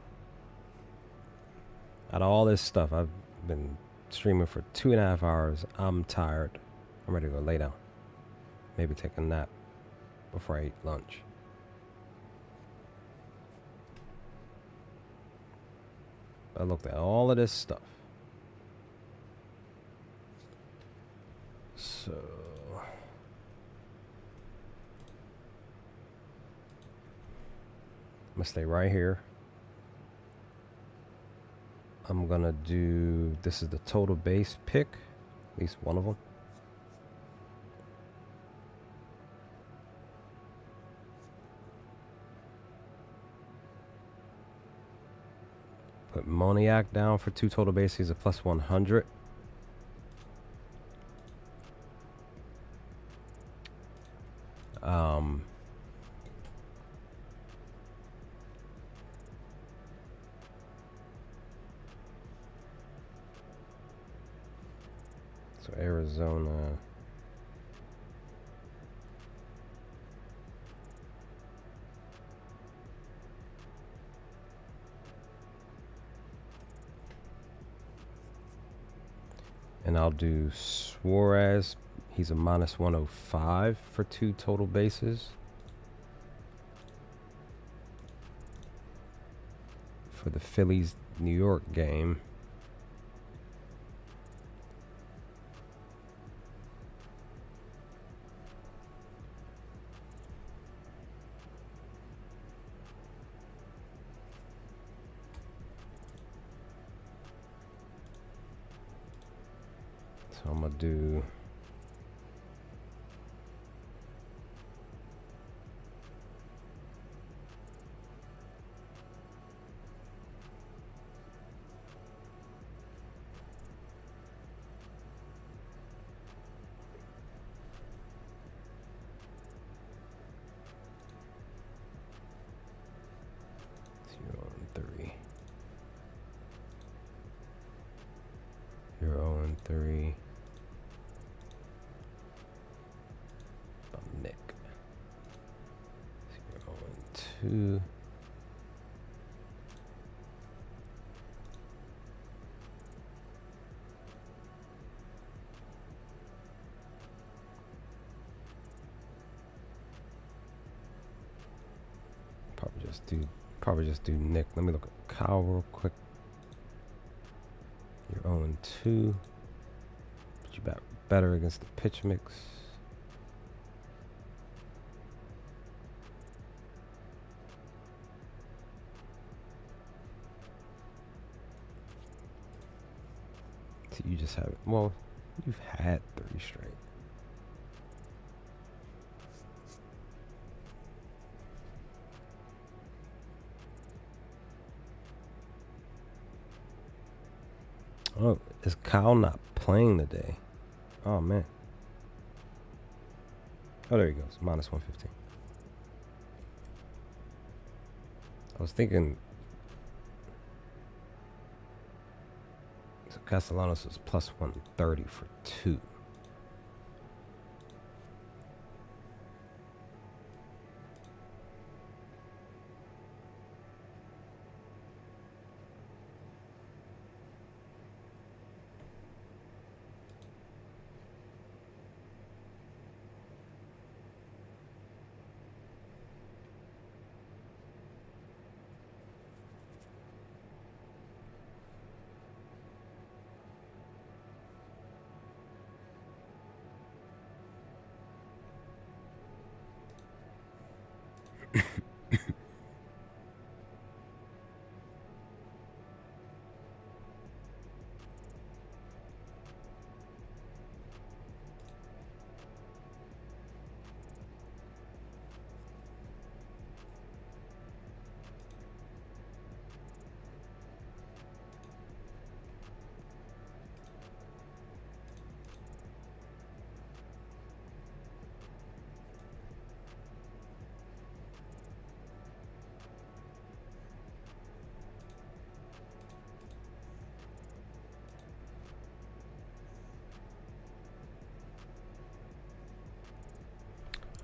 Out of all this stuff, I've been streaming for 2.5 hours. I'm tired. I'm ready to go lay down. Maybe take a nap before I eat lunch. I looked at all of this stuff. So I'm gonna stay right here. I'm gonna do, this is the total base pick, at least one of them. Put Moniak down for 2 total bases, a plus 100. So Arizona. And I'll do Suarez. He's a minus 105 for 2 total bases. For the Phillies New York game. So I'm gonna do You're 0-3. Nick. 0-2. Probably just do Nick. Let me look at Kyle real quick. You're 0-2. But you back better against the pitch mix. So you just have it. Well, you've had 3 straight. Oh, is Kyle not playing today? Oh, man. Oh, there he goes. Minus 115. I was thinking... So Castellanos is plus 130 for 2.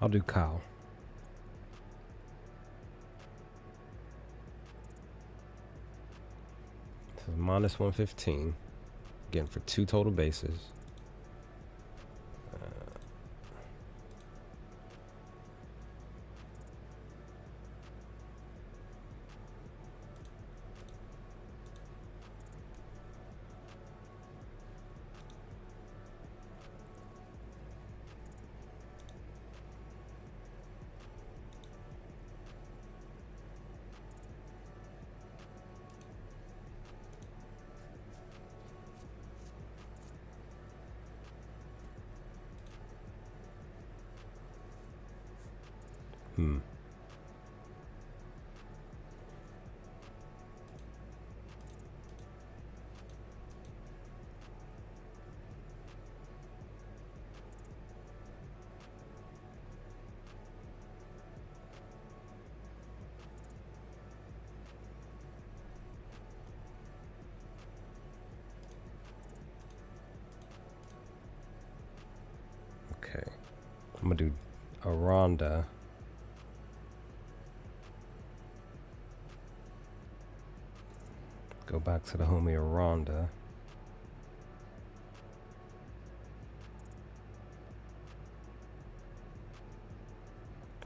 I'll do Kyle. So minus 115. Again, for 2 total bases. Okay. I'm gonna do Aranda. Go back to the homie Aranda.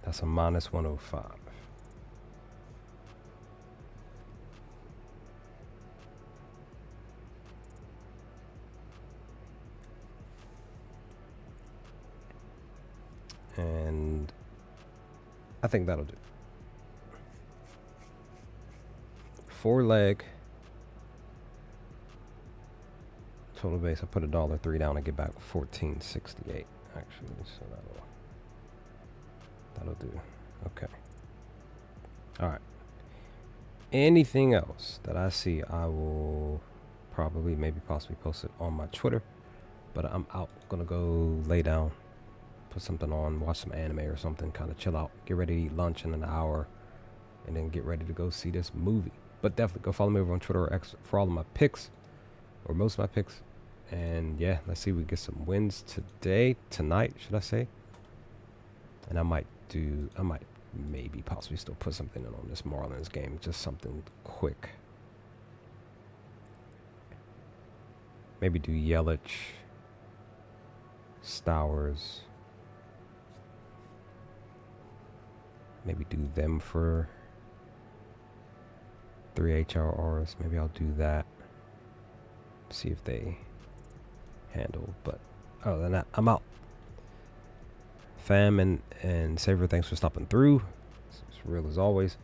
That's a minus 105. And I think that'll do. 4 leg. Total base. I put $1.03 down and get back 1468 actually, so that'll do. Okay. All right. Anything else that I see, I will probably, maybe possibly post it on my Twitter. But I'm out. Gonna go lay down, put something on, watch some anime or something, kind of chill out, get ready to eat lunch in an hour, and then get ready to go see this movie. But definitely go follow me over on Twitter or X for all of my picks, or most of my picks. And yeah, let's see if we get some wins tonight, should I say. And I might maybe possibly still put something in on this Marlins game, just something quick. Maybe do Yelich, Stowers. Maybe do them for 3 HRRs. Maybe I'll do that. See if they handle. But other than that, I'm out. Fam and Saver, thanks for stopping through. It's real as always.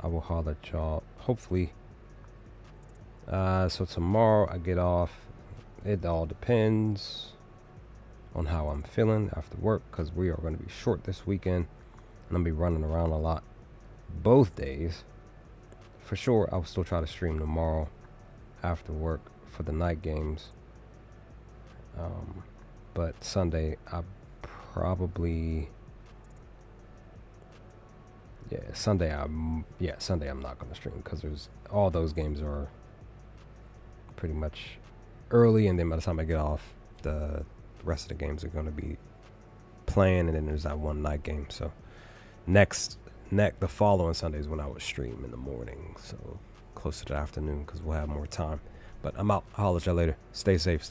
I will holler at y'all hopefully. So tomorrow I get off. It all depends on how I'm feeling after work, because we are going to be short this weekend and I'll be running around a lot both days. For sure, I'll still try to stream tomorrow after work for the night games. But Sunday, I probably, Sunday I'm not going to stream, because all those games are pretty much early, and then by the time I get off, the rest of the games are going to be playing, and then there's that one night game. So the following Sunday is when I would stream in the morning, so closer to the afternoon, because we'll have more time. But I'm out. I'll holler at y'all later. Stay safe.